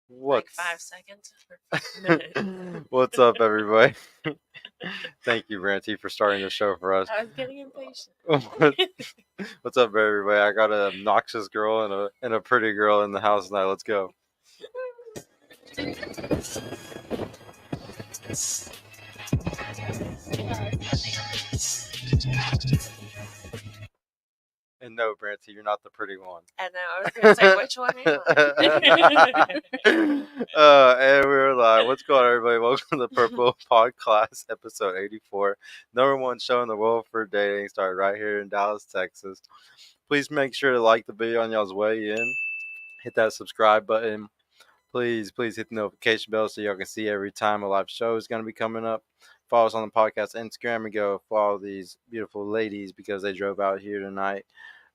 Like What's 5 seconds or 5 minutes. What's up, everybody? Thank you, Branty, for starting the show for us. I was getting impatient. What's up, everybody? I got a obnoxious girl and a pretty girl in the house tonight. Let's go. And no, Branty, you're not the pretty one. And then I was going to say, which one am I? And we're live. What's going on, everybody? Welcome to the Purple Podcast, episode 84. Number one show in the world for dating, started right here in Dallas, Texas. Please make sure to like the video on y'all's way in. Hit that subscribe button. Please hit the notification bell so y'all can see every time a live show is going to be coming up. Follow us on the podcast Instagram and go follow these beautiful ladies because they drove out here tonight.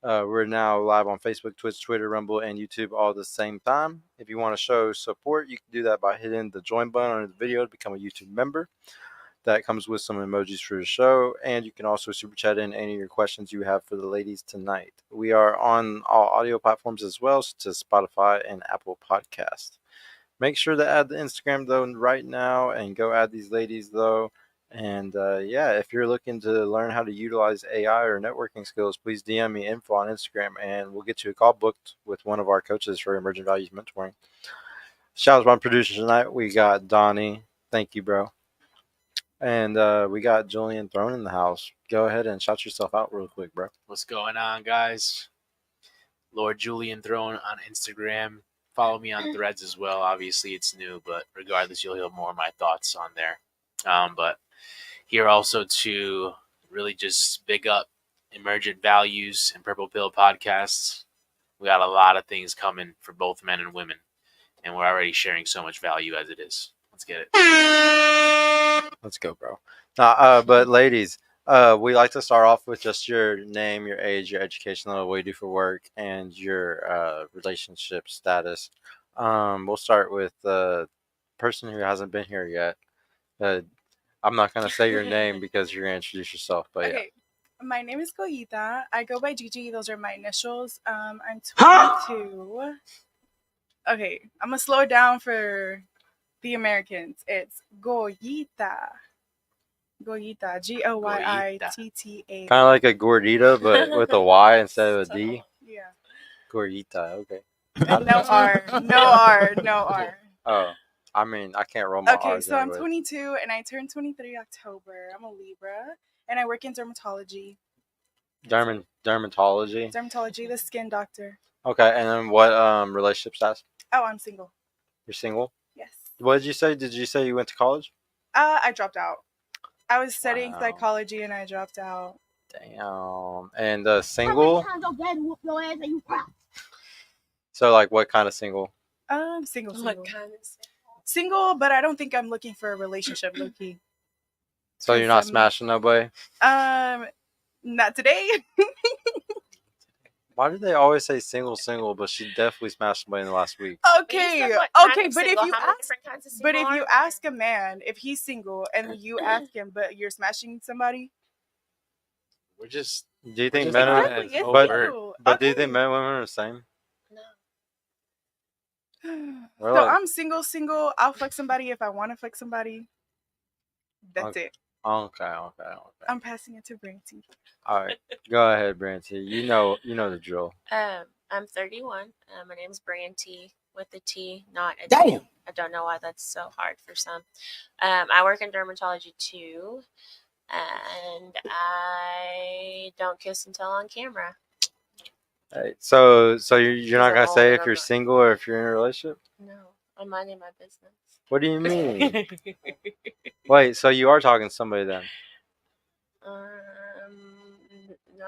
We're now live on Facebook, Twitch, Twitter, Rumble, and YouTube all at the same time. If you want to show support, you can do that by hitting the join button on the video to become a YouTube member. That comes with some emojis for the show, and you can also super chat in any of your questions you have for the ladies tonight. We are on all audio platforms as well, to Spotify and Apple Podcasts. Make sure to add the Instagram though right now, and go add these ladies though. And if you're looking to learn how to utilize AI or networking skills, please DM me info on Instagram, and we'll get you a call booked with one of our coaches for Emergent Values Mentoring. Shout out to my producer tonight. We got Donnie. Thank you, bro. And we got Julian Throne in the house. Go ahead and shout yourself out real quick, bro. What's going on, guys? Lord Julian Throne on Instagram. Follow me on Threads as well. Obviously, it's new, but regardless, you'll hear more of my thoughts on there. But here also to really just big up Emergent Values and Purple Pill podcasts. We got a lot of things coming for both men and women, and we're already sharing so much value as it is. Let's get it. Let's go, bro. But ladies, we like to start off with just your name, your age, your education level, what you do for work, and your relationship status. We'll start with the person who hasn't been here yet. I'm not going to say your name because you're going to introduce yourself, but okay. Yeah. My name is Goyita. I go by Gigi. Those are my initials. I'm 22. Okay, I'm going to slow it down for the Americans. It's Goyita. Goyita. Goyita. Kind of like a gordita, but with a Y instead of a D. Yeah. Gordita, okay. And no R. No R. No R. Oh, I mean, I can't roll my Okay, R's so anyways. I'm 22 and I turned 23 October. I'm a Libra and I work in dermatology. Dermatology? Dermatology, the skin doctor. Okay, and then what relationship status? Oh, I'm single. You're single? Yes. What did you say? Did you say you went to college? I dropped out. I was studying psychology and I dropped out. Damn. And single? So, like, what kind of single? Single. What kind of single, but I don't think I'm looking for a relationship, low-key. So you're not smashing nobody? Not today. Why do they always say single, but she definitely smashed somebody in the last week? Okay, but if you ask a man if he's single and you ask him, but you're smashing somebody, we're just. Do you think men are? But do you think men and women are the same? No. So I'm single. I'll fuck somebody if I want to fuck somebody. That's it. Okay. I'm passing it to Branty. All right, go ahead, Branty. You know the drill. I'm 31. My name's Branty with a T, not a Damn. T. I don't know why that's so hard for some. I work in dermatology too, and I don't kiss and tell on camera. Right, so you're not gonna say if you're single or if you're in a relationship? No, I'm minding my business. What do you mean? Wait, so you are talking to somebody then? No,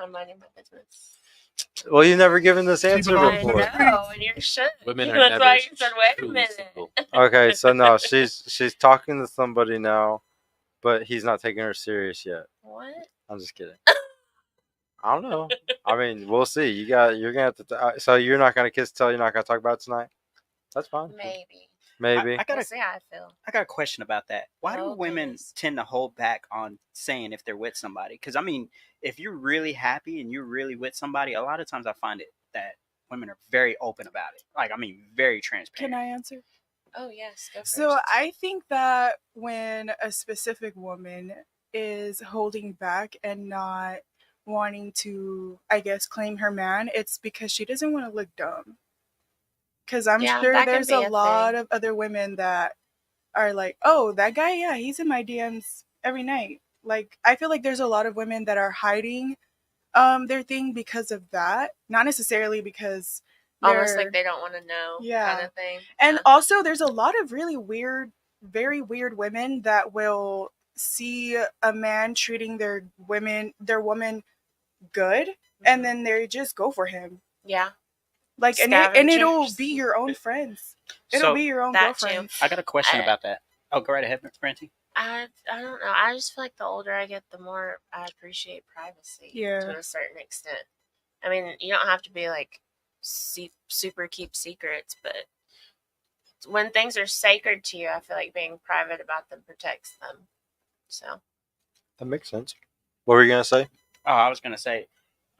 I'm minding my business. Well, you've never given this answer before. I know, and you should. Women are That's never why you said, wait a truly minute. single. Okay, so no, she's talking to somebody now, but he's not taking her serious yet. What? I'm just kidding. I don't know. I mean, we'll see. You're gonna have to. So you're not gonna kiss tell. You're not gonna talk about it tonight. That's fine. Maybe. I We'll see how I feel. I got a question about that. Why do women tend to hold back on saying if they're with somebody? Because, I mean, if you're really happy and you're really with somebody, a lot of times I find it that women are very open about it. Like, I mean, very transparent. Can I answer? Oh yes, go first. So I think that when a specific woman is holding back and not wanting to, I guess, claim her man, it's because she doesn't want to look dumb. Because I'm Yeah, sure that can there's be a a lot thing. of other women that are like, oh, that guy, yeah, he's in my DMs every night. Like, I feel like there's a lot of women that are hiding their thing because of that, not necessarily because Almost like they're they don't want to know, kind yeah. of thing. And Yeah. also, there's a lot of really weird, very weird women that will see a man treating their woman good, and Mhm. then they just go for him. Yeah. Like, and it'll Scavengers. be your own friends. It'll So be your own That too. girlfriends. I got a question I- about that. Oh, go right ahead, Francie. I don't know. I just feel like the older I get, the more I appreciate privacy Yeah. to a certain extent. I mean, you don't have to be like super keep secrets, but when things are sacred to you, I feel like being private about them protects them. So That makes sense. What were you gonna say? Oh, I was gonna say,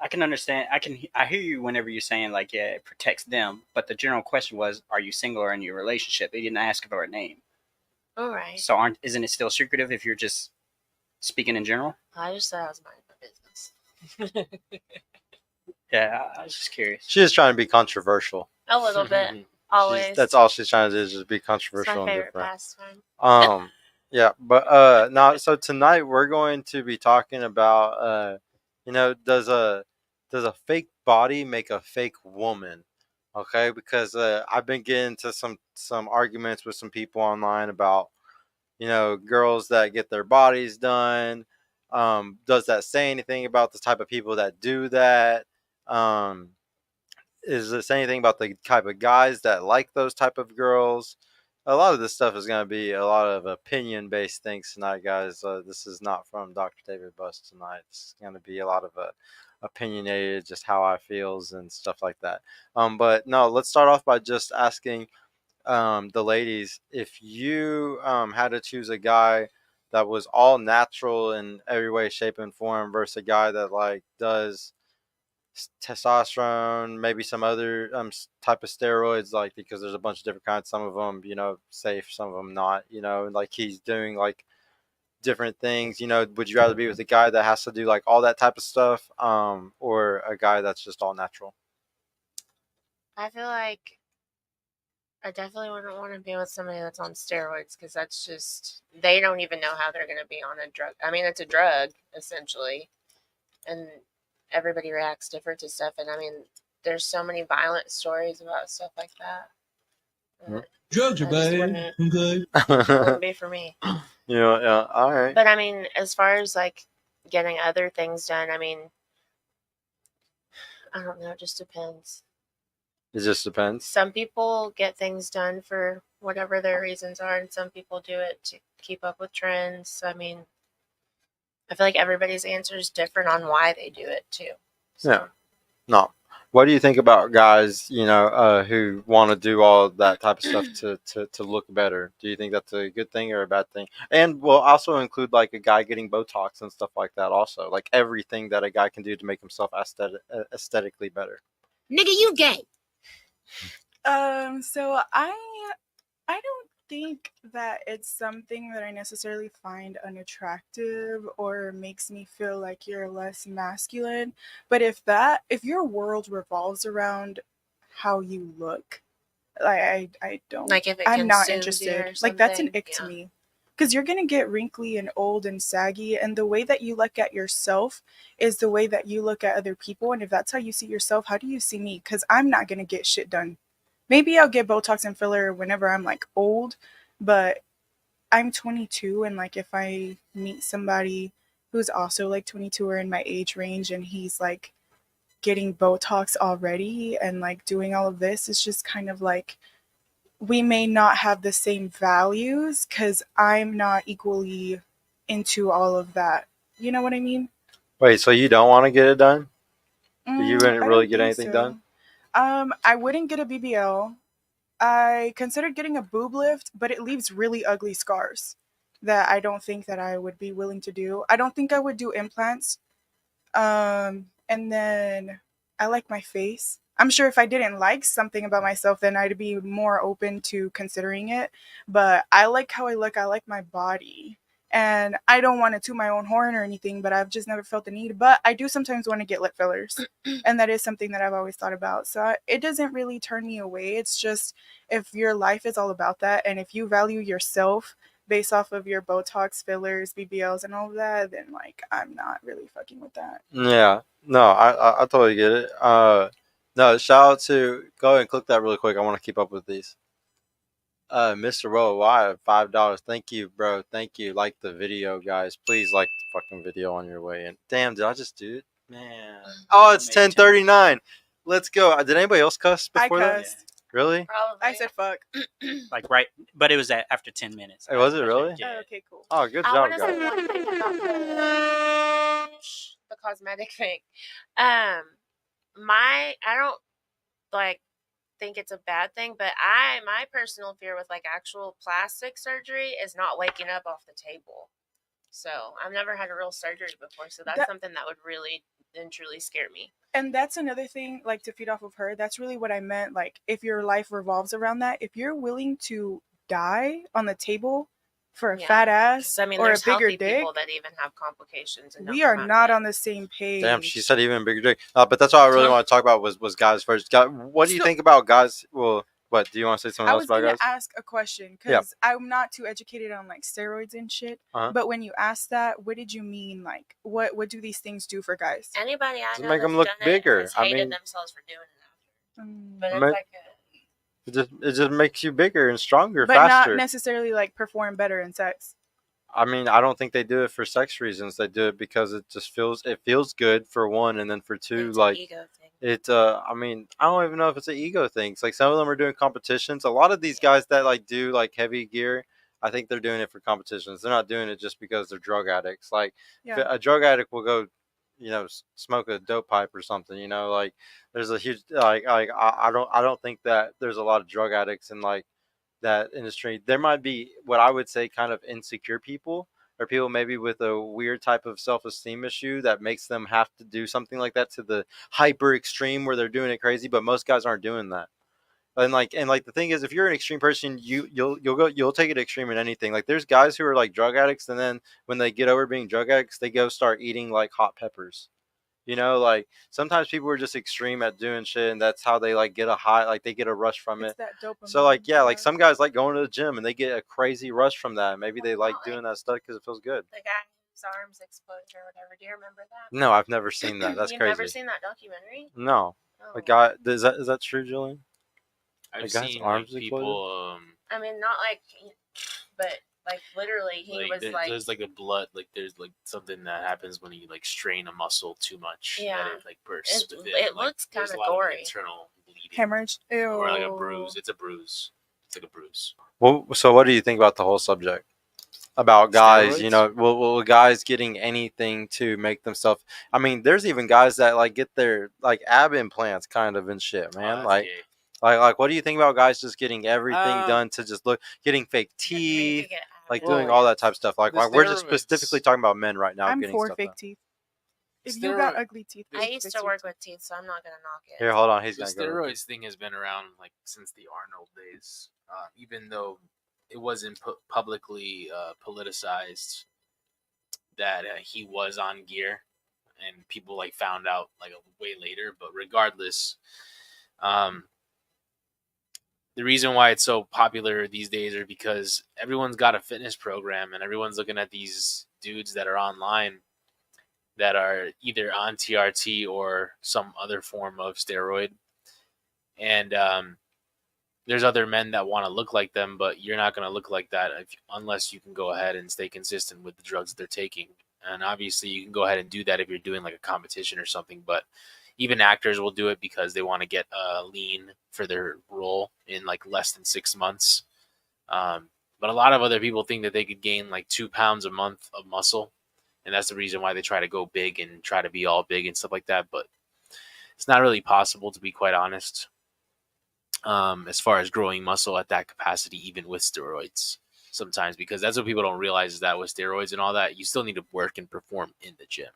I can understand. I hear you whenever you're saying like, yeah, it protects them. But the general question was, are you single or in your relationship? They didn't ask for a name. all right. So isn't it still secretive if you're just speaking in general? I just thought I was minding my business. Yeah, I was just curious. She's just trying to be controversial. A little bit, always. That's all she's trying to do is just be It's my controversial and favorite different. pastime. Yeah, but now so tonight we're going to be talking about does a fake body make a fake woman? Okay, because I've been getting into some arguments with some people online about girls that get their bodies done. Does that say anything about the type of people that do that? Um, is it say anything about the type of guys that like those type of girls? A lot of this stuff is going to be a lot of opinion based things tonight, guys. This is not from Dr. David Bust tonight. It's going to be a lot of opinionated, just how I feels and stuff like that. But no, let's start off by just asking the ladies, if you had to choose a guy that was all natural in every way, shape, and form versus a guy that like does testosterone, maybe some other type of steroids, like because there's a bunch of different kinds. Some of them, safe, some of them not. And like he's doing like different things. Would you rather be with a guy that has to do like all that type of stuff, or a guy that's just all natural? I feel like I definitely wouldn't want to be with somebody that's on steroids because that's just, they don't even know how they're going to be on a drug. I mean, it's a drug, essentially. And everybody reacts different to stuff. And I mean, there's so many violent stories about stuff like that. Drugs are bad. Okay. Wouldn't be for me. Yeah, all right. But I mean, as far as like getting other things done, I mean, I don't know. It just depends. It just depends. Some people get things done for whatever their reasons are, and some people do it to keep up with trends. So, I mean, I feel like everybody's answer is different on why they do it too. So. Yeah. No. What do you think about guys, who want to do all that type of stuff to look better? Do you think that's a good thing or a bad thing? And we'll also include like a guy getting Botox and stuff like that also. Like everything that a guy can do to make himself aesthetically better. Nigga, you gay. So I don't think that it's something that I necessarily find unattractive or makes me feel like you're less masculine. But if your world revolves around how you look, like I don't, Like if it I'm not consumes you or interested. Like that's an something, ick to yeah. me. Because you're gonna get wrinkly and old and saggy, and the way that you look at yourself is the way that you look at other people. And if that's how you see yourself, how do you see me? Because I'm not gonna get shit done. Maybe I'll get Botox and filler whenever I'm like old, but I'm 22, and like if I meet somebody who's also like 22 or in my age range and he's like getting Botox already and like doing all of this, it's just kind of like we may not have the same values because I'm not equally into all of that. You know what I mean? Wait, so you don't want to get it done? You wouldn't I really don't get think anything so. done? I wouldn't get a BBL. I considered getting a boob lift, but it leaves really ugly scars that I don't think that I would be willing to do. I don't think I would do implants. And then I like my face. I'm sure if I didn't like something about myself, then I'd be more open to considering it. But I like how I look. I like my body. And I don't want to toot my own horn or anything, but I've just never felt the need. But I do sometimes want to get lip fillers. And that is something that I've always thought about. So it doesn't really turn me away. It's just if your life is all about that and if you value yourself based off of your Botox, fillers, BBLs, and all of that, then like I'm not really fucking with that. Yeah. No, I totally get it. No, shout out to go ahead and click that really quick. I want to keep up with these. Mr. Worldwide, $5. Thank you, bro. Thank you. Like the video, guys. Please like the fucking video on your way in. Damn, did I just do it? Man. Oh, it's 10:39. Let's go. Did anybody else cuss I before that? cussed. Really? Probably. I said fuck. Like right, but it was after 10 minutes. Hey, was it really? Yeah. Oh, okay, cool. Oh, good I job, want to say guys. one thing about the cosmetic thing. I don't like think it's a bad thing, but my personal fear with like actual plastic surgery is not waking up off the table. So I've never had a real surgery before, so that's something that would really and truly scare me. And that's another thing, like to feed off of her, that's really what I meant. Like if your life revolves around that, if you're willing to die on the table for a fat ass I mean, or a there's bigger healthy dick, people that even have complications. And we are not on the same page. Damn, she said even bigger dick. But that's all I really want to talk about was guys first. What do you think about guys? Well, what do you want to say something I else was about gonna guys? ask a question because I'm not too educated on like steroids and shit. But when you asked that, what did you mean? Like, what do these things do for guys? Anybody I To know make them that's look done bigger. it has I hated mean, themselves for doing it after. But I it's mean, like it just makes you bigger and stronger, but faster. not necessarily like perform better in sex. I mean, I don't think they do it for sex reasons. They do it because it just feels good for one, and then for two, it's like an ego thing. I mean, I don't even know if it's an ego thing. It's like some of them are doing competitions. A lot of these guys that like do like heavy gear, I think they're doing it for competitions. They're not doing it just because they're drug addicts. Like a drug addict will go, smoke a dope pipe or something. Like there's a huge I don't think that there's a lot of drug addicts in like that industry. There might be what I would say kind of insecure people or people maybe with a weird type of self-esteem issue that makes them have to do something like that to the hyper extreme where they're doing it crazy, but most guys aren't doing that. And the thing is, if you're an extreme person, you'll take it extreme in anything. Like there's guys who are like drug addicts, and then when they get over being drug addicts, they go start eating like hot peppers. Like sometimes people are just extreme at doing shit, and that's how they like get a high, like they get a rush from it. That dopamine. So like like some guys like going to the gym and they get a crazy rush from that. Maybe they like doing that stuff because it feels good. The guy whose arms exploded or whatever. Do you remember that? No, I've never seen that. That's You've crazy. never seen that documentary? No. Oh. A guy is that true, Julian? I've guy's seen arms like, exploded? people. I mean, not like, but like literally, he was like. There's like a blood, like there's like something that happens when you like strain a muscle too much. Yeah. That it like bursts. It looks kind of gory. Internal bleeding. Hemorrhage. Ew. Or like a bruise. It's a bruise. It's like a bruise. Well, so what do you think about the whole subject? About guys, Steroids? will guys getting anything to make themselves? I mean, there's even guys that like get their like ab implants kind of and shit, man. Like, what do you think about guys just getting everything done to just getting fake teeth, like doing all that type of stuff? Like we're just specifically talking about men right now. I'm getting for stuff fake done. teeth. If you got ugly teeth, I used to work with teeth, so I'm not gonna knock it. Here, hold on. He's The gonna go. steroids thing has been around like since the Arnold days, even though it wasn't publicly politicized that he was on gear, and people like found out like way later. But regardless, the reason why it's so popular these days are because everyone's got a fitness program, and everyone's looking at these dudes that are online that are either on TRT or some other form of steroid. And there's other men that want to look like them, but you're not going to look like that unless you can go ahead and stay consistent with the drugs they're taking. And obviously you can go ahead and do that if you're doing like a competition or something, but even actors will do it because they want to get lean for their role in like less than 6 months. But a lot of other people think that they could gain like 2 pounds a month of muscle. And that's the reason why they try to go big and try to be all big and stuff like that. But it's not really possible, to be quite honest, as far as growing muscle at that capacity, even with steroids sometimes. Because that's what people don't realize is that with steroids and all that, you still need to work and perform in the gym.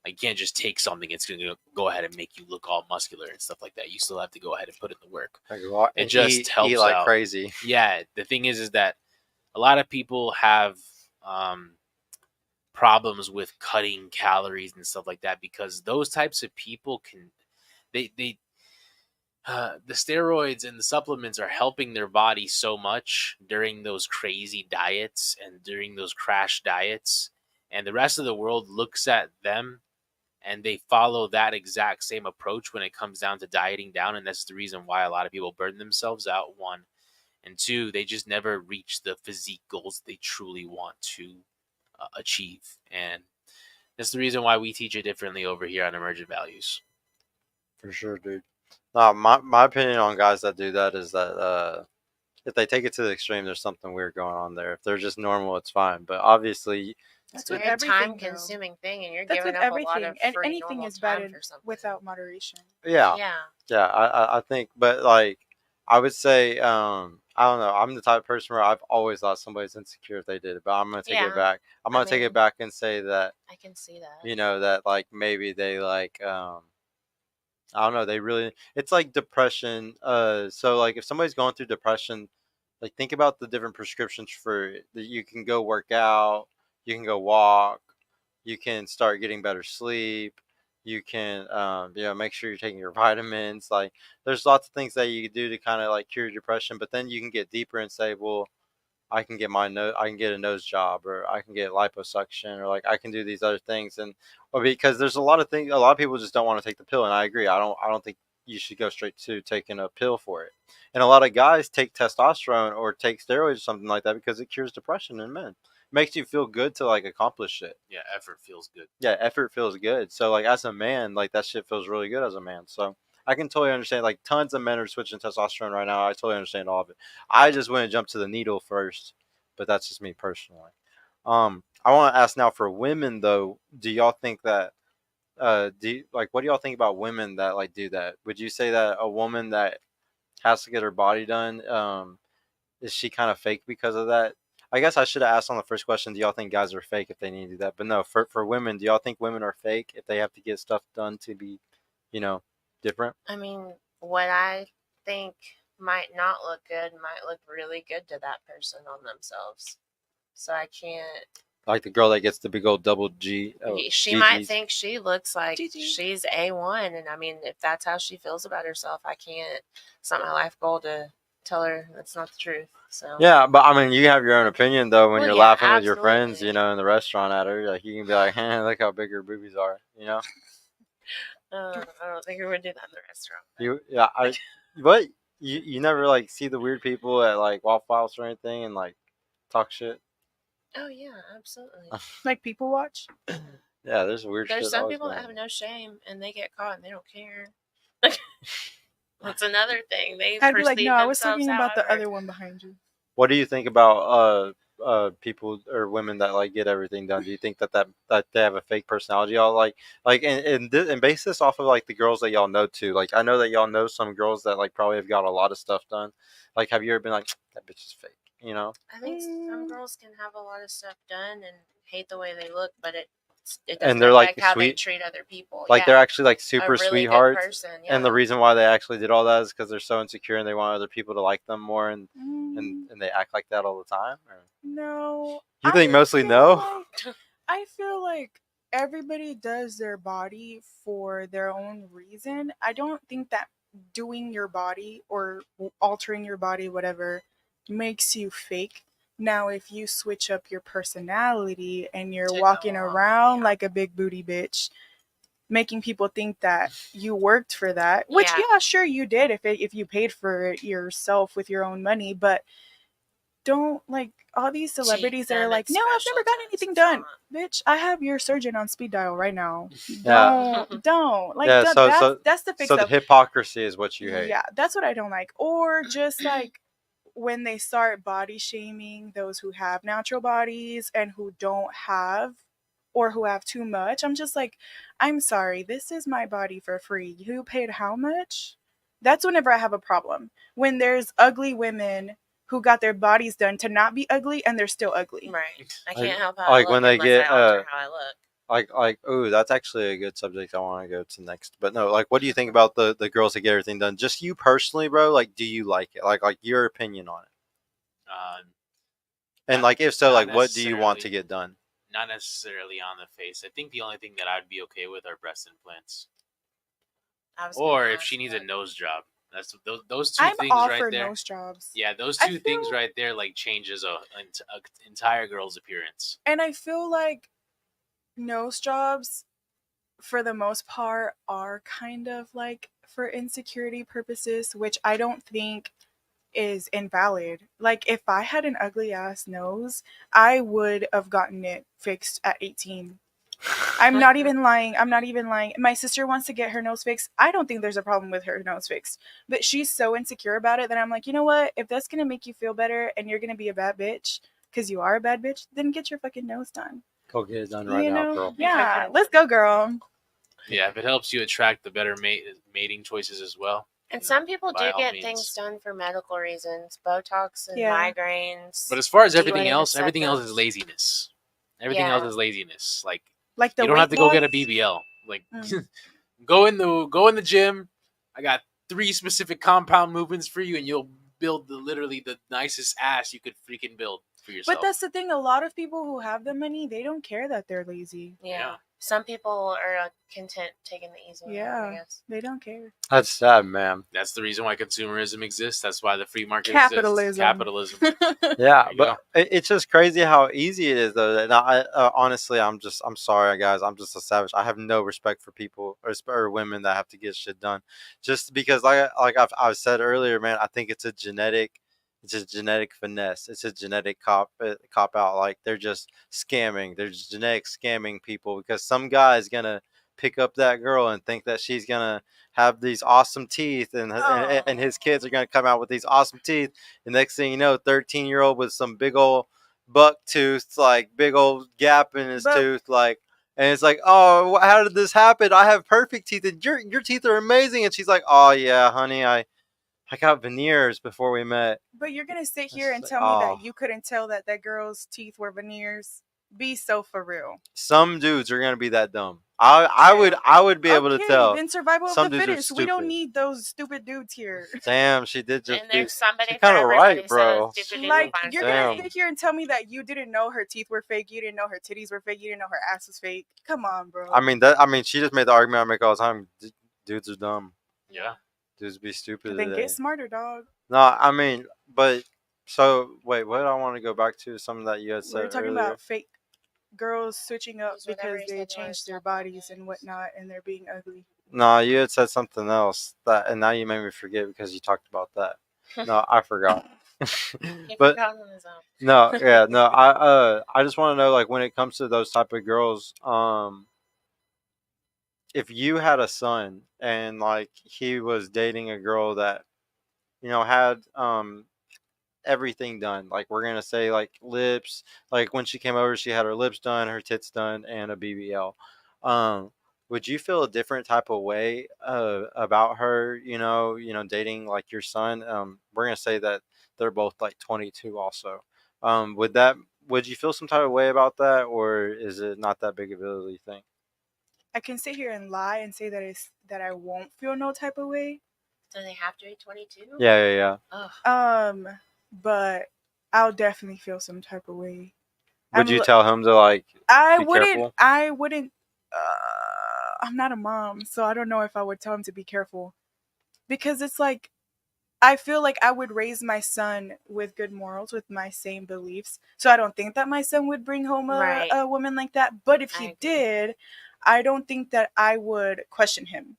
Like, you can't just take something; it's going to go ahead and make you look all muscular and stuff like that. You still have to go ahead and put in the work. Like, go out It and just eat helps like out. crazy. Yeah, the thing is that a lot of people have problems with cutting calories and stuff like that because those types of people can they the steroids and the supplements are helping their body so much during those crazy diets and during those crash diets, and the rest of the world looks at them and they follow that exact same approach when it comes down to dieting down, and that's the reason why a lot of people burn themselves out, one, and two, they just never reach the physique goals they truly want to achieve. And that's the reason why we teach it differently over here on Emergent Values. For sure, dude. No, my opinion on guys that do that is that if they take it to the extreme, there's something weird going on there. If they're just normal, it's fine. But obviously, That's It's with a very everything, though. time-consuming thing, and you're That's giving with up a lot everything, of and free anything normal is time bad for something. without moderation. yeah, Yeah. I think, but like, I would say, I don't know. I'm the type of person where I've always thought somebody's insecure if they did it, but I'm gonna take it Yeah. back. I'm gonna take mean- it back and say that I can see that. that like maybe they like I don't know. They really, it's like depression. So like if somebody's going through depression, like think about the different prescriptions for that. You can go work out, you can go walk, you can start getting better sleep, you can, make sure you're taking your vitamins. Like there's lots of things that you can do to kind of like cure depression. But then you can get deeper and say, well, I can get I can get a nose job, or I can get liposuction, or like I can do these other things. And or because there's a lot of things, a lot of people just don't want to take the pill, and I agree. I don't think you should go straight to taking a pill for it. And a lot of guys take testosterone or take steroids or something like that because it cures depression in men. It makes you feel good to like accomplish shit. Yeah, effort feels good. Yeah, effort feels good. So like as a man, like that shit feels really good as a man. So I can totally understand. Like tons of men are switching testosterone right now. I totally understand all of it. I just wouldn't jump to the needle first, but that's just me personally. I want to ask now for women though. Do y'all think that? What do y'all think about women that like do that? Would you say that a woman that has to get her body done, is she kind of fake because of that? I guess I should have asked on the first question. Do y'all think guys are fake if they need to do that? But no, for women, do y'all think women are fake if they have to get stuff done to be, different? I mean, what I think might not look good might look really good to that person on themselves. So I can't. Like the girl that gets the big old double G. She might GGs. think she looks like GG. she's A1, and I mean, if that's how she feels about herself, I can't. It's not my life goal to tell her that's not the truth. So Yeah, but I mean, you have your own opinion though when Well, you're yeah, laughing with your friends, absolutely. in the restaurant at her. Like you can be like, "Hey, look how big her boobies are," I don't think we would do that in the restaurant. But you never like see the weird people at like Waffle House or anything and like talk shit. Oh yeah, absolutely. Like people watch. Yeah, there's weird shit. There's some always people that going have on. no shame and they get caught and they don't care. That's another thing. They I'd be like, perceive no, I was themselves talking about the however. other one behind you. What do you think about people or women that like get everything done? Do you think that they have a fake personality? Y'all and base this off of like the girls that y'all know too. Like I know that y'all know some girls that like probably have got a lot of stuff done. Like have you ever been like that bitch is fake? I think some girls can have a lot of stuff done and hate the way they look, but it And doesn't they're, like, affect how they sweet. treat other people. Like yeah. they're actually like A super really good sweethearts. person. Yeah. And the reason why they actually did all that is because they're so insecure and they want other people to like them more, and they act like that all the time. Or? No. You think I mostly feel no? like- I feel like everybody does their body for their own reason. I don't think that doing your body or altering your body, whatever, makes you fake. Now, if you switch up your personality and you're To go walking along, around yeah. like a big booty bitch, making people think that you worked for that, which Yeah. sure you did if you paid for it yourself with your own money, but don't like all these celebrities that are them like, at no, I've never special gotten times. anything It's done. not. Bitch, I have your surgeon on speed dial right now. Yeah. Don't like Yeah, that's the fake so the stuff. hypocrisy is what you hate. Yeah, that's what I don't like. Or just like when they start body shaming those who have natural bodies and who don't have or who have too much. I'm just like, I'm sorry, this is my body for free. You paid how much? That's whenever I have a problem. When there's ugly women who got their bodies done to not be ugly and they're still ugly. Right. I Like- can't help how like I when look they unless get, I alter how I look. oh, that's actually a good subject I want to go to next. But no, like, what do you think about the girls that get everything done? Just you personally, bro. Like, do you like it? Like your opinion on it? And Not- like, if so, not like, what do you want to necessarily. get done? Not necessarily on the face. I think the only thing that I'd be okay with are breast implants, I was or gonna if she ask needs that. a nose job. That's those two I'm things all right for there. nose jobs. Yeah, those I two things feel- right there like changes a entire girl's appearance. And I feel like nose jobs, for the most part, are kind of like for insecurity purposes, which I don't think is invalid. Like, if I had an ugly ass nose, I would have gotten it fixed at 18. I'm not even lying. I'm not even lying. My sister wants to get her nose fixed. I don't think there's a problem with her nose fixed. But she's so insecure about it that I'm like, you know what? If that's going to make you feel better and you're going to be a bad bitch, because you are a bad bitch, then get your fucking nose done. Go get it done right You now, know? girl. Yeah. Let's go, girl. Yeah, if it helps you attract the better mating choices as well. And you some know, people by do all get means. things done for medical reasons, Botox and Yeah. migraines. But as far as Do you everything wanna else, set everything else is those? laziness. Everything Yeah. else is laziness. Like Like the you don't have weight to go get a loss? BBL. Like Mm. go in the gym. I got 3 specific compound movements for you, and you'll build literally the nicest ass you could freaking build for yourself. But that's the thing. A lot of people who have the money, they don't care that they're lazy. Yeah. Some people are content taking the easy way, I guess. They don't care. That's sad, man. That's the reason why consumerism exists. That's why the free market Capitalism. exists. Capitalism. Yeah, There you but it's just crazy how easy it is, though. And honestly, I'm sorry, guys. I'm just a savage. I have no respect for people or women that have to get shit done, just because, like I've said earlier, man. I think it's a genetic finesse. It's a genetic cop out. Like they're just scamming. They're just genetic scamming people because some guy's gonna pick up that girl and think that she's gonna have these awesome teeth and his kids are gonna come out with these awesome teeth. The next thing you know, 13-year-old with some big old buck tooth, like big old gap in his tooth, like, and it's like, oh, how did this happen? I have perfect teeth, and your teeth are amazing. And she's like, oh yeah, honey, I got veneers before we met. But you're gonna sit here and It's tell like, me oh. that you couldn't tell that that girl's teeth were veneers? Be so for real. Some dudes are gonna be that dumb. I would be able to tell. Then survival Some of the dudes are fittest. We don't stupid. need those stupid dudes here. Damn, she did just. And there's somebody she's for kind of everybody, right, bro. so stupid Like, people find you're somebody. gonna sit here and tell me that you didn't know her teeth were fake, you didn't know her titties were fake, you didn't know her ass was fake. Come on, bro. I mean, she just made the argument I make all the time. Dudes are dumb. Yeah. Dudes be stupid. Then today. get smarter, dog. No, I mean, but so wait, what I want to go back to something that you had We said were talking earlier. about fake girls switching up Use whatever because you they said you wanted changed to their talk about bodies next. and whatnot, and they're being ugly. No, you had said something else and now you made me forget because you talked about that. No, I forgot. He But forgot on his own. no, yeah, no, I just want to know, like, when it comes to those type of girls, if you had a son and like he was dating a girl that had everything done, like we're gonna say like lips, like when she came over she had her lips done, her tits done, and a BBL. um would you feel a different type of way about her, dating like your son? We're gonna say that they're both like 22 also. Would you feel some type of way about that, or is it not that big of a deal, you think? I can sit here and lie and say that I won't feel no type of way. Do they have to be 22? Yeah. Ugh. But I'll definitely feel some type of way. Would you tell him to like I be wouldn't. careful? I wouldn't. I'm not a mom, so I don't know if I would tell him to be careful, because it's like I feel like I would raise my son with good morals, with my same beliefs. So I don't think that my son would bring home a woman like that. But if he did, I don't think that I would question him.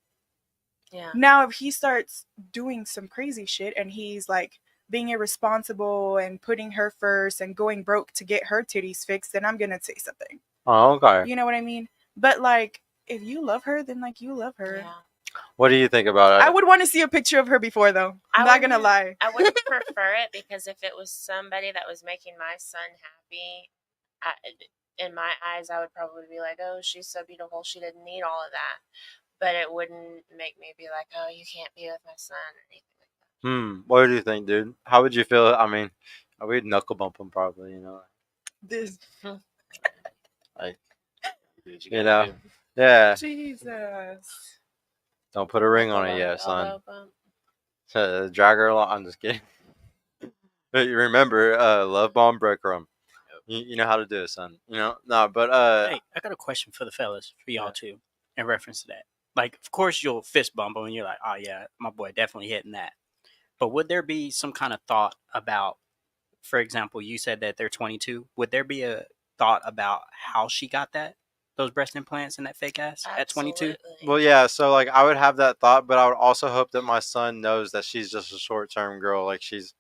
Yeah. Now, if he starts doing some crazy shit and he's like being irresponsible and putting her first and going broke to get her titties fixed, then I'm gonna say something. Oh, okay. You know what I mean? But like, if you love her, then like you love her. Yeah. What do you think about it? I would want to see a picture of her before, though. I'm not gonna lie. I wouldn't prefer it, because if it was somebody that was making my son happy, in my eyes, I would probably be like, oh, she's so beautiful, she didn't need all of that. But it wouldn't make me be like, oh, you can't be with my son or anything like that. What do you think, dude? How would you feel? I mean, we'd knuckle bump him probably, This. Like, Do what you You gotta know? do. Yeah. Jesus. Don't put a ring Like on a it little yet, son. elbow bump. Drag her along. I'm just kidding. But you remember, love bomb, break room. You know how to do it, son. You know, no, but Hey, I got a question for the fellas, for y'all Yeah. too, in reference to that. Like, of course, you'll fist bump them and you're like, oh, yeah, my boy definitely hitting that. But would there be some kind of thought about, for example, you said that they're 22. Would there be a thought about how she got those breast implants and that fake ass at 22? Absolutely. well, yeah. So like, I would have that thought, but I would also hope that my son knows that she's just a short-term girl. Like she's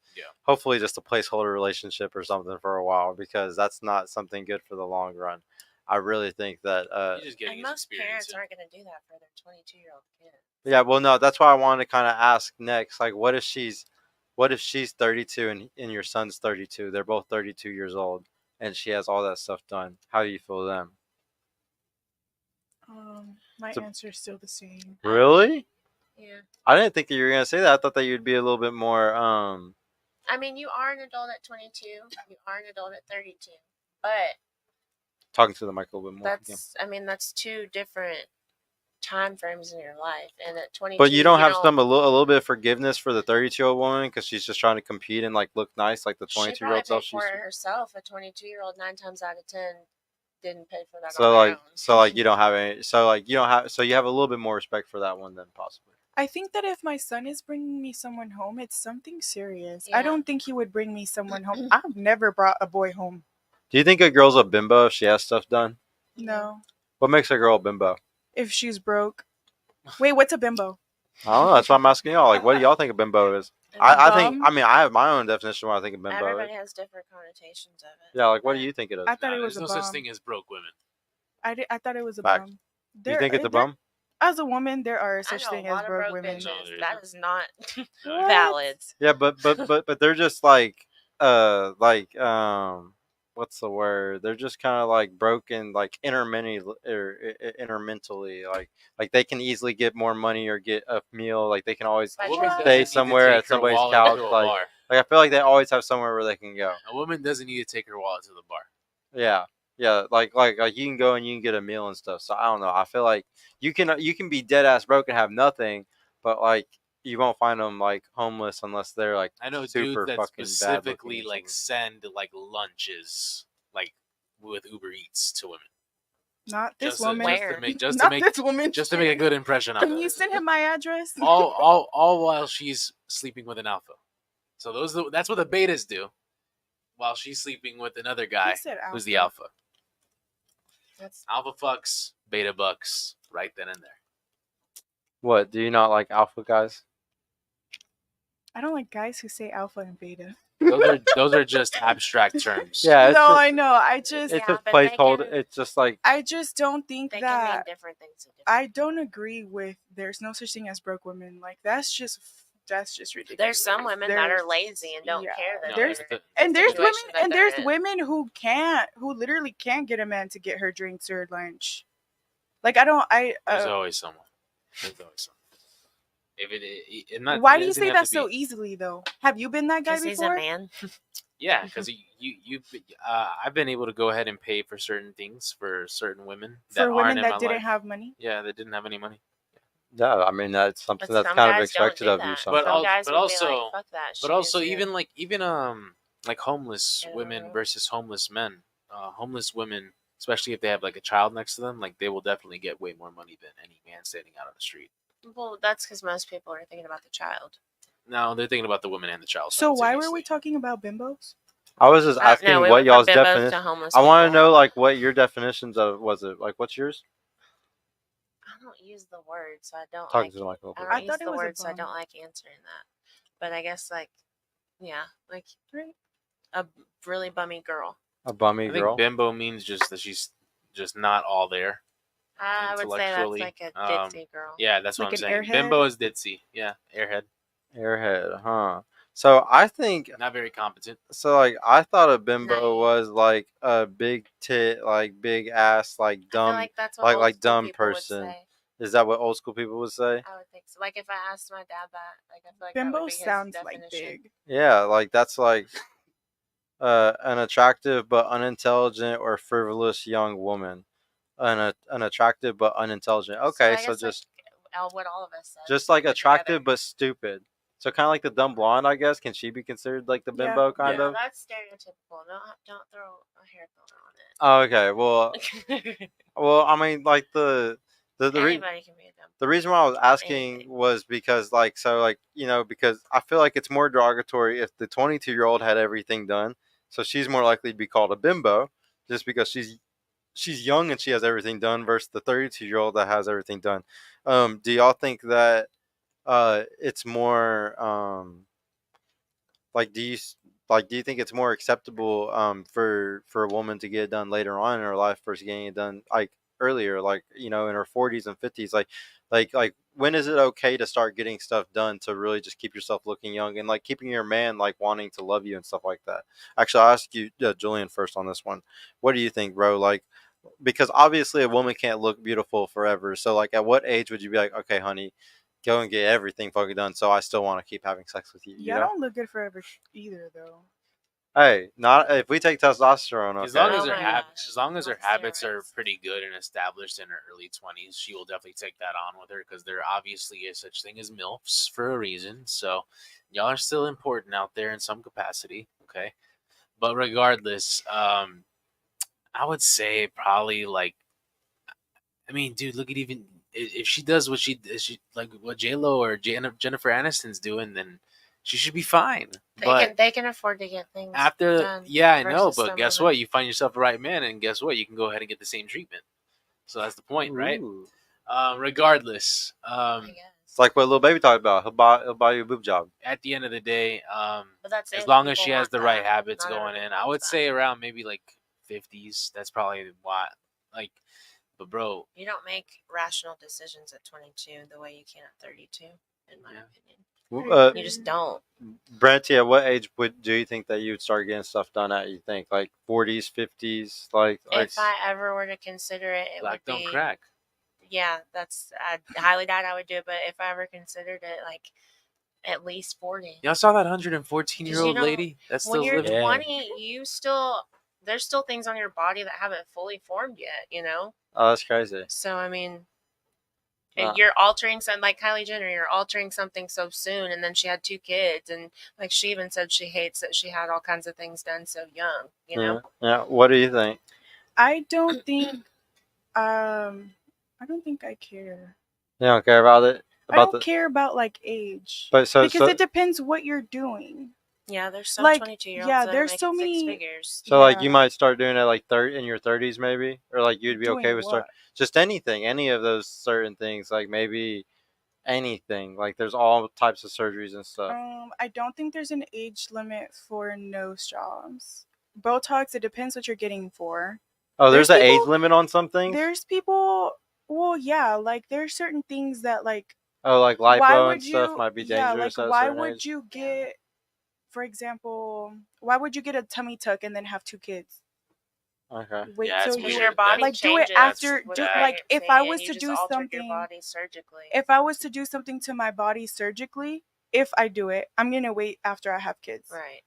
hopefully just a placeholder relationship or something for a while, because that's not something good for the long run. I really think that. You're just getting And his most experience. parents aren't going to do that for their 22-year-old kids. Yeah, well, no, that's why I wanted to kind of ask next. Like, what if she's 32 and your son's 32? They're both 32 years old, and she has all that stuff done. How do you feel then? My So- answer is still the same. Really? Yeah. I didn't think that you were gonna say that. I thought that you'd be a little bit more. I mean, you are an adult at 22. You are an adult at 32. But Talking to the mic a little bit more. that's two different time frames in your life. And at 22, But you don't have a little bit of forgiveness for the 32-year-old woman because she's just trying to compete and like look nice like the She 22-year-old probably self. paid for it herself. A 22-year-old 9 times out of 10 didn't pay for that. So on like, their own. so like you don't have any. So like you don't have. So you have a little bit more respect for that one than possibly. I think that if my son is bringing me someone home, it's something serious. Yeah. I don't think he would bring me someone home. I've never brought a boy home. Do you think a girl's a bimbo if she has stuff done? No. What makes a girl a bimbo? If she's broke. Wait, what's a bimbo? I don't know. That's why I'm asking y'all. Like, what do y'all think a bimbo is? I think. Dumb. I mean, I have my own definition of what I think a bimbo Everybody is. has different connotations of it. Yeah, like what do you think it is? I thought it was There's a no bum. such thing as broke women. I thought it was a Facts. bum. You think it's a bum? As a woman, there are I such know thing a as lot of broke broke women. bitches. No, there That is not What? valid. Yeah, but they're just like what's the word? They're just kind of like broken, like intermentally, like they can easily get more money or get a meal. Like they can always A woman What? doesn't need stay to somewhere take at her somebody's wallet couch. to a Like bar. I feel like they always have somewhere where they can go. A woman doesn't need to take her wallet to the bar. Yeah. Yeah, like you can go and you can get a meal and stuff. So I don't know. I feel like you can be dead ass broke and have nothing, but like you won't find them like homeless unless they're like I know super dudes that fucking specifically bad like send like lunches like with Uber Eats to women. Not this Just woman. to make this woman. just to make a good impression on Can them. you send him my address? all while she's sleeping with an alpha. So that's what the betas do, while she's sleeping with another guy said who's the alpha. That's Alpha fucks, beta bucks, right then and there. What? Do you not like alpha guys? I don't like guys who say alpha and beta. Those are just abstract terms. Yeah, it's No, just, I know. it's Yeah, just but they placeholder. can- It's just like I just don't think they can mean that. different things to different. I don't agree with. There's no such thing as broke women. Like that's just ridiculous. There's some women that There's- are lazy and don't yeah. care that There's- they're in And the there's women, situation that and they're there's in. women who literally can't get a man to get her drinks or lunch. Like I don't. There's always someone. There's always someone. Why do you say that so easily though? Have you been that guy Because he's a before? man. Yeah, because I've been able to go ahead and pay for certain things for certain women that For aren't women in that my didn't life. have money. Yeah, that didn't have any money. yeah. I mean that's something But that's some kind of guys don't expected do of you. that. Sometimes. Some guys but would also- be like, fuck that. But she also is even good. like homeless women Yeah. versus homeless men. Homeless women, especially if they have like a child next to them, like they will definitely get way more money than any man standing out on the street. Well, that's because most people are thinking about the child. No, they're thinking about the woman and the child. So why were simultaneously. we talking about bimbos? I was just asking No, we what went y'all's from bimbos definition. to homeless I want to people. know like what your definitions of was it like what's yours? I don't use the word, so I don't Talking like. to the mic a little I bit. don't I use thought it the was a word, so I bum. don't like answering that. But I guess like, yeah, like Right. a really bummy girl. A bummy I girl. think bimbo means just that she's just not all there. I would say that's Intellectually, like a ditzy girl. Yeah, that's what Like I'm an saying. airhead? Bimbo is ditzy. Yeah, airhead. Airhead, huh? So I think Not very competent. so. Like I thought a bimbo Nice. was like a big tit, like big ass, like I feel dumb. like that's what old like school dumb people person. would say. Is that what old school people would say? I would think so. Like if I asked my dad that, like I feel like that Bimbo would be his sounds like definition. big. Yeah, like that's like an attractive but unintelligent or frivolous young woman. unattractive but unintelligent. So Okay, I so guess just what all of us said. just like put attractive together. but stupid. So kind of like the dumb blonde, I guess. Can she be considered like the Yeah. bimbo kind No, of? that's stereotypical. Don't throw a hair color Oh, okay. Well, on it. well, I mean, like the Anybody can be a dumb. the reason why I was asking anything. was because like so like because I feel like it's more derogatory if the 22-year-old had everything done, so she's more likely to be called a bimbo just because she's young and she has everything done versus the 32-year-old that has everything done. Do y'all think that it's more like do you think it's more acceptable for a woman to get it done later on in her life versus getting it done like earlier, like in her 40s and 50s, like when is it okay to start getting stuff done to really just keep yourself looking young and like keeping your man like wanting to love you and stuff like that? Actually, I'll ask you, Julian, first on this one. What do you think, bro? Like, because obviously a woman can't look beautiful forever, so like at what age would you be like, okay, honey, go and get everything fucking done so I still want to keep having sex with you, Yeah, I don't look good forever either, though. Hey, not if we take testosterone. Okay. As long as Oh her my habits, gosh. as long as her Not habits are steroids. pretty good and established in her early 20s, she will definitely take that on with her because there obviously is such thing as milfs for a reason. So y'all are still important out there in some capacity, okay? But regardless, I would say probably like, I mean, dude, look at even if she does what she like what J Lo or Jennifer Aniston's doing, then she should be fine. But They can afford to get things after, done. yeah, I know, versus but some guess women. what? You find yourself the right man, and guess what? You can go ahead and get the same treatment. So that's the point, right? Ooh. Regardless, I guess. It's like what little baby talked about. He'll buy you a boob job. at the end of the day, But that's as if long as people she has want the right that. habits Not going everybody in, I wants would that. say around maybe like 50s. That's probably why. Like, but bro, You don't make rational decisions at 22 the way you can at 32, in my Yeah. opinion. You You just don't. Brent, yeah, what age do you think that you would start getting stuff done at? You think like 40s, 50s, like If I ever were to consider it, it black would don't be. crack. Yeah, I highly doubt I would do it. But if I ever considered it, like at least 40. Y'all saw that 114-year-old know, lady that's When still you're living? 20, there's still things on your body that haven't fully formed yet. Oh, that's crazy. So I mean, Wow. you're altering something like Kylie Jenner. You're altering something so soon, and then she had 2 kids, and like she even said she hates that she had all kinds of things done so young. Yeah. What do you think? I don't think. I don't think I care. You don't care about it? I don't care about like age, But because it depends what you're doing. Yeah, there's some Like, 22-year-olds yeah, that are there's making so 6 many. figures. So like Yeah. you might start doing it like in your 30s maybe, or like you'd be okay Doing with what? just anything, any of those certain things, like maybe anything. Like there's all types of surgeries and stuff. I don't think there's an age limit for nose jobs. Botox, it depends what you're getting for. Oh, there's an age people- limit on some things. There's people. Well, yeah, like there's certain things that like. Oh, like Why lipo would and stuff you? might be Yeah, dangerous like at a why certain would age. you get? For example, why would you get a tummy tuck and then have 2 kids? Okay. Wait Yeah, till it's you Because weird. your body like do it changes. after. with Do that. like if I pregnancy, was and to you do just altered something. your body surgically. If I was to do something to my body surgically, if I do it, I'm gonna wait after I have kids. Right.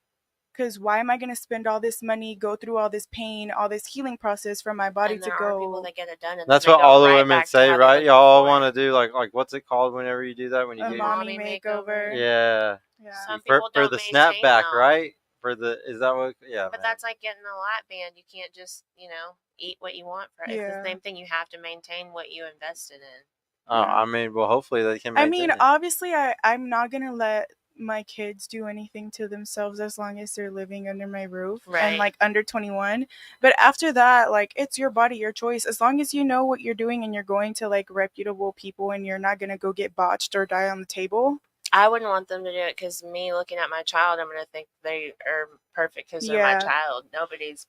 Because why am I gonna spend all this money, go through all this pain, all this healing process for my body And to there go? are people that get it done, and That's then what they go all the right women back to say, how they right? looked Y'all before. want to do like what's it called whenever you do that when you A get mommy Mommy makeover. makeover. yeah Yeah. Some for people don't the maintain snapback, them. right? For the is that what? Yeah. But man. that's like getting a lap band. You can't just, eat what you want for it. It's Yeah. the same thing. You have to maintain what you invested in. Oh, Yeah. I mean, well, hopefully they can I maintain mean, it. obviously, I'm not gonna let my kids do anything to themselves as long as they're living under my roof Right. and like under 21. But after that, like it's your body, your choice. As long as you know what you're doing and you're going to like reputable people and you're not gonna go get botched or die on the table. I wouldn't want them to do it because me looking at my child, I'm going to think they are perfect because they're my Yeah. child. Nobody's,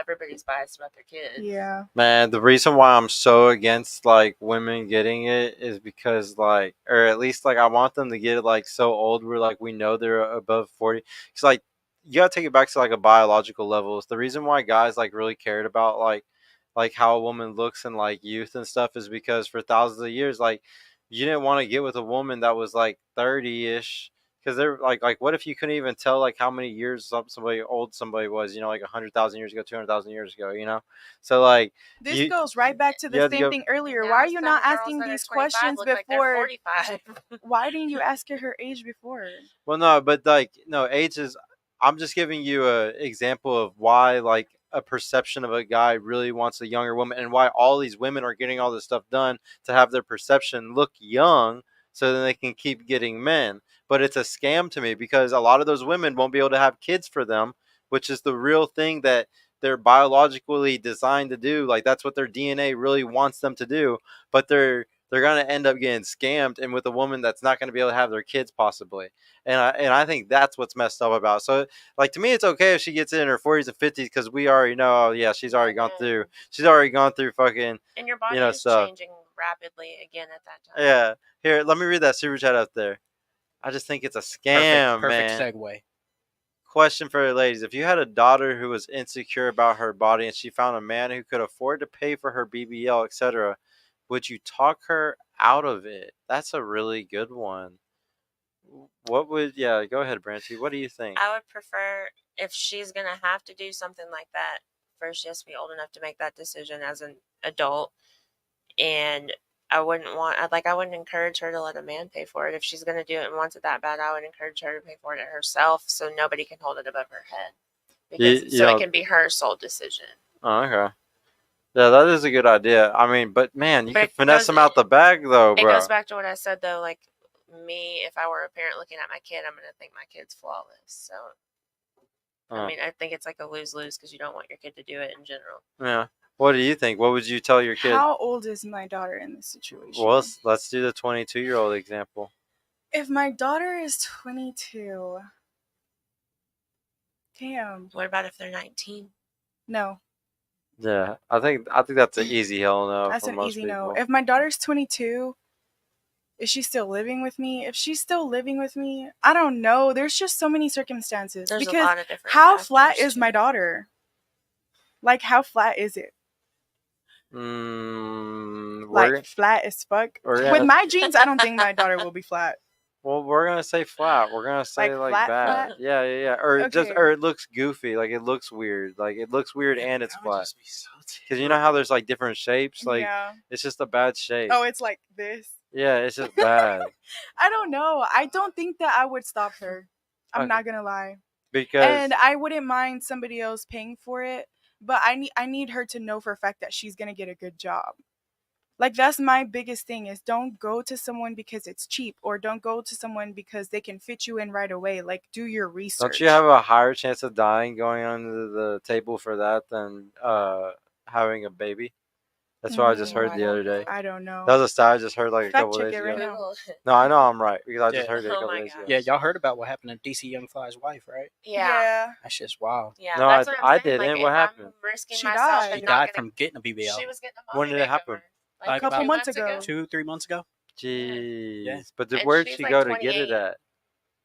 everybody's biased about their kids. Yeah. Man, the reason why I'm so against like women getting it is because like, or at least like I want them to get it like so old where like we know they're above 40. It's like you gotta take it back to like a biological level. It's the reason why guys like really cared about like how a woman looks in like youth and stuff is because for thousands of years like you didn't want to get with a woman that was like 30ish because they're like, what if you couldn't even tell like how many years somebody was, you know, like 100,000 years ago, 200,000 years ago, you know? So like, This you goes right back to you the had to same go. thing earlier. Now Why are you some not girls asking that are these 25 questions look like they're before? 45. Why didn't you ask her age before? Well, no, but like, no, age is. I'm just giving you a example of why like a perception of a guy really wants a younger woman, and why all these women are getting all this stuff done to have their perception look young, so then they can keep getting men. But it's a scam to me because a lot of those women won't be able to have kids for them, which is the real thing that they're biologically designed to do. Like that's what their DNA really wants them to do, but they're gonna end up getting scammed and with a woman that's not gonna be able to have their kids possibly. And I think that's what's messed up about. So like to me, it's okay if she gets in her 40s and 50s because we already know, oh, yeah, she's already gone through fucking And your body is stuff. changing rapidly again at that time. Yeah. Here, let me read that super chat up there. I just think it's a scam, Perfect man. segue. Question for the ladies: if you had a daughter who was insecure about her body and she found a man who could afford to pay for her BBL, etc., would you talk her out of it? That's a really good one. What would? Yeah, go ahead, Branty. What do you think? I would prefer if she's going to have to do something like that, first she has to be old enough to make that decision as an adult. And I wouldn't encourage her to let a man pay for it. If she's going to do it and wants it that bad, I would encourage her to pay for it herself so nobody can hold it above her head. Because it can be her sole decision. Oh, okay. Yeah, that is a good idea. I mean, but man, you can finesse them out the bag though, It bro. goes back to what I said though, like me, if I were a parent looking at my kid, I'm going to think my kid's flawless. So, I mean, I think it's like a lose-lose because you don't want your kid to do it in general. Yeah. What do you think? What would you tell your kid? How old is my daughter in this situation? Well, let's do the 22-year-old example. If my daughter is 22, damn. What about if they're 19? No. Yeah, I think that's an easy hell no. That's for an most easy people. no. If my daughter's 22, is she still living with me? If she's still living with me, I don't know. There's just so many circumstances. There's because a lot of different how factors, flat is too. my daughter? Like, how flat is it? Like, flat as fuck. With my genes, I don't think my daughter will be flat. Well, we're gonna say flat. We're gonna say like flat, bad. flat? Yeah. Or Okay. or it looks goofy. Like it looks weird. Like it looks weird and it's flat. Because you know how there's like different shapes. Like Yeah. it's just a bad shape. Oh, it's like this. Yeah, it's just bad. I don't know. I don't think that I would stop her. I'm Okay. not gonna lie. Because And I wouldn't mind somebody else paying for it, but I need her to know for a fact that she's gonna get a good job. Like that's my biggest thing is don't go to someone because it's cheap or don't go to someone because they can fit you in right away. Like do your research. don't you have a higher chance of dying going under the table for that than having a baby? That's what I just heard the other day. I don't know. That was a stat I just heard like a Fact couple check days it ago. right now. No, I know I'm right because I just Yeah. heard it a Oh couple my days ago. gosh. Yeah, y'all heard about what happened to DC Young Fly's wife, right? Yeah. That's just wild. Yeah, No, that's what I'm I saying. didn't. Like, What if happened? I'm risking She myself died. and She not died getting, from getting a BBL. She was getting a When did it mommy happen? makeover, Like a couple 2 months ago. 2-3 months ago. Jeez. Yeah. But And where'd she's she like go to get it 28. at?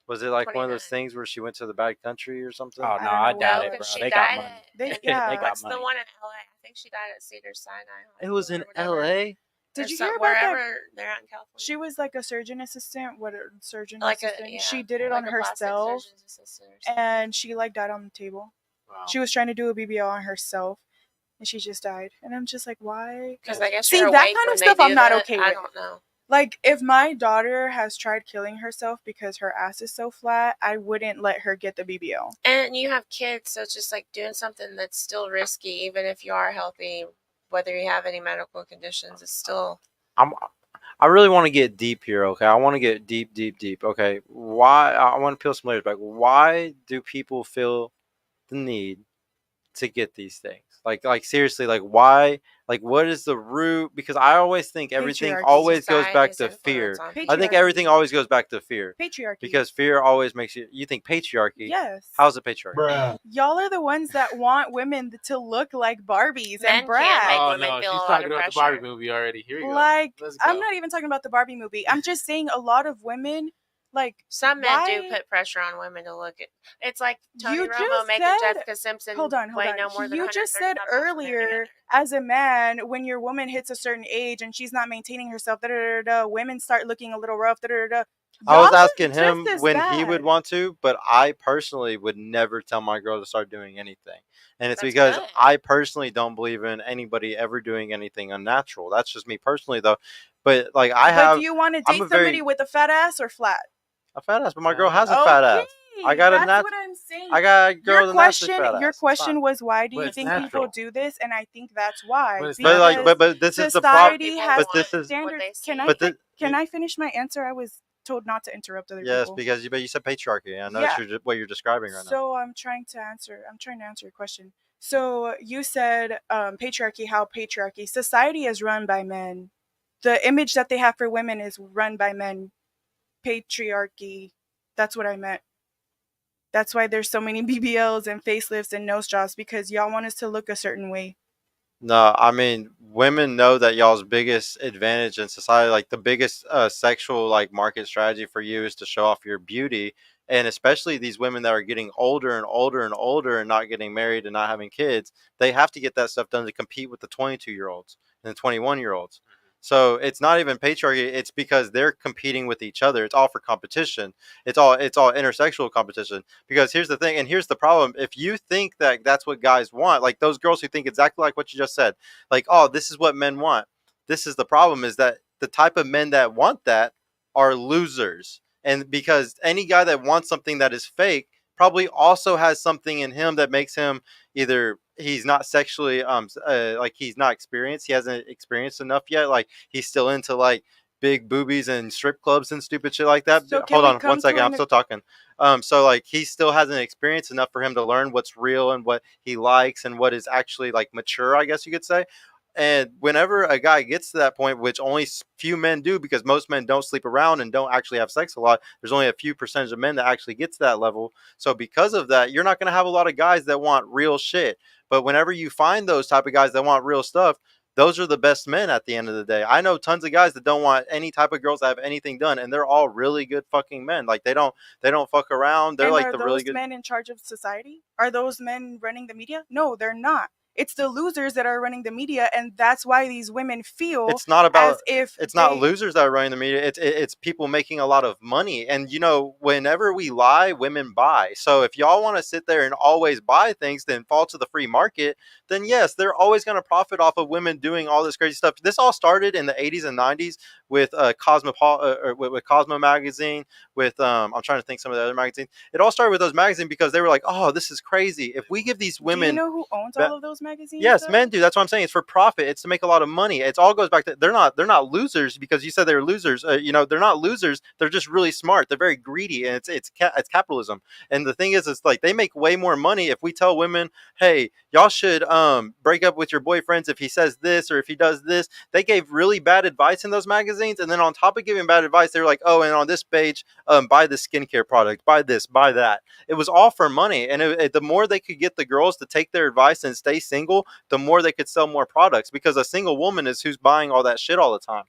Was it like one of those 29. things where she went to the bad country or something? Oh I no, don't I know doubt where it, it bro. She They got died money. They They got What's money. the one in LA? I think she died at Cedar Sinai. It was in Hospital or whatever. L.A. Did Or you hear about that? wherever they're out in California. She was like a surgeon assistant. What a surgeon like assistant? yeah, She did it like on a plastic herself, surgeon's assistant or something. and she like died on the table. Wow. She was trying to do a BBL on herself, and she just died. And I'm just like, why? Because I guess See, you're that awake kind of when they stuff I'm do not that. okay I with. don't know. Like, if my daughter has tried killing herself because her ass is so flat, I wouldn't let her get the BBL. And you have kids, so it's just like doing something that's still risky, even if you are healthy, whether you have any medical conditions, it's still. I really want to get deep here, okay? I want to get deep. Okay, why? I want to peel some layers back. Why do people feel the need to get these things? Like seriously, like why? Like what is the root? Because I always think everything Patriarchy. always goes back Society's to influence fear. on I people. think Patriarchy. everything always goes back to fear Patriarchy. because fear always makes you think patriarchy. Yes. How's it patriarchy? Bruh. Y'all are the ones that want women to look like Barbies Men and brag. can't make Oh women no, feel she's a lot talking of about the pressure. Barbie movie already. Here you go. Like, Let's I'm go. not even talking about the Barbie movie. I'm just saying a lot of women, like, Some men why? do put pressure on women to look at. It's like Tony You Romo just making said- Jessica Simpson Hold on. weigh no more than You just said 130 pounds when they're earlier, together. as a man, when your woman hits a certain age and she's not maintaining herself, women start looking a little rough. I was Y'all are asking just him as when he would bad. want to, but I personally would never tell my girl to start doing anything. And it's That's because good. I personally don't believe in anybody ever doing anything unnatural. That's just me personally, though. But like But do you want to I'm date a somebody very with a fat ass or flat? a fat ass, but my Fat girl has a ass. fat ass. I Okay, got a that's nat. what I'm saying. I got a girl Your with a naturally question, fat your ass. It's fine. question was why do But you it's think people natural. do this? And I think that's why But it's But like, natural. because but this is the problem. society People has But want this is what standards. they Can see. I but can I finish my answer? I was told not to interrupt other yes, people. because you said patriarchy. I know Yeah. it's what you're describing right now. So I'm trying to answer your question. So you said patriarchy, how patriarchy society is run by men. The image that they have for women is run by men. Patriarchy. That's what I meant. That's why there's so many BBLs and facelifts and nose jobs because y'all want us to look a certain way. No, I mean women know that y'all's biggest advantage in society, like the biggest sexual like market strategy for you is to show off your beauty, and especially these women that are getting older and older and older and not getting married and not having kids, they have to get that stuff done to compete with the 22-year-olds and the 21-year-olds. So it's not even patriarchy; it's because they're competing with each other. It's all for competition. It's all intersexual competition. Because here's the thing, and here's the problem. If you think that that's what guys want, like those girls who think exactly like what you just said, like, oh, this is what men want. This is the problem is that the type of men that want that are losers. And because any guy that wants something that is fake probably also has something in him that makes him either he's not sexually like he's not experienced, he hasn't experienced enough yet, like he's still into like big boobies and strip clubs and stupid shit like that. So can Hold we on one come to second, I'm an still talking. So like he still hasn't experienced enough for him to learn what's real and what he likes and what is actually like mature, I guess you could say. And whenever a guy gets to that point, which only few men do, because most men don't sleep around and don't actually have sex a lot, there's only a few percentage of men that actually gets to that level. So because of that, you're not going to have a lot of guys that want real shit. But whenever you find those type of guys that want real stuff, those are the best men at the end of the day. I know tons of guys that don't want any type of girls that have anything done, and they're all really good fucking men. Like they don't fuck around. They're and like are the really those good. men in charge of society? Are those men running the media? No, they're not. It's the losers that are running the media, and that's why these women feel It's not about as if it's not they losers that are running the media. It's people making a lot of money. And you know, whenever we lie, women buy. So if y'all want to sit there and always buy things, then fall to the free market, then yes, they're always going to profit off of women doing all this crazy stuff. This all started in the 80s and 90s with with Cosmo magazine, with I'm trying to think some of the other magazines. It all started with those magazines because they were like, "Oh, this is crazy. If we give these do you women know who owns be- all of those magazines? Yes, Though? men do. That's what I'm saying. It's for profit. It's to make a lot of money. It all goes back to they're not losers because you said they were losers. You know, they're not losers. They're just really smart. They're very greedy, and it's capitalism. And the thing is, it's like they make way more money if we tell women, hey, y'all should break up with your boyfriends if he says this or if he does this. They gave really bad advice in those magazines, and then on top of giving bad advice, they were like, oh, and on this page, buy this skincare product, buy this, buy that. It was all for money, and the more they could get the girls to take their advice and stay single, the more they could sell more products, because a single woman is who's buying all that shit all the time.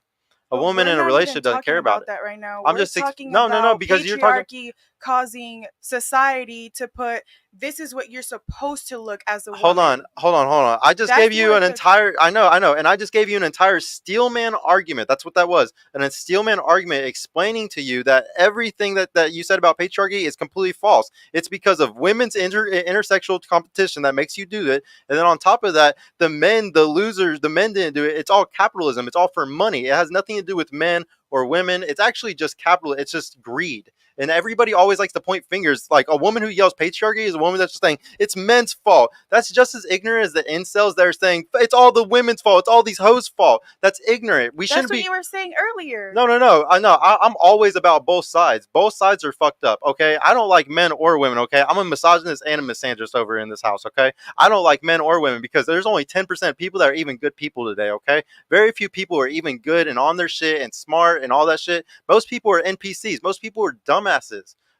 A But woman we're in a not even relationship doesn't talking care about about it. that right now. I'm We're just talking no, about because you're talking. patriarchy causing society to put this is what you're supposed to look as a Hold woman. on. I just That's gave you what an the- entire. I know, and I just gave you an entire steelman argument. That's what that was, a steelman argument explaining to you that everything that you said about patriarchy is completely false. It's because of women's intersexual competition that makes you do it, and then on top of that, the men, the losers, the men didn't do it. It's all capitalism. It's all for money. It has nothing to do with men or women. It's actually just capital. It's just greed. And everybody always likes to point fingers. Like a woman who yells patriarchy is a woman that's just saying it's men's fault. That's just as ignorant as the incels that are saying it's all the women's fault. It's all these hoes' fault. That's ignorant. We That's shouldn't what be. you were saying earlier. No. I know. I'm always about both sides. Both sides are fucked up. Okay. I don't like men or women. Okay. I'm a misogynist and a misandrist over in this house. Okay. I don't like men or women because there's only 10% of people that are even good people today. Okay. Very few people are even good and on their shit and smart and all that shit. Most people are NPCs. Most people are dumbasses.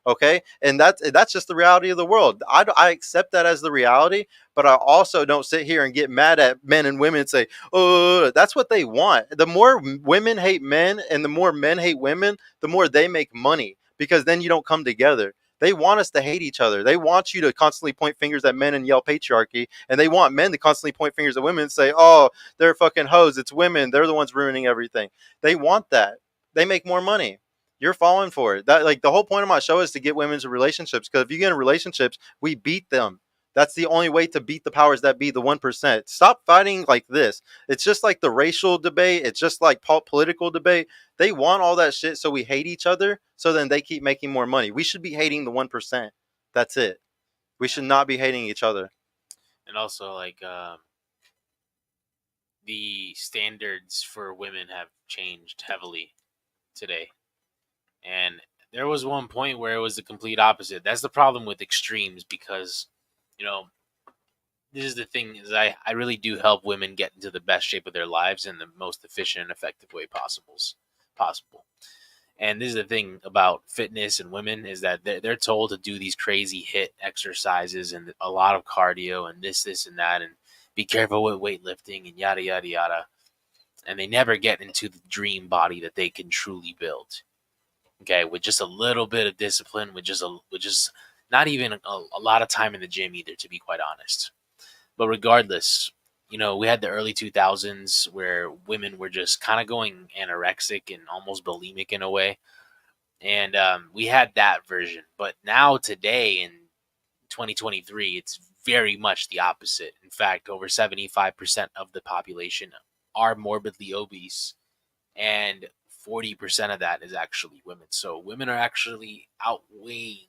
Okay, and that's just the reality of the world. I accept that as the reality, but I also don't sit here and get mad at men and women and say, oh, that's what they want. The more women hate men and the more men hate women, the more they make money, because then you don't come together. They want us to hate each other. They want you to constantly point fingers at men and yell patriarchy, and they want men to constantly point fingers at women and say, oh, they're fucking hoes. It's women. They're the ones ruining everything. They want that. They make more money. you're falling for it. That like the whole point of my show is to get women into relationships, because if you get in relationships, we beat them. That's the only way to beat the powers that be, the 1%. Stop fighting like this. It's just like the racial debate. It's just like political debate. They want all that shit so we hate each other, so then they keep making more money. We should be hating the 1%. That's it. We should not be hating each other. And also, like, the standards for women have changed heavily today. And there was one point where it was the complete opposite. That's the problem with extremes, because, you know, this is the thing, is I really do help women get into the best shape of their lives in the most efficient and effective way possible. And this is the thing about fitness and women, is that they're told to do these crazy HIIT exercises and a lot of cardio and this and that, and be careful with weightlifting and yada, yada, yada. And they never get into the dream body that they can truly build. Okay, with just a little bit of discipline, with just not even a lot of time in the gym either, to be quite honest. But regardless, you know, we had the early 2000s where women were just kind of going anorexic and almost bulimic in a way. And we had that version. But now today in 2023, it's very much the opposite. In fact, over 75% of the population are morbidly obese, and 40% of that is actually women. So women are actually outweighing,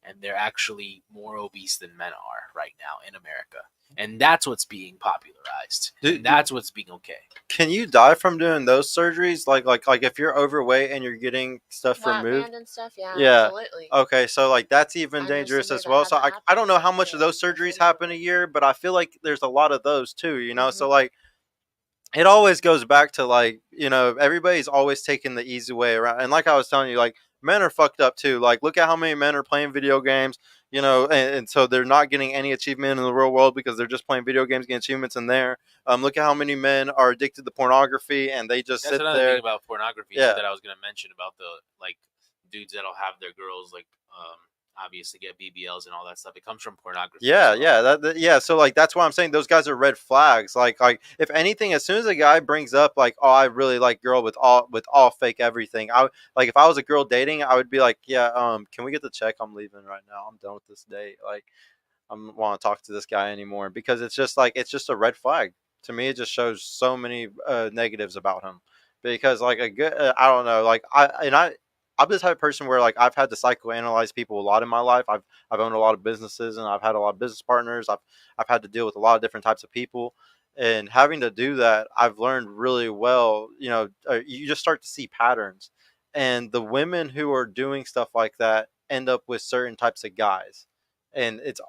and they're actually more obese than men are right now in America. And that's what's being popularized. And that's what's being okay. Can you die from doing those surgeries? Like if you're overweight and you're getting stuff removed? And stuff, yeah, absolutely. Okay, so like that's even dangerous as well. So I don't know how much of those surgeries happen a year, but I feel like there's a lot of those too, you know? So like it always goes back to like, you know, everybody's always taking the easy way around. And like I was telling you, like men are fucked up too. Like look at how many men are playing video games, you know, and so they're not getting any achievement in the real world because they're just playing video games, getting achievements in there. Look at how many men are addicted to pornography and they just That's sit another there. thing about pornography that I was going to mention about the like dudes that'll have their girls like obviously get BBLs and all that stuff. It comes from pornography. Yeah. So like that's why I'm saying those guys are red flags. Like if anything, as soon as a guy brings up like, oh, I really like girl with all fake everything, I like if I was a girl dating, I would be like, yeah, can we get the check? I'm leaving right now. I'm done with this date. Like I don't want to talk to this guy anymore, because it's just like it's just a red flag to me. It just shows so many negatives about him, because like a good I don't know, like I'm the type of person where like I've had to psychoanalyze people a lot in my life. I've owned a lot of businesses and I've had a lot of business partners. I've had to deal with a lot of different types of people, and having to do that, I've learned really well. You know, you just start to see patterns, and the women who are doing stuff like that end up with certain types of guys, and it's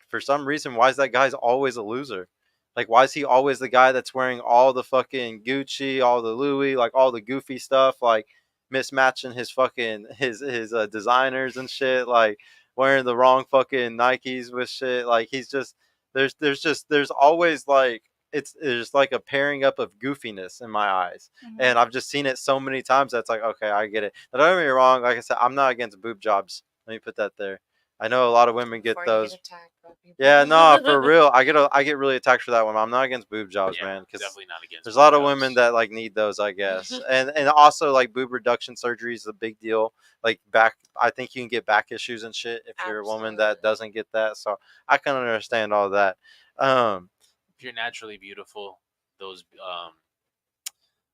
for some reason, why is that guy's always a loser? Like, why is he always the guy that's wearing all the fucking Gucci, all the Louis, like all the goofy stuff, like mismatching his fucking his designers and shit, like wearing the wrong fucking Nikes with shit. Like he's just there's always like it's like a pairing up of goofiness in my eyes, and I've just seen it so many times that's like, okay, I get it. Now, don't get me wrong, like I said, I'm not against boob jobs. Let me put that there. I know a lot of women get those. Yeah, no, for real. I get really attacked for that one. I'm not against boob jobs, man. Because definitely not against. There's a lot of women that like need those, I guess, and also like boob reduction surgery is a big deal. Like back, I think you can get back issues and shit if you're a woman that doesn't get that. So I can understand all that. If you're naturally beautiful, those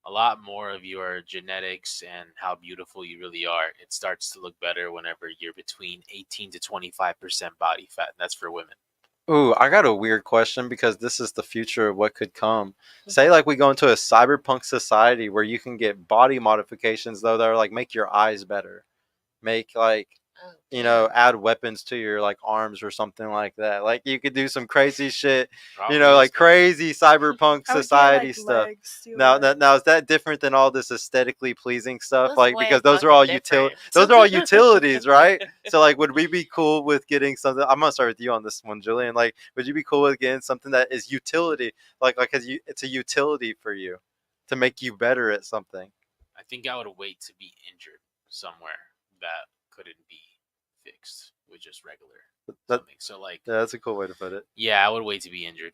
a lot more of your genetics and how beautiful you really are, it starts to look better whenever you're between 18 to 25% body fat. That's for women. Ooh, I got a weird question, because this is the future of what could come. Say like we go into a cyberpunk society where you can get body modifications though that are like make your eyes better, make like you know, add weapons to your like arms or something like that. Like you could do some crazy shit, you know, like crazy cyberpunk society stuff. Now is that different than all this aesthetically pleasing stuff? Like because those are all utilities, right? So like would we be cool with getting something? I'm gonna start with you on this one, Julian. Like would you be cool with getting something that is utility, like it's a utility for you to make you better at something? I think I would wait to be injured somewhere that couldn't be fixed with just regular. So like that's a cool way to put it. Yeah, I would wait to be injured.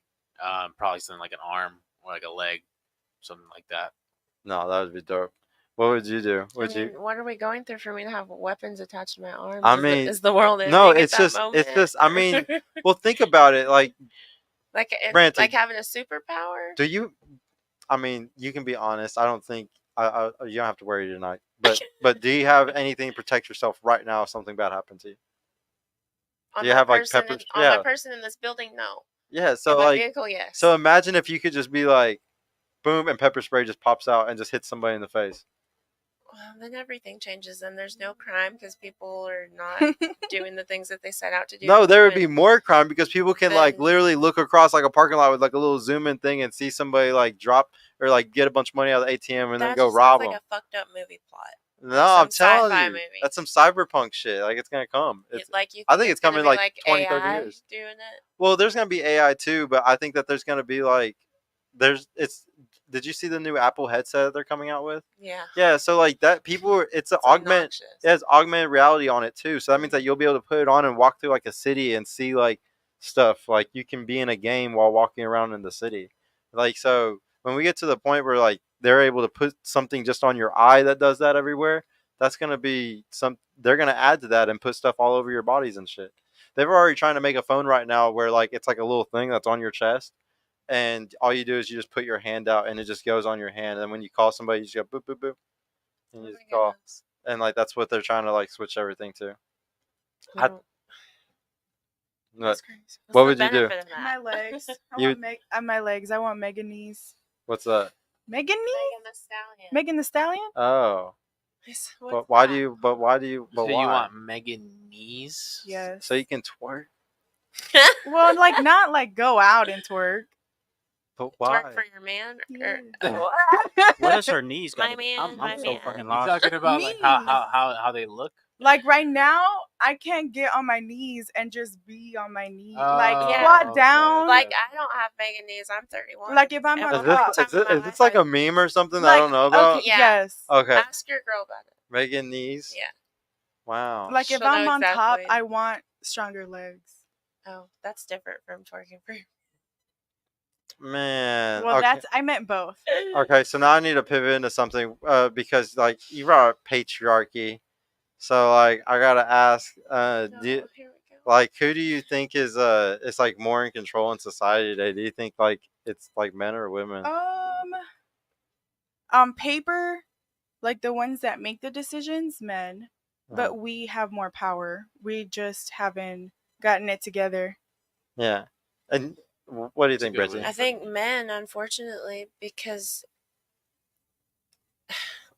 Probably something like an arm or like a leg, something like that. No, that would be dope. What would you do? I mean, what are we going through for me to have weapons attached to my arms? I mean, is the world ending no, at it's that just, moment? I mean, well, think about it. Like, like it's granted, like having a superpower. do you? I mean, you can be honest. I don't think you don't have to worry tonight. But do you have anything to protect yourself right now if something bad happened to you? On Do you my have like person peppers? on my person in this building? No. Yeah. In So my like, vehicle, yes. so imagine if you could just be like, boom, and pepper spray just pops out and just hits somebody in the face. Well, then everything changes. Then there's no crime because people are not doing the things that they set out to do. No, there would be more crime because people can like Then- literally look across like a parking lot with like a little zoom in thing and see somebody like drop or like get a bunch of money out of the ATM and then That go just rob sounds them. like a fucked up movie plot. No, I'm some telling sci-fi you, movie. that's some cyberpunk shit. Like it's gonna come. It's, Like you, I think it's gonna coming be like 20, 30 AI years. doing it. Well, there's gonna be AI too, but I think that there's gonna be like, Did you see the new Apple headset they're coming out with? Yeah. Yeah, so like that, it's an augment. It has augmented reality on it too, so that means that you'll be able to put it on and walk through like a city and see like stuff. Like you can be in a game while walking around in the city. Like so, when we get to the point where like they're able to put something just on your eye that does that everywhere, that's gonna be some. They're gonna add to that and put stuff all over your bodies and shit. They're already trying to make a phone right now where like it's like a little thing that's on your chest, and all you do is you just put your hand out and it just goes on your hand, and then when you call somebody, you just go boop boop boop, and you just call, and like that's what they're trying to like switch everything to. That's crazy. What would you do? My legs. You- My legs. I want Megan knees. What's that? Megan knees? Megan the Stallion. Megan the Stallion? Oh, What's but why that? do you? But why do you? But So why? you want Megan knees? Yes. So you can twerk. Well, like not like go out and twerk. But why? Twerk for your man? Yeah. What does her knees got? My man, I'm my so man. fucking You lost. talking about like how they look? Like right now, I can't get on my knees and just be on my knees. Oh, Like yeah. squat okay, down. okay. Like I don't have Megan knees. I'm 31. Like if I'm And on for Is the top. first time in my this life, like I- a meme or something that I don't know about? Okay, Yeah. yes. Okay, Ask your girl about it. Megan knees. Yeah. Wow. Like if She'll I'm know on top, exactly. I want stronger legs. Oh, that's different from twerking for you. Man. Well, okay. I meant both. Okay, so now I need to pivot into something because like you brought up patriarchy, so like I gotta ask, No, do you, here we go. like who do you think is like more in control in society today? Do you think like it's like men or women? On paper, like the ones that make the decisions, men. But we have more power. We just haven't gotten it together. Yeah, and what do you That's a think, good Bridget? way. I think men, unfortunately, because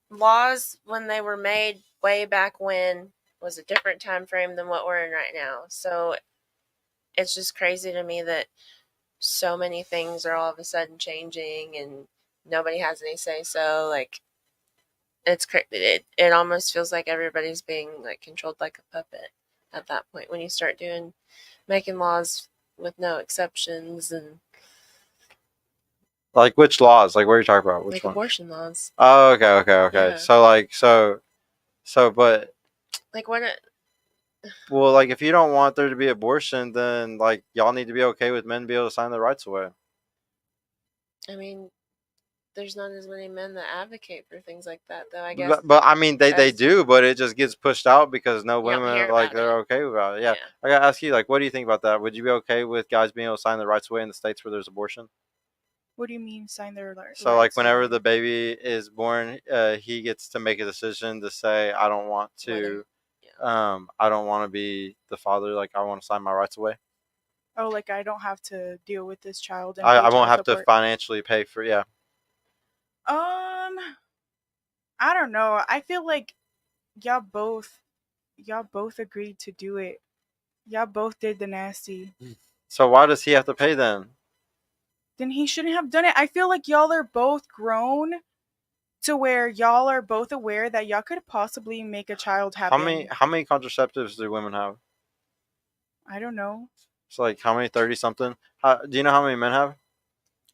laws when they were made way back when was a different time frame than what we're in right now. So it's just crazy to me that so many things are all of a sudden changing and nobody has any say. So like it's it almost feels like everybody's being like controlled like a puppet at that point when you start making laws with no exceptions and Like which laws? Like what are you talking about? Which like one? abortion laws. Oh, okay. Yeah. So like but Like what? well, like if you don't want there to be abortion, then like y'all need to be okay with men be able to sign their rights away. I mean, there's not as many men that advocate for things like that, though. I guess. But I mean, they as- do, but it just gets pushed out because no You don't women hear like about they're it. okay about it. Yeah. I gotta ask you, like, what do you think about that? Would you be okay with guys being able to sign their rights away in the states where there's abortion? What do you mean sign their rights? So, like, whenever the baby is born, he gets to make a decision to say, "I don't want to, I don't want to be the father. Like, I want to sign my rights away. Oh, like I don't have to deal with this child. And I pay won't child have to support. financially pay for." Yeah. I don't know. I feel like y'all both agreed to do it. Y'all both did the nasty. So why does he have to pay then? Then he shouldn't have done it. I feel like y'all are both grown to where y'all are both aware that y'all could possibly make a child happen. How many contraceptives do women have? I don't know. It's like how many 30 something? Do you know how many men have?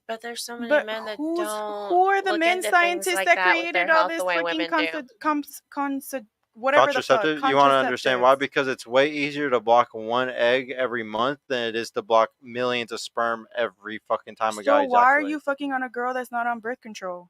But there's so many But men that who don't. are the look men into scientists things like that that with their created all health this the way freaking women do. whatever the fuck? Contraceptive? You want to understand why? Contraceptives. Because it's way easier to block one egg every month than it is to block millions of sperm every fucking time a guy So why are ejaculates. you fucking on a girl that's not on birth control?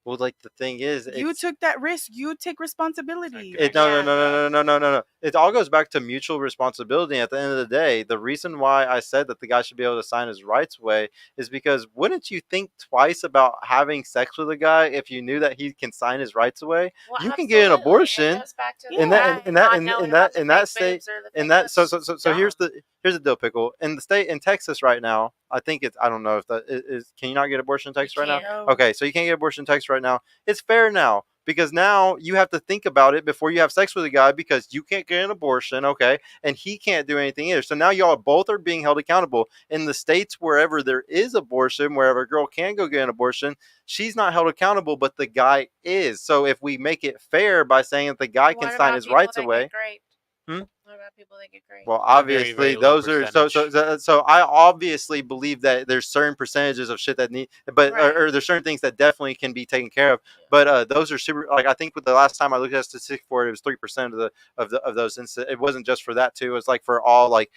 Well, like the thing is, You took that risk. You take responsibility. Okay. No. It all goes back to mutual responsibility. At the end of the day, the reason why I said that the guy should be able to sign his rights away is because wouldn't you think twice about having sex with a guy if you knew that he can sign his rights away? Well, You can get an absolutely. abortion It goes back to in the that- guy in that- not in- knowing in about that- the in that fake state- boobs or the in fake that lips. so here's Dumb. the deal, pickle. In the state in Texas right now, I think it's I don't know if that is can you not get abortion in Texas right now? can't. No. Okay, so you can't get abortion in Texas right now. It's fair now because now you have to think about it before you have sex with a guy because you can't get an abortion, okay, and he can't do anything either. So now y'all both are being held accountable. In the states wherever there is abortion, wherever a girl can go get an abortion, she's not held accountable, but the guy is. So if we make it fair by saying that the guy can What sign about his people rights that away. get raped? Hmm? What about people that get raped? Well, A very, obviously, very low those are so. percentage. So I obviously believe that there's certain percentages of shit that need, but Right. or there's certain things that definitely can be taken care of. But those are super. Like I think with the last time I looked at a statistic for it, it was 3% of those incidents. It wasn't just for that too. It was like for all like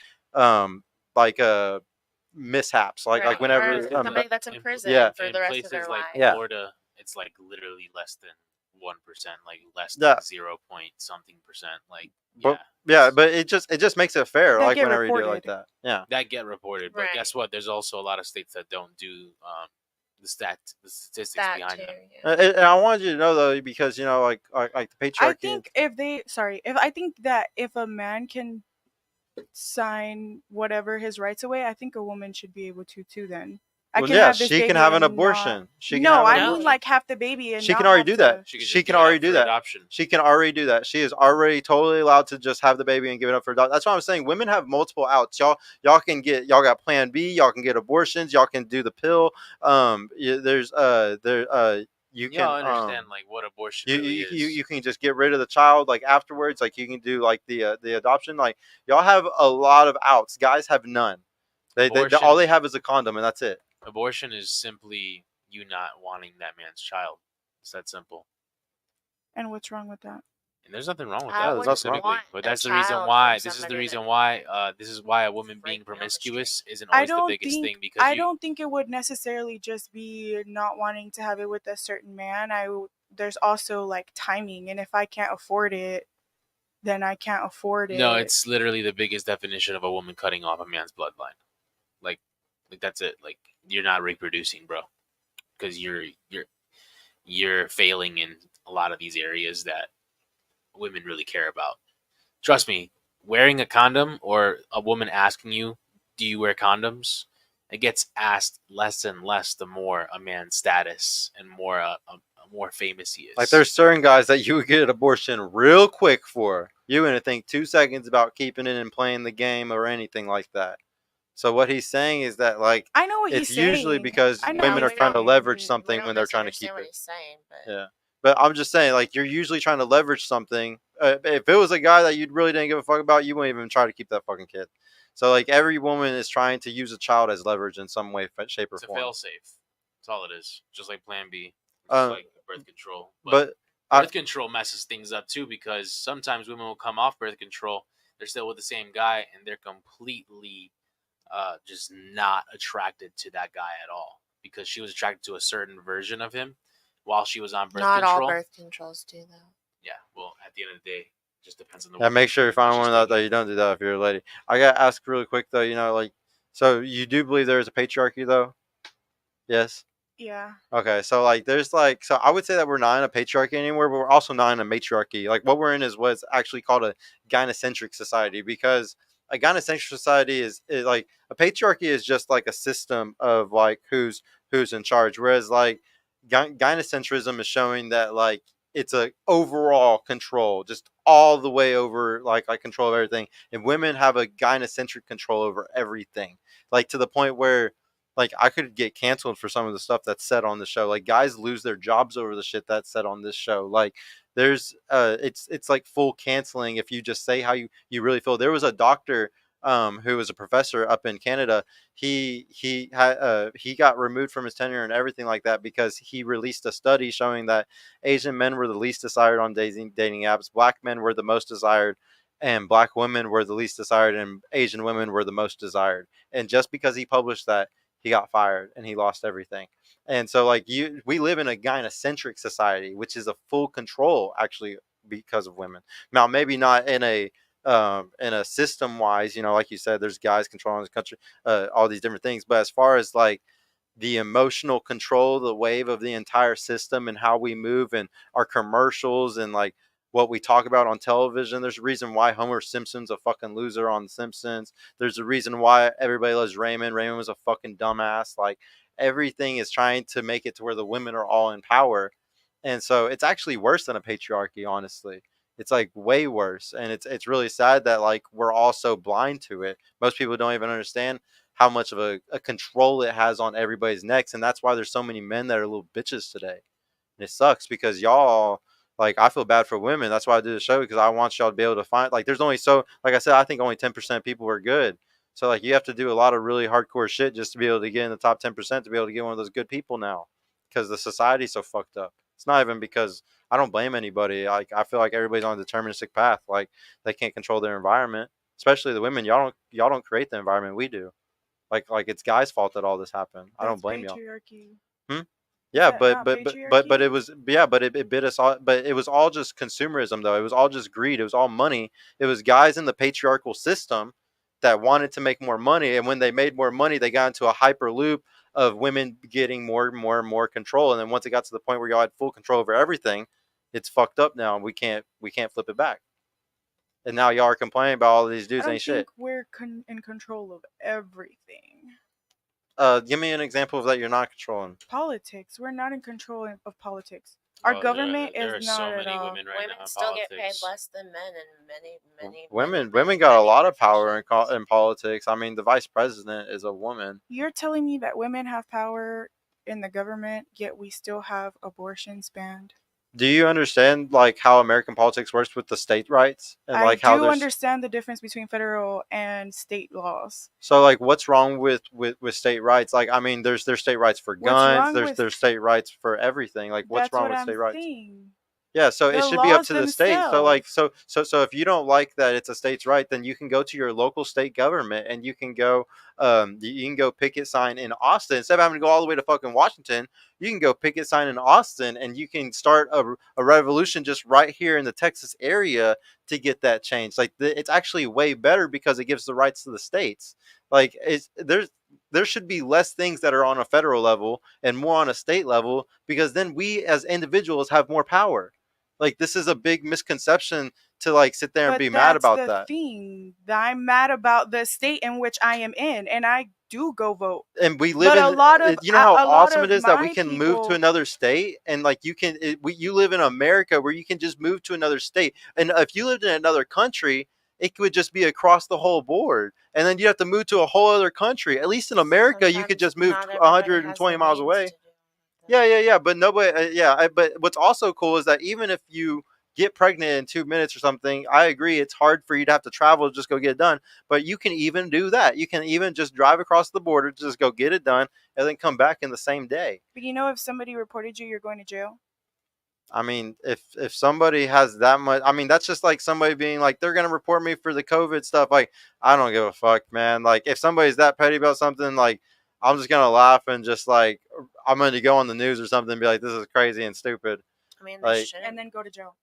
mishaps. Like Right. whenever Or somebody that's in in- prison yeah. for in the rest places of their like life. Yeah. Florida, it's like literally less than 1%, like less Yeah. than 0 point something percent. Like But yeah, yeah, but it just makes it fair. That Like get whenever you do it like reported. that. Yeah. that get reported. But Right. guess what? There's also a lot of states that don't do the statistics That behind too. them. Yeah. And I wanted you to know though, because you know, like the patriarchy. I think I think that if a man can sign whatever his rights away, I think a woman should be able to too. Then I Well, can yeah, have this she baby can have an and abortion. not- She can no, have an I abortion. mean like half the baby and She not can already have do to- that. She can, She just can give it already up do for that. Adoption. She can already do that. She is already totally allowed to just have the baby and give it up for adoption. That's what I'm saying. Women have multiple outs. Y'all can get y'all got Plan B. Y'all can get abortions. Y'all can do the pill. There's you can Y'all understand like what abortion you, really you, is. you can just get rid of the child like afterwards. Like you can do like the adoption. Like y'all have a lot of outs. Guys have none. They all they have is a condom and that's it. Abortion is simply you not wanting that man's child. It's that simple. And what's wrong with that? And there's nothing wrong with I that wouldn't specifically. want But a that's the reason child why. from This is the somebody reason that why. This is why a woman raped being me on the promiscuous street. isn't I always the don't biggest think thing because I don't think it would necessarily just be not wanting to have it with a certain man. There's also like timing, and if I can't afford it, then I can't afford it. No, it's literally the biggest definition of a woman cutting off a man's bloodline. Like that's it. Like you're not reproducing, bro, because you're failing in a lot of these areas that women really care about. Trust me, wearing a condom or a woman asking you, "Do you wear condoms?" It gets asked less and less the more a man's status and more more famous he is. Like there's certain guys that you would get an abortion real quick for. You wouldn't think 2 seconds about keeping it and playing the game or anything like that. So what he's saying is that like I know what it's he's usually saying. because I know women what are he's trying to saying. leverage something We don't when they're trying to misunderstand keep what it. he's saying, but Yeah. But I'm just saying, like, you're usually trying to leverage something. If it was a guy that you really didn't give a fuck about, you wouldn't even try to keep that fucking kid. So, like, every woman is trying to use a child as leverage in some way, shape, or it's a form. fail safe. That's all it is. Just like Plan B, Um, just like birth control. But Birth control messes things up too because sometimes women will come off birth control. They're still with the same guy and they're completely just not attracted to that guy at all because she was attracted to a certain version of him while she was on birth not control. all birth controls do though. Yeah, well, at the end of the day, it just depends on the yeah, woman. make sure you find She's one that taking. you don't do that if you're a lady. I got to ask really quick, though, you know, like, so you do believe there is a patriarchy, though? Yes? Yeah. Okay, so like there's like so I would say that we're not in a patriarchy anymore, but we're also not in a matriarchy. Like what we're in is what's actually called a gynocentric society because a gynocentric society is like a patriarchy is just like a system of like who's in charge, whereas like gynocentrism is showing that like it's a overall control, just all the way over like control of everything, and women have a gynocentric control over everything, like to the point where like I could get canceled for some of the stuff that's said on the show. Like guys lose their jobs over the shit that's said on this show. Like there's it's like full canceling if you just say how you really feel. There was a doctor who was a professor up in Canada. He got removed from his tenure and everything like that because he released a study showing that Asian men were the least desired on dating apps. Black men were the most desired and black women were the least desired and Asian women were the most desired. And just because he published that, he got fired and he lost everything. And so like we live in a gynocentric society, which is a full control actually because of women. Now maybe not in a system wise, like you said, there's guys controlling the country, all these different things. But as far as like the emotional control, the wave of the entire system and how we move and our commercials and like what we talk about on television. There's a reason why Homer Simpson's a fucking loser on The Simpsons. There's a reason why everybody loves Raymond. Raymond was a fucking dumbass. Like everything is trying to make it to where the women are all in power. And so it's actually worse than a patriarchy, honestly. It's like way worse. And it's really sad that like we're all so blind to it. Most people don't even understand how much of a control it has on everybody's necks. And that's why there's so many men that are little bitches today. And it sucks because y'all, like, I feel bad for women. That's why I do the show, because I want y'all to be able to find, like, there's only so, like I said, I think only 10% of people are good. So, like, you have to do a lot of really hardcore shit just to be able to get in the top 10% to be able to get one of those good people now, because the society's so fucked up. It's not even because I don't blame anybody. Like, I feel like everybody's on a deterministic path. Like, they can't control their environment, especially the women. Y'all don't create the environment. We do. Like it's guys' fault that all this happened. I don't blame y'all. Patriarchy. Yeah, that but not but patriarchy? it was, yeah, but it bit us all. But it was all just consumerism, though. It was all just greed. It was all money. It was guys in the patriarchal system that wanted to make more money, and when they made more money, they got into a hyper loop of women getting more and more and more control. And then once it got to the point where y'all had full control over everything, it's fucked up now, and we can't flip it back. And now y'all are complaining about all of these I dudes don't ain't shit. think we're in control of everything. Give me an example of that you're not controlling. Politics. We're not in control of politics. Our government there are is not so at many all. women right Women now in still get paid politics. less than men in many Women got a lot of power professions. in politics. I mean, the vice president is a woman. You're telling me that women have power in the government, yet we still have abortions banned? Do you understand like how American politics works with the state rights and I like how do there's understand the difference between federal and state laws. so like what's wrong with state rights? Like I mean, there's state rights for What's guns. wrong with There's state rights for everything. Like what's That's wrong what with I'm state rights? saying. Yeah, so it The should be up laws to the state. So like themselves. so if you don't like that it's a state's right, then you can go to your local state government and you can go you can go picket sign in Austin instead of having to go all the way to fucking Washington. You can go picket sign in Austin and you can start a revolution just right here in the Texas area to get that change. Like it's actually way better because it gives the rights to the states. Like there should be less things that are on a federal level and more on a state level, because then we as individuals have more power. Like this is a big misconception to like sit there and But be mad that's about the that. thing. I'm mad about the state in which I am in, and I do go vote. And we live But in, a lot of you know how a lot awesome it of is that we my can move to people, another state and like you live in America where you can just move to another state. And if you lived in another country, it would just be across the whole board. And then you have to move to a whole other country. At least in America, you could Sometimes just move not everybody 120 has the miles means away. to do that. Yeah. But nobody, but what's also cool is that even if you get pregnant in 2 minutes or something, I agree it's hard for you to have to travel to just go get it done. But you can even do that. You can even just drive across the border, just go get it done, and then come back in the same day. but you know, if somebody reported you, you're going to jail. I mean, if somebody has that much, I mean, that's just like somebody being like, they're gonna report me for the COVID stuff. Like, I don't give a fuck, man. Like, if somebody's that petty about something, like, I'm just gonna laugh and just like, I'm gonna go on the news or something and be like, this is crazy and stupid. I mean, Like, And then go to jail.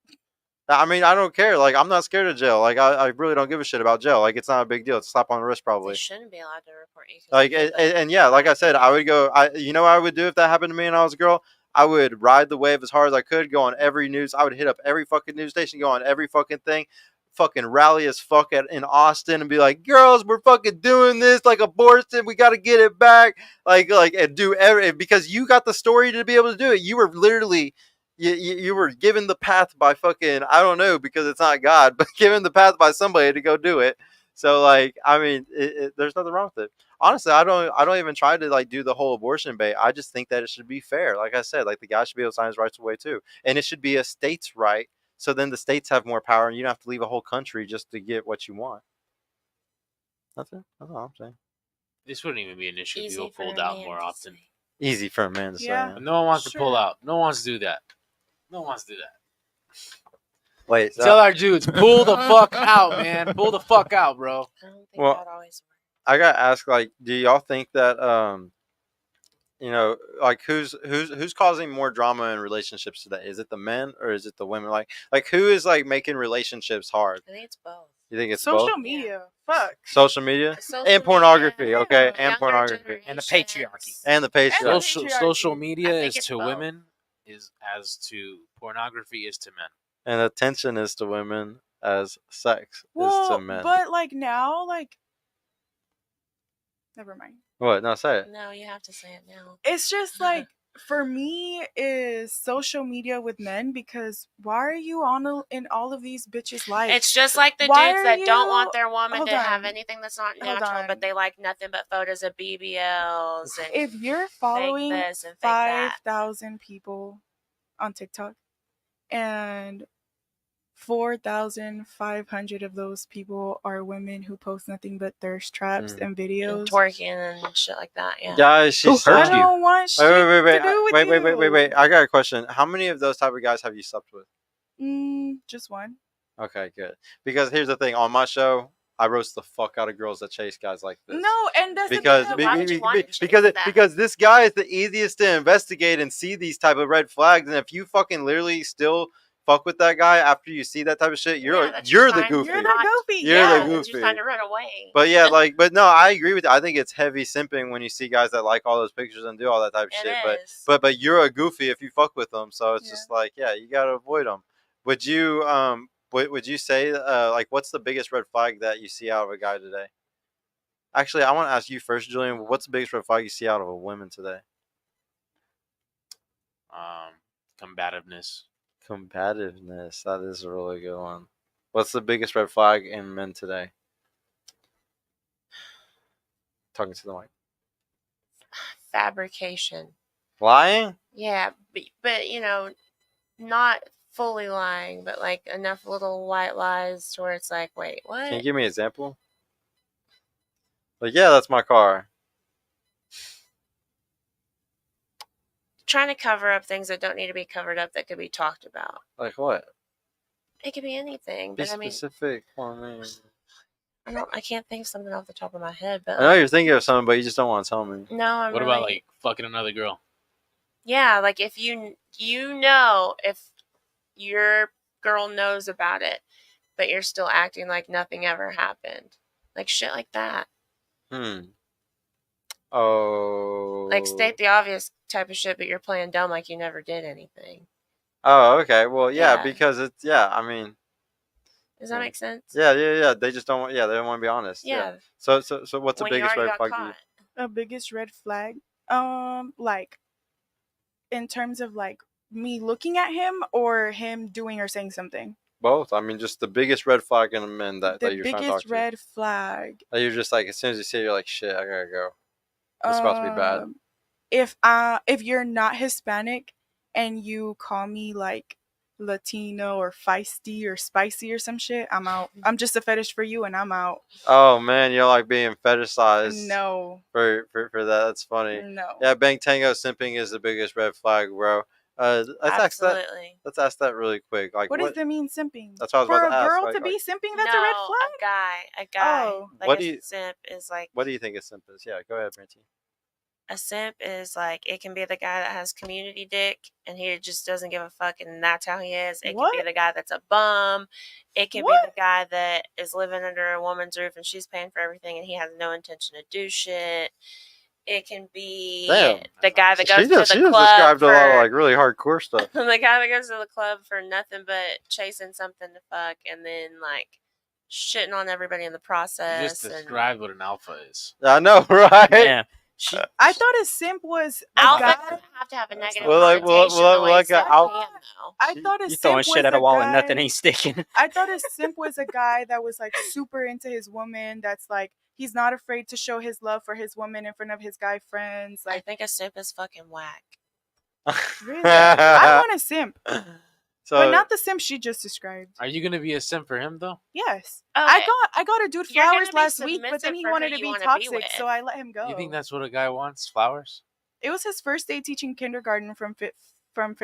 I mean, I don't care. Like, I'm not scared of jail. Like, I really don't give a shit about jail. Like, it's not a big deal. It's a slap on the wrist, they probably. shouldn't be allowed to report you. Like, and yeah, like I said, I would go. You know what I would do if that happened to me and I was a girl? I would ride the wave as hard as I could, go on every news. I would hit up every fucking news station, go on every fucking thing, fucking rally as fuck in Austin and be like, girls, we're fucking doing this, like abortion, we got to get it back, like and do every, because you got the story to be able to do it. You were literally. You were given the path by fucking, I don't know, because it's not God, but given the path by somebody to go do it. So like, I mean, there's nothing wrong with it. Honestly, I don't even try to like do the whole abortion debate. I just think that it should be fair. Like I said, like the guy should be able to sign his rights away too, and it should be a state's right. So then the states have more power, and you don't have to leave a whole country just to get what you want. That's it. That's all I'm saying. This wouldn't even be an issue if Easy people for pulled a out man more to often. say. Easy for a man to Yeah. say. No one wants to pull Sure. out. No one wants to do that. No one wants to do that. Wait, Tell our dudes, pull the fuck out, man. Pull the fuck out, bro. I don't think Well, that always works. I got to ask, like, do y'all think that like who's causing more drama in relationships today? Is it the men or is it the women? Like who is like making relationships hard? I think it's both. You think it's Social both? media. Fuck. Social media Social and pornography, media, okay, Yeah. and younger pornography And the generations. patriarchy. and the patriarchy. Social patriarchy. media I think is it's to both. women is as to pornography is to men. And attention is to women as sex is Well, to men. but like now, like, never mind. What? No, say it. No, you have to say it now. It's just like for me is social media with men because why are you in all of these bitches' lives? It's just like the Why dudes are that don't you- want their woman hold to have on. anything that's not Hold natural, on. but they like nothing but photos of BBLs and If you're following this and fake that. 5,000 people on TikTok and 4,500 of those people are women who post nothing but thirst traps and and videos. twerking and shit like that, yeah. Guys, she Who said. hurt I you? don't want shit Wait, to do with wait. you. I got a question. How many of those type of guys have you slept with? Just one. Okay, good. Because here's the thing. On my show, I roast the fuck out of girls that chase guys like this. No, and that's Because the thing. Why would you want to chase because that? because this guy is the easiest to investigate and see these type of red flags. And if you fucking literally still fuck with that guy after you see that type of shit, you're that's you're just the fine. goofy. You're the goofy. You're yeah. the goofy. It's just time to run away. But yeah, but no, I agree with you. I think it's heavy simping when you see guys that like all those pictures and do all that type of It shit. is. But you're a goofy if you fuck with them. So it's Yeah. just like, yeah, you gotta avoid them. Would you would you say like what's the biggest red flag that you see out of a guy today? Actually, I want to ask you first, Julian. What's the biggest red flag you see out of a woman today? Combativeness. Combativeness. That is a really good one. What's the biggest red flag in men today? Talking to the mic. Fabrication. Lying? Yeah, but not fully lying, but like enough little white lies to where it's like, wait, what? Can you give me an example? Like, yeah, that's my car. Trying to cover up things that don't need to be covered up that could be talked about. Like what? It could be anything, Be but I mean, specific. Come on, man. I can't think of something off the top of my head, but I know you're thinking of something, but you just don't want to tell me. no, I'm What really, about like fucking another girl? yeah, like if if your girl knows about it, but you're still acting like nothing ever happened, like shit like that. Oh. Like state the obvious type of shit, but you're playing dumb like you never did anything. Oh, okay. Well, yeah, Yeah. because it's I mean. Does that make sense? Yeah. They just don't want. Yeah, they don't want to be honest. Yeah. So what's the When you biggest already red got flag to you? caught. A biggest red flag. Like in terms of like me looking at him or him doing or saying something. Both. I mean, just the biggest red flag in a man that The you're trying to talk biggest to. red flag. That you're just like, as soon as you see it, you're like, shit, I gotta go. It's about to be bad. If you're not Hispanic and you call me like Latino or feisty or spicy or some shit, I'm out. I'm just a fetish for you and I'm out. Oh man, you're like being fetishized. No. For that. That's funny. No. Yeah, Bang Tango simping is the biggest red flag, bro. Absolutely. Let's ask that really quick. Like, What does that mean, simping? That's what I was For about to a ask. girl Like, to be simping, that's no, a red flag? A guy. Oh. Like What a do you- simp is like What do you think a simp is? Yeah, go ahead, Branty. a simp is like it can be the guy that has community dick and he just doesn't give a fuck and that's how he is. It What? can be the guy that's a bum. It can be What? the guy that is living under a woman's roof and she's paying for everything and he has no intention to do shit. It can be Damn. the guy that goes She to the just club described a lot of for like really hardcore stuff. the guy that goes to the club for nothing but chasing something to fuck and then like shitting on everybody in the You process. just described what an alpha is. I know, right? Yeah. I thought a simp was a Alpha guy. doesn't have to have a negative Well, like- connotation well, the way like a simp alpha- can, though. I thought a You simp throwing was shit at a a wall guy, and nothing ain't sticking. I thought a simp was a guy that was like super into his woman. That's like he's not afraid to show his love for his woman in front of his guy friends. I Like think a simp is fucking whack. really, I want a simp, So, but not the simp she just described. Are you gonna be a simp for him though? Yes, Okay. I got a dude You're gonna flowers be last week, but then submissive he for wanted who to you be wanna be toxic, with. so I let him go. You think that's what a guy wants? Flowers? It was his first day teaching kindergarten from fifth grade,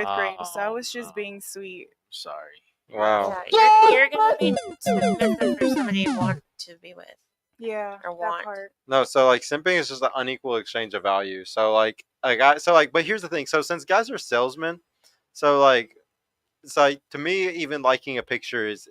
so I Oh, was just no. being sweet. Sorry. wow. Yeah, you're gonna be submissive for somebody you want to be with. Yeah, Or that want. part. No, so like simping is just an unequal exchange of value. So like a guy. So like, but here's the thing. So since guys are salesmen, so like. So like, to me, even liking a picture is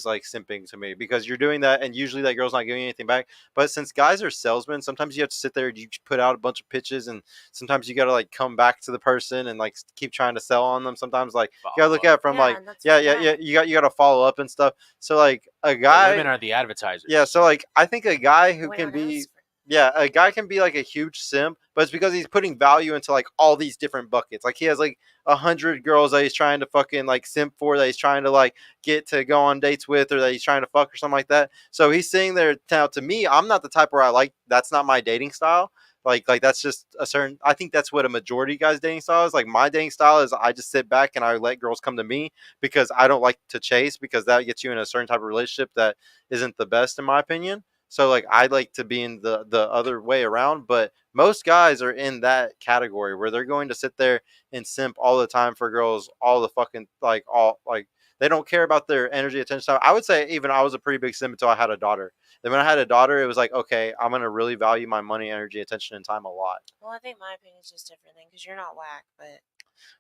like simping to me because you're doing that, and usually that girl's not giving you anything back. But since guys are salesmen, sometimes you have to sit there and you put out a bunch of pitches, and sometimes you got to like come back to the person and like keep trying to sell on them. Sometimes like you got to look at it from Yeah, like and that's yeah what yeah yeah you got to follow up and stuff. So like a The guy, women are the advertisers. yeah. So like I think a guy who We can don't be ask for- yeah, a guy can be like a huge simp, but it's because he's putting value into like all these different buckets. Like he has like 100 girls that he's trying to fucking like simp for, that he's trying to like get to go on dates with, or that he's trying to fuck or something like that. So he's sitting there. Now to me, I'm not the type where I like, that's not my dating style. Like that's just a certain, I think that's what a majority of guys dating style is. Like my dating style is I just sit back and I let girls come to me because I don't like to chase, because that gets you in a certain type of relationship that isn't the best in my opinion. So like I like to be in the other way around, but most guys are in that category where they're going to sit there and simp all the time for girls, all the fucking like all like they don't care about their energy, attention time. I would say even I was a pretty big simp until I had a daughter. Then when I had a daughter, it was like, okay, I'm gonna really value my money, energy, attention, and time a lot. Well, I think my opinion is just different because you're not whack, but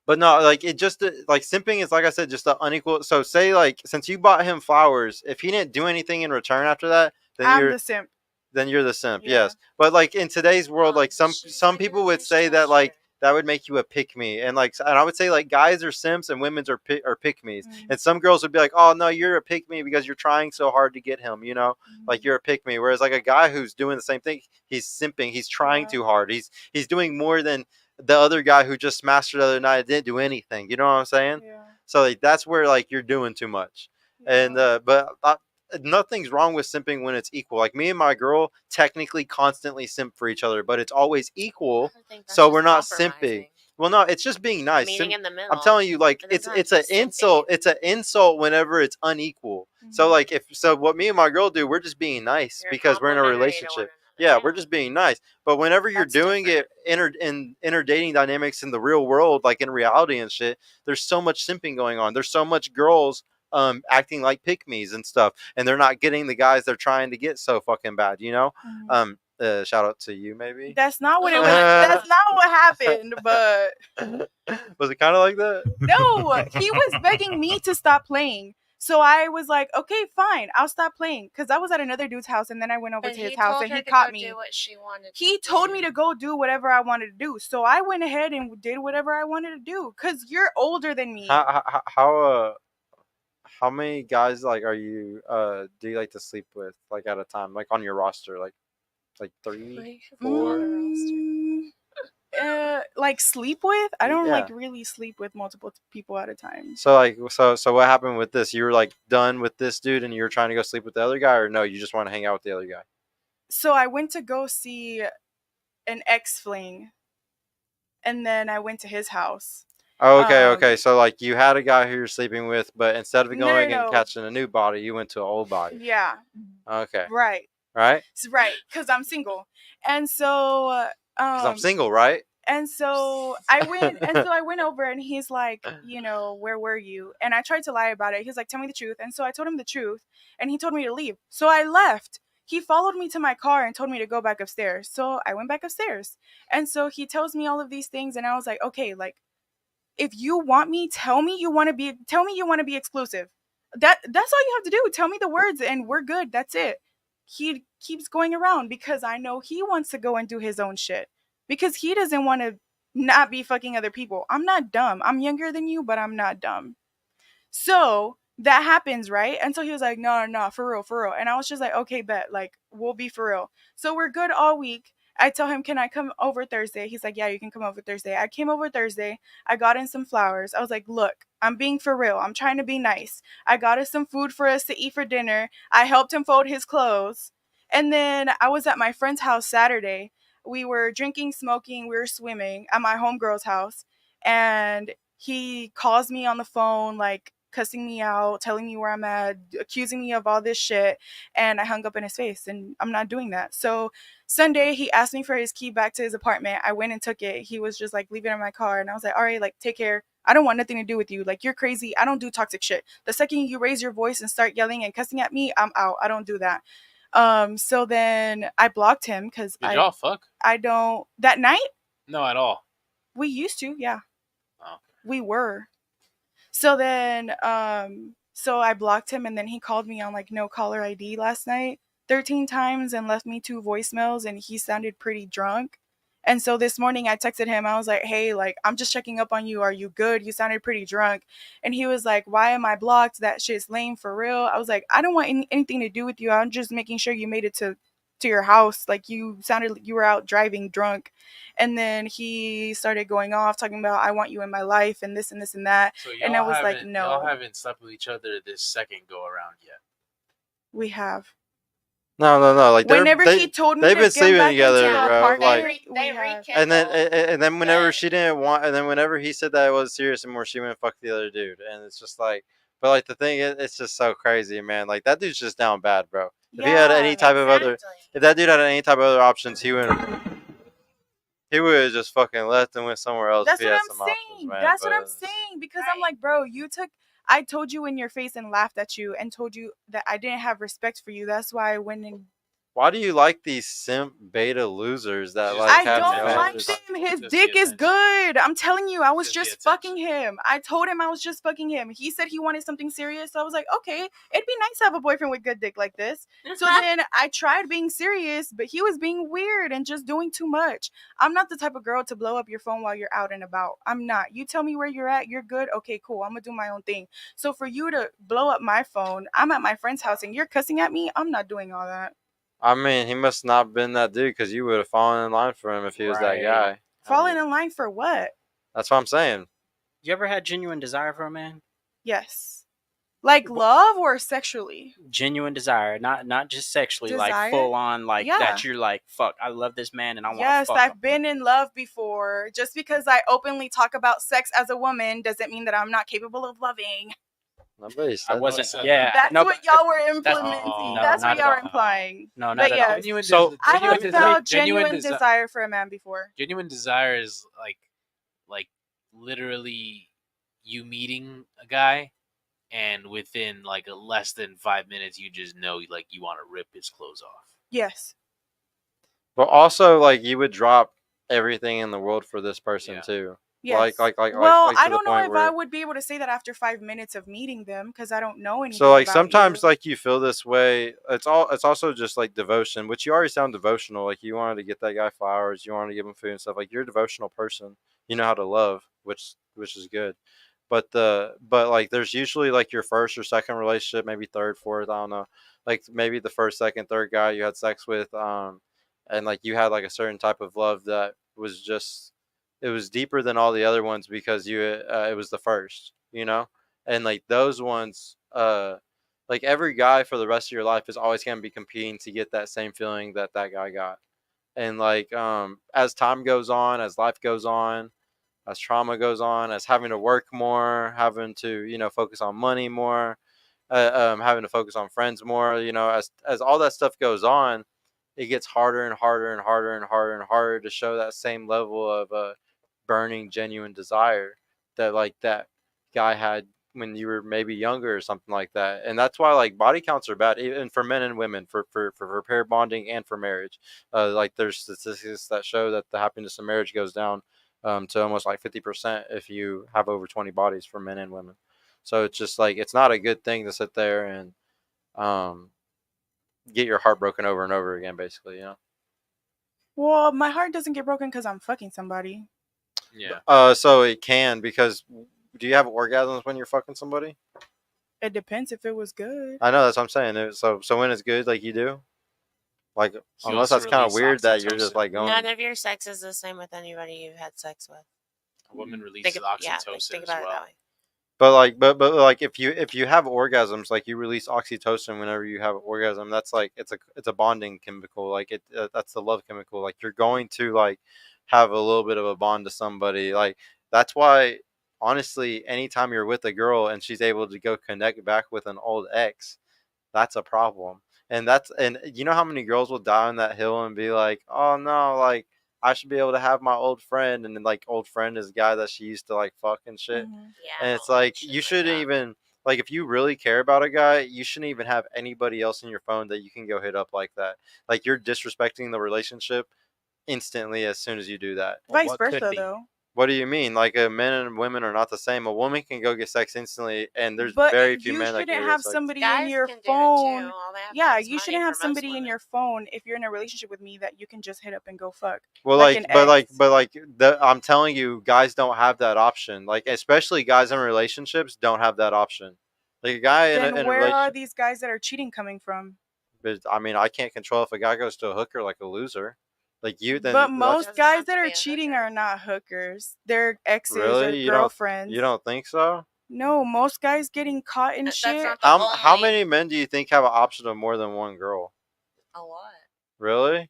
But no, like it just like simping is like I said, just an unequal. So say like since you bought him flowers, if he didn't do anything in return after that, then I'm you're the simp. then you're the simp. Yeah. Yes, but like in today's world, Well, like some she's some like people a would nice say that like gesture. that would make you a pick me, and like and I would say like guys are simps and women's are pick me's, Mm. and some girls would be like, oh no, you're a pick me because you're trying so hard to get him, you know, like you're a pick me. Whereas like a guy who's doing the same thing, he's simping, he's trying Yeah. too hard, he's doing more than the other guy who just smashed her the other night and didn't do anything. You know what I'm saying? Yeah. So like that's where like you're doing too much. And Yeah. but nothing's wrong with simping when it's equal. Like me and my girl technically constantly simp for each other, but it's always equal. I think that's So just we're not simping. compromising. Well, no, it's just being nice. Meeting in the middle. I'm telling you, like But it's it's not an insult. simping. It's an insult whenever it's unequal. So Mhm. like if so, what me and my girl do, we're just being nice You're because we're in a complimentary to one relationship. another. Yeah, we're just being nice. But whenever you're That's doing different. it inner dating dynamics in the real world, like in reality and shit, there's so much simping going on. There's so much girls acting like pick me's and stuff, and they're not getting the guys they're trying to get so fucking bad, you know? Mhm. Shout out to you maybe. That's not what it was. That's not what happened. But Was it kind of like that? no, he was begging me to stop playing. So I was like, okay, fine, I'll stop playing. Because I was at another dude's house, and then I went over But to his he house, told and her he to caught go me. do what she wanted. He to told do. me to go do whatever I wanted to do. So I went ahead and did whatever I wanted to do. Because you're older than me. How many guys like are you do you like to sleep with like at a time, like on your roster, like 3, Like, 4? Like sleep with? I don't Yeah. like really sleep with multiple people at a time. So like so what happened with this? You were like done with this dude and you were trying to go sleep with the other guy, or no, you just want to hang out with the other guy? So I went to go see an ex fling, and then I went to his house. Oh, okay. So like you had a guy who you're sleeping with, but instead of going and No. catching a new body, you went to an old body. Yeah. Okay. Right. Right? Right. Because I'm single, and so Because I'm single, right? And so I went over, and he's like, where were you? And I tried to lie about it. He's like, tell me the truth. And so I told him the truth, and he told me to leave. So I left. He followed me to my car and told me to go back upstairs. So I went back upstairs. And so he tells me all of these things, and I was like, okay, like, if you want me, tell me you want to be exclusive. That's all you have to do. Tell me the words and we're good. That's it. He keeps going around because I know he wants to go and do his own shit. Because he doesn't want to not be fucking other people. I'm not dumb. I'm younger than you, but I'm not dumb. So that happens, right? And so he was like, no, for real. And I was just like, okay, bet. Like, we'll be for real. So we're good all week. I tell him, can I come over Thursday? He's like, yeah, you can come over Thursday. I came over Thursday. I got in some flowers. I was like, look, I'm being for real. I'm trying to be nice. I got us some food for us to eat for dinner. I helped him fold his clothes. And then I was at my friend's house Saturday. We were drinking, smoking, we were swimming at my homegirl's house. And he calls me on the phone, like, cussing me out, telling me where I'm at, accusing me of all this shit. And I hung up in his face, and I'm not doing that. So Sunday, he asked me for his key back to his apartment. I went and took it. He was just like, leave it in my car. And I was like, all right, like, take care. I don't want nothing to do with you. Like, you're crazy. I don't do toxic shit. The second you raise your voice and start yelling and cussing at me, I'm out. I don't do that. So then I blocked him because Did y'all fuck? I don't, that night? No, at all. We used to, yeah. Oh. We were. So then, so I blocked him, and then he called me on like no caller ID last night 13 times and left me 2 voicemails, and he sounded pretty drunk. And so this morning I texted him. I was like, "Hey, like I'm just checking up on you. Are you good? You sounded pretty drunk." And he was like, "Why am I blocked? That shit's lame for real." I was like, "I don't want anything to do with you. I'm just making sure you made it to your house. Like you sounded like you were out driving drunk." And then he started going off talking about, "I want you in my life," and this and this and that. So And I was like, "No, y'all haven't slept with each other this second go around yet. we have." No. Like Whenever he told me they've to been get sleeping back together, into the bro. apartment, Like, they we have. and then whenever but- she didn't want, and then whenever he said that it was serious anymore, she went and fucked the other dude, and it's just like, but like the thing is, it's just so crazy, man. Like that dude's just down bad, bro. If he had any type of other, if that dude had any type of other options, he would have just fucking left and went somewhere else. That's if he what had I'm some options, saying. man. That's But what I'm it's- saying. Because I'm like, bro, I told you in your face and laughed at you and told you that I didn't have respect for you. That's why I went and. Why do you like these simp beta losers that Just- like I have don't no like interest? him. His Just dick the is attention. good. I'm telling you, I was Just the just fucking attention. him. I told him I was just fucking him. He said he wanted something serious. So I was like, okay, it'd be nice to have a boyfriend with good dick like this. So then I tried being serious, but he was being weird and just doing too much. I'm not the type of girl to blow up your phone while you're out and about. I'm not. You tell me where you're at, you're good. Okay, cool. I'm gonna do my own thing. So for you to blow up my phone, I'm at my friend's house and you're cussing at me, I'm not doing all that. I mean, he must not been that dude because you would have fallen in line for him if he was that Right. guy. Falling in line for what? That's what I'm saying. You ever had genuine desire for a man? Yes. Like love or sexually? Genuine desire, not just sexually, Desire? like full on, like Yeah. that. You're like, fuck, I love this man and I want to Yes, fuck I've him. been in love before. Just because I openly talk about sex as a woman doesn't mean that I'm not capable of loving. Nobody said I wasn't. said Yeah, That's no, what y'all were implementing. no, That's not what at y'all were all. implying. no, not But at yes. all. Genuine So des- I genuine have desire- felt genuine genuine desi- desire for a man before. Genuine desire is like literally you meeting a guy, and within like less than 5 minutes, you just know like you want to rip his clothes off. Yes. But also, like, you would drop everything in the world for this person Yeah. too. Yes. Like Well, to I the don't know point if where. I would be able to say that after 5 minutes of meeting them because I don't know anything. So like about sometimes you. like you feel this way. It's also just like devotion, which you already sound devotional. Like you wanted to get that guy flowers, you wanted to give him food and stuff. Like you're a devotional person. You know how to love, which is good. But like there's usually like your first or second relationship, maybe third, fourth, I don't know. Like maybe the first, second, third guy you had sex with, and like you had like a certain type of love that was just it was deeper than all the other ones because it was the first, you know? And like those ones like every guy for the rest of your life is always going to be competing to get that same feeling that guy got. And like as time goes on, as life goes on, as trauma goes on, as having to work more, having to, focus on money more, having to focus on friends more, as all that stuff goes on, it gets harder and harder and harder and harder and harder to show that same level of burning, genuine desire that like that guy had when you were maybe younger or something like that. And that's why like body counts are bad, even for men and women, for pair bonding and for marriage. Like there's statistics that show that the happiness in marriage goes down to almost like 50% if you have over 20 bodies for men and women. So it's just like it's not a good thing to sit there and get your heart broken over and over again, basically, Well, my heart doesn't get broken because I'm fucking somebody. Yeah. So it can, because do you have orgasms when you're fucking somebody? It depends if it was good. I know, that's what I'm saying. So when it's good, like you do, like You unless also that's kind of release weird that you're just oxytocin. like going. None of your sex is the same with anybody you've had sex with. A woman releases oxytocin think as about it well. that way. But like if you have orgasms, like you release oxytocin whenever you have an orgasm. That's like it's a bonding chemical. Like that's the love chemical. Like you're going to like have a little bit of a bond to somebody. Like that's why honestly, anytime you're with a girl and she's able to go connect back with an old ex, that's a problem. And you know how many girls will die on that hill and be like, oh no, like I should be able to have my old friend, and then like old friend is a guy that she used to like fuck and shit. Mhm. Yeah. And it's like shit you like shouldn't that. even like if you really care about a guy, you shouldn't even have anybody else in your phone that you can go hit up like that. Like you're disrespecting the relationship instantly as soon as you do that. Well, Vice what could versa, be? though. What do you mean? Like, men and women are not the same. A woman can go get sex instantly, and there's But very few you men that shouldn't can go have get sex. somebody in Guys your can do it too. phone. All they have to Yeah, have is you money shouldn't for have most somebody in women. your phone if you're in a relationship with me that you can just hit up and go fuck. Well, Like like, an but like, ex. but like, I'm telling you, guys don't have that option. Like, especially guys in relationships don't have that option. Like a guy in Then a where are relationship. these guys that are cheating coming from? But, I mean, I can't control if a guy goes to a hooker like a loser. Like you, then But that's most Doesn't guys have that to are be a cheating hooker. are not hookers. They're exes or really you don't girlfriends. think so? No, most guys getting caught in That's shit. not the only. How many men do you think have an option of more than one girl? A lot. Really?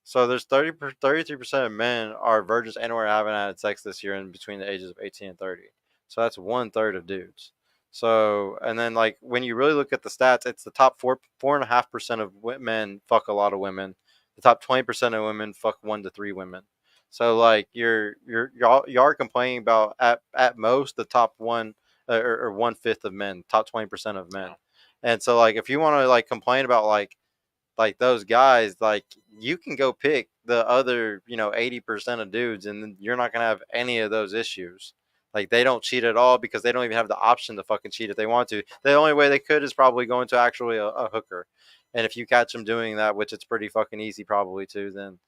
So there's 33% of men are virgins and or haven't had sex this year in between the ages of 18 and 30. So that's 1/3 of dudes. So, and then like when you really look at the stats, it's the top 4.5% of men fuck a lot of women. The top 20% of women fuck 1 to 3 women. So like y'all are complaining about at most the top one or 1/5 of men, top 20% of men. And so like if you want to like complain about like those guys, like you can go pick the other 80% of dudes, and then you're not gonna have any of those issues. Like they don't cheat at all because they don't even have the option to fucking cheat if they want to. The only way they could is probably going to actually a hooker, and if you catch them doing that, which it's pretty fucking easy probably to, then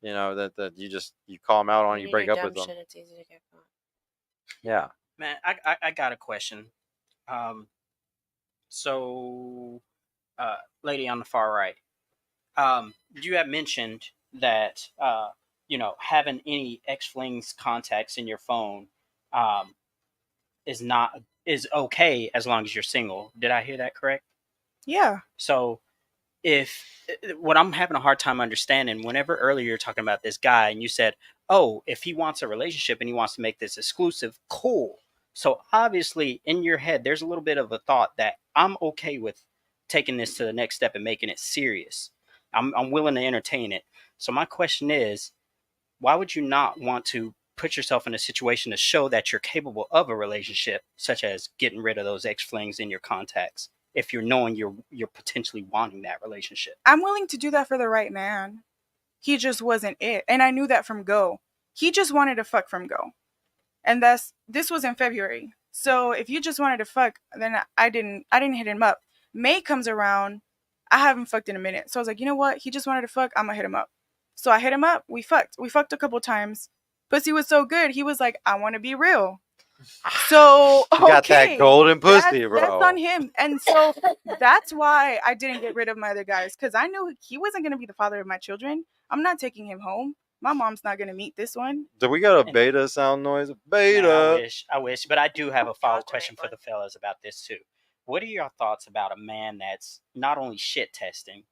that you call them out on, When you you break do up dumb with them. shit, it's easy to get caught. Yeah. Man, I got a question. So, lady on the far right, you have mentioned that having any ex flings contacts in your phone um, is okay as long as you're single. Did I hear that correct? Yeah. So if what I'm having a hard time understanding, whenever earlier you're talking about this guy and you said, oh, if he wants a relationship and he wants to make this exclusive, cool. So obviously in your head there's a little bit of a thought that I'm okay with taking this to the next step and making it serious. I'm willing to entertain it. So my question is, why would you not want to put yourself in a situation to show that you're capable of a relationship, such as getting rid of those ex flings in your contacts, if you're knowing you're potentially wanting that relationship? I'm willing to do that for the right man. He just wasn't it. And I knew that from go. He just wanted to fuck from go. And this was in February. So if you just wanted to fuck, then I didn't hit him up. May comes around, I haven't fucked in a minute. So I was like, you know what? He just wanted to fuck, I'm gonna hit him up. So I hit him up, we fucked. We fucked a couple times. Pussy was so good, he was like, I wanna be real. So You got that okay, golden pussy, bro. that's on him. And so that's why I didn't get rid of my other guys, because I knew he wasn't gonna be the father of my children. I'm not taking him home. My mom's not gonna meet this one. Do we got a And- beta sound noise? Man, Beta. I wish, but I do have a follow-up Y'all question make for one. the fellas about this too. What are your thoughts about a man that's not only shit testing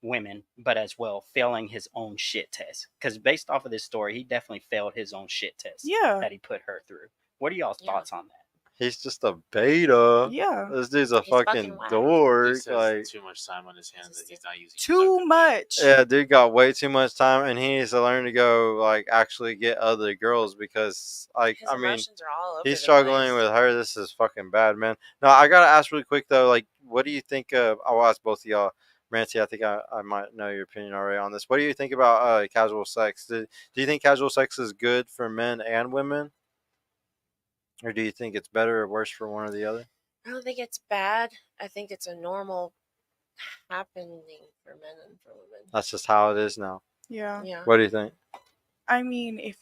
women, but as well failing his own shit test? Because based off of this story, he definitely failed his own shit test Yeah. that he put her through. What are y'all's Yeah. thoughts on that? He's just a beta. Yeah. This dude's a He's fucking fucking whack. dork. Just has Like, too much time on his hands that he's not using Too productively. much. yeah, dude got way too much time, and he needs to learn to go like actually get other girls because, like, His I mean, emotions are all over he's the struggling place. with her. This is fucking bad, man. Now I gotta ask really quick though, like, what do you think of? I'll ask both of y'all. Ranty, I think I might know your opinion already on this. What do you think about casual sex? Do you think casual sex is good for men and women, or do you think it's better or worse for one or the other? I don't think it's bad. I think it's a normal happening for men and for women. That's just how it is now. Yeah. Yeah. What do you think? I mean, if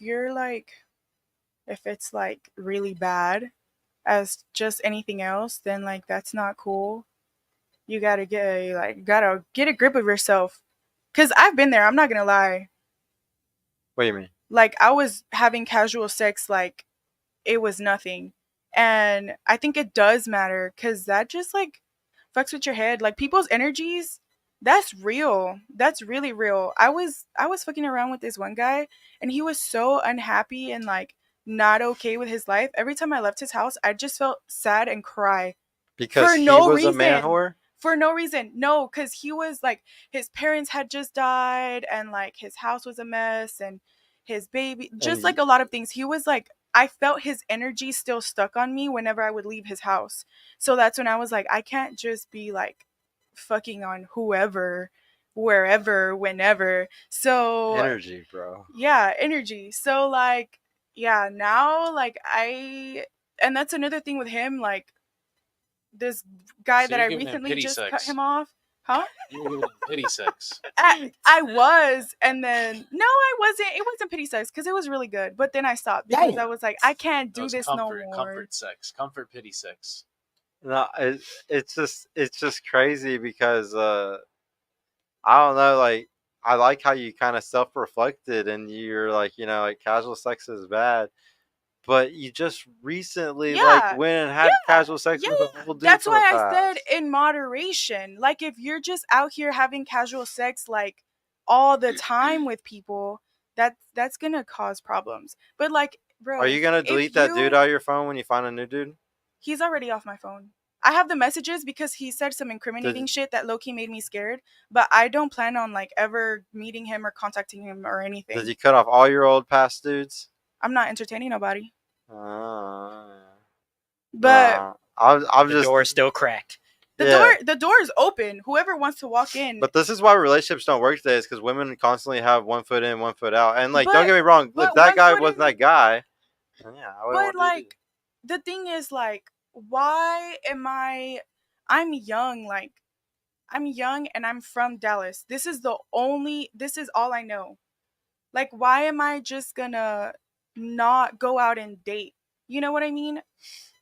it's like really bad as just anything else, then like that's not cool. You gotta get a grip of yourself. Cause I've been there, I'm not gonna lie. What do you mean? Like I was having casual sex like it was nothing. And I think it does matter because that just like fucks with your head. Like people's energies, that's real. That's really real. I was fucking around with this one guy and he was so unhappy and like not okay with his life. Every time I left his house, I just felt sad and cry. Because For he no was a man reason. whore? For no reason. No, because he was like, his parents had just died and like his house was a mess and his baby, just like a lot of things. He was like, I felt his energy still stuck on me whenever I would leave his house. So that's when I was like, I can't just be like fucking on whoever, wherever, whenever. So Energy, bro. yeah, energy. So like, yeah, now like and that's another thing with him, like this guy So that you're I giving him recently pity just cut sex. him off. Huh? You were giving him pity sex. I was, and then no, I wasn't. It wasn't pity sex because it was really good. But then I stopped because I was like, I can't That do was this no more. comfort sex, comfort pity sex. No, it's just crazy because I don't know, like I like how you kind of self-reflected and you're like, like casual sex is bad, but you just recently like Yeah, went and had casual sex yeah, with a whole dude that's from the why I said past. in moderation. Like if you're just out here having casual sex like all the time with people, that's gonna cause problems. But like, bro, Are you gonna if delete that dude you out of your phone when you find a new dude? he's already off my phone. I have the messages because he said some incriminating Did, shit that low-key made me scared, but I don't plan on like ever meeting him or contacting him or did anything. you cut off all your old past dudes? I'm not entertaining nobody. Uh, But nah, I'm The just door is still cracked. yeah. the door is open. Whoever wants to walk in. But this is why relationships don't work today, is because women constantly have one foot in, one foot out. And like, don't But get me wrong, if that one guy foot wasn't in. that guy, then yeah, I wouldn't But want to do it. like the thing is like why am I'm young, like I'm young and I'm from Dallas. This is all I know. Like why am I just gonna not go out and date? You know what I mean?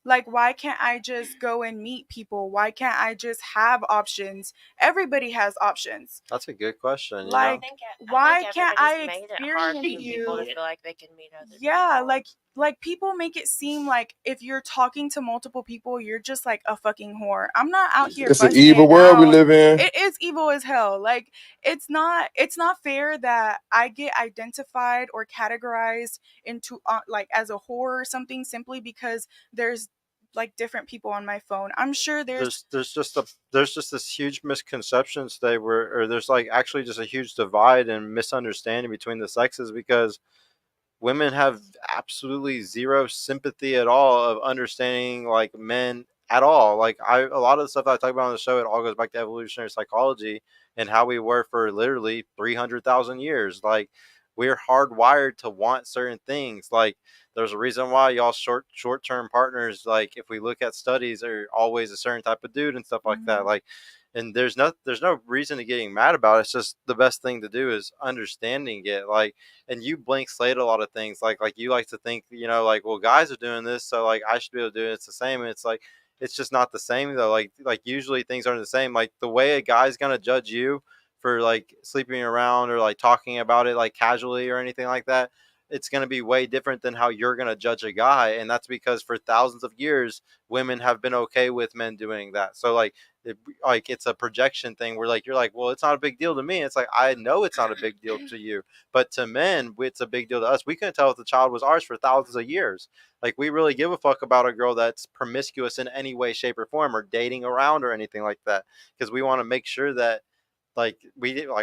Like why can't I just go and meet people? Why can't I just have options? Everybody has options. That's a good question. Like I why think can't everybody's I made it hard for experience people to you? feel like they can meet other Yeah, people. like people make it seem like if you're talking to multiple people, you're just like a fucking whore. I'm not out here It's an busting evil it world we out. live in. It is evil as hell. Like it's not fair that I get identified or categorized into like as a whore or something simply because there's like different people on my phone. I'm sure there's There's just this huge misconception today where, or there's like actually just a huge divide and misunderstanding between the sexes, because women have absolutely zero sympathy at all of understanding like men at all. Like a lot of the stuff that I talk about on the show, it all goes back to evolutionary psychology and how we were for literally 300,000 years. Like we're hardwired to want certain things. Like there's a reason why y'all short term partners, like if we look at studies, are always a certain type of dude and stuff like that. Like, and there's no reason to getting mad about it. It's just the best thing to do is understanding it. Like, and you blank slate a lot of things. Like you like to think, like, well, guys are doing this, so like I should be able to do it. It's the same, and it's like it's just not the same though. Like usually things aren't the same. Like the way a guy's gonna judge you for like sleeping around or like talking about it like casually or anything like that, it's going to be way different than how you're going to judge a guy. And that's because for thousands of years women have been okay with men doing that. So like it's a projection thing where like you're like, well, it's not a big deal to me. It's like, I know it's not a big deal to you, but to men it's a big deal to us. We couldn't tell if the child was ours for thousands of years. Like we really give a fuck about a girl that's promiscuous in any way, shape, or form, or dating around or anything like that, because we want to make sure that, like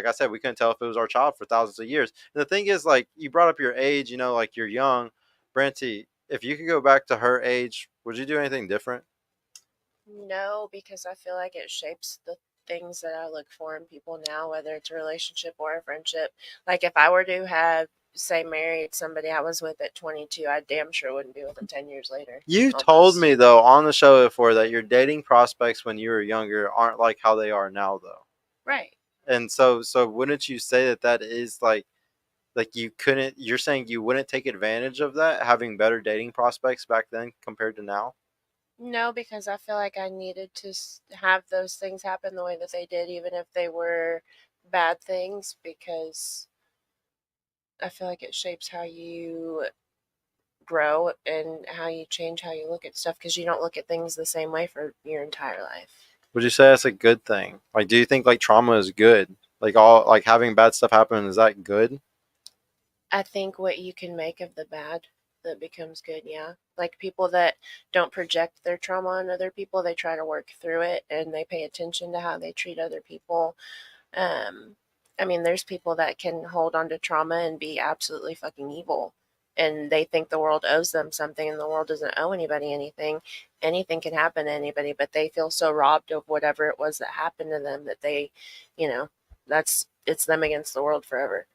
I said, we couldn't tell if it was our child for thousands of years. And the thing is, like, you brought up your age, like you're young. Branty, if you could go back to her age, would you do anything different? No, because I feel like it shapes the things that I look for in people now, whether it's a relationship or a friendship. Like if I were to have, say, married somebody I was with at 22, I damn sure wouldn't be with them 10 years later. You almost. told me though on the show before that your dating prospects when you were younger aren't like how they are now though. Right. And so wouldn't you say that is like you couldn't, you're saying you wouldn't take advantage of that, having better dating prospects back then compared to now? No, because I feel like I needed to have those things happen the way that they did, even if they were bad things, because I feel like it shapes how you grow and how you change how you look at stuff, because you don't look at things the same way for your entire life. Would you say that's a good thing? Like, do you think like trauma is good? Like all like having bad stuff happen, is that good? I think what you can make of the bad that becomes good, yeah. Like people that don't project their trauma on other people, they try to work through it and they pay attention to how they treat other people. Um, I mean, there's people that can hold on to trauma and be absolutely fucking evil. And they think the world owes them something, and the world doesn't owe anybody anything. Anything can happen to anybody, but they feel so robbed of whatever it was that happened to them that they, you know, it's them against the world forever.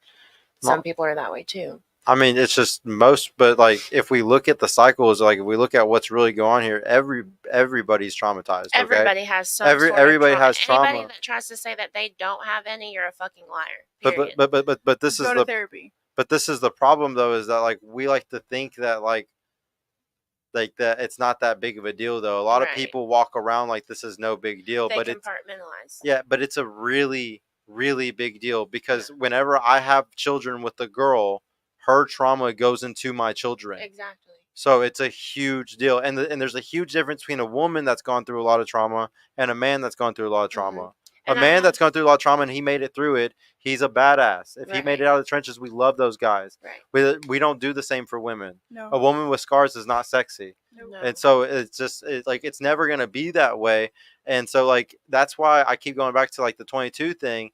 Some people are that way too. I mean, it's just most, but like if we look at the cycles, like if we look at what's really going on here, everybody's traumatized. Okay, Everybody has some everybody sort of trauma. has trauma. Anybody that tries to say that they don't have any, you're a fucking liar. But Period. but this Go is to the therapy. but this is the problem though, is that like we like to think that like that it's not that big of a deal though. A lot of Right. people walk around like this is no big deal, They but it's compartmentalize. but it's a really big deal because whenever I have children with a girl, her trauma goes into my children. Exactly. So it's a huge deal, and there's a huge difference between a woman that's gone through a lot of trauma and a man that's gone through a lot of trauma. A And I man have- that's gone through a lot of trauma and he made it through it, he's a badass. If he made Right. it out of the trenches, we love those guys. Right. We don't do the same for women. No. A woman with scars is not sexy. Nope. No. And so it's just like it's never going to be that way. And so like that's why I keep going back to like the 22 thing.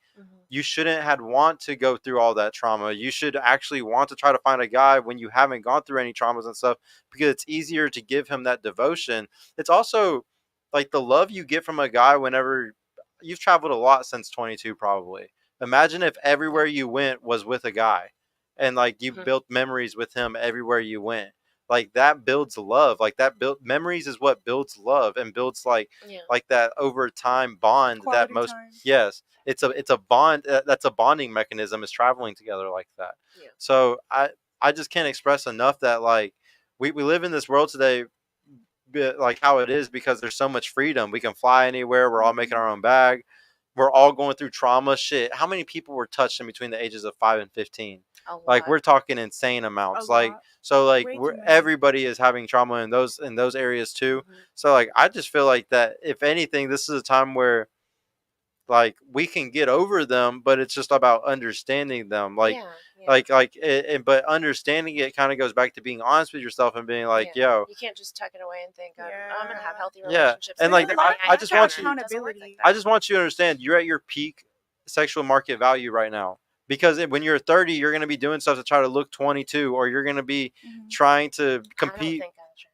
You shouldn't have want to go through all that trauma. You should actually want to try to find a guy when you haven't gone through any traumas and stuff, because it's easier to give him that devotion. It's also like the love you get from a guy whenever you've traveled a lot since 22 probably. Imagine if everywhere you went was with a guy and like you built memories with him everywhere you went. Like that builds love. Like that build memories is what builds love and builds like that over time bond. Quality that most time. Yes, it's a bond. That's a bonding mechanism, is traveling together like that. Yeah. So I just can't express enough that like we live in this world today like how it is because there's so much freedom. We can fly anywhere. We're all making our own bag. We're all going through trauma shit. How many people were touched in between the ages of 5 and 15? Like we're talking insane amounts. A Like lot. so like Way too we're many. everybody is having trauma in those areas too. So like I just feel like that if anything, this is a time where like we can get over them, but it's just about understanding them. Like but understanding it kind of goes back to being honest with yourself and being like, yo, you can't just tuck it away and think I'm gonna have Yeah. healthy Yeah, relationships. and, with like, everybody I just want you- encounter. It doesn't work accountability. like I that. just want you to understand you're at your peak sexual market value right now. Because when you're 30, you're going to be doing stuff to try to look 22, or you're going to be trying to I don't compete. think I should.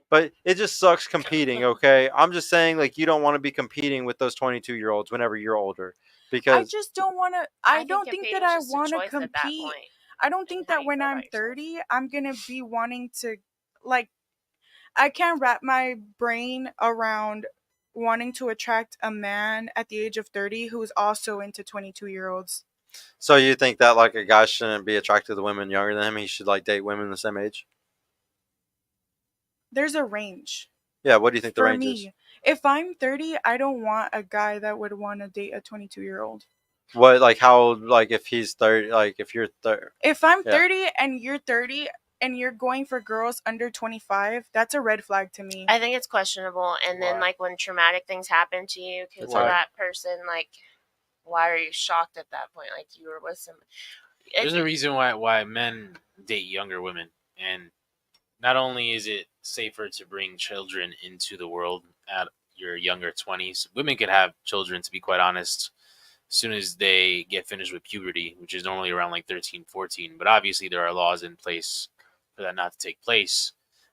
But it just sucks competing, okay? I'm just saying, like, you don't want to be competing with those 22-year-olds whenever you're older. Because I just don't want to. I don't think that I want to compete. I don't think that when I'm 30, I'm going to be wanting to, like, I can't wrap my brain around wanting to attract a man at the age of 30 who's also into 22-year-olds. So you think that like a guy shouldn't be attracted to women younger than him? He should like date women the same age? There's a range. Yeah, what do you think the For range me, is? if I'm 30, I don't want a guy that would want to date a 22-year-old. What, like, how old, like, if he's 30, like, if you're 30? If I'm 30 and you're 30 and you're going for girls under 25, that's a red flag to me. I think it's questionable. And then, like, when traumatic things happen to you because of that person, like, why are you shocked at that point? Like, you were with somebody. There's a reason why men date younger women, and not only is it safer to bring children into the world at your younger 20s, women could have children, to be quite honest, as soon as they get finished with puberty, which is normally around like 13, 14. But obviously there are laws in place for that not to take place.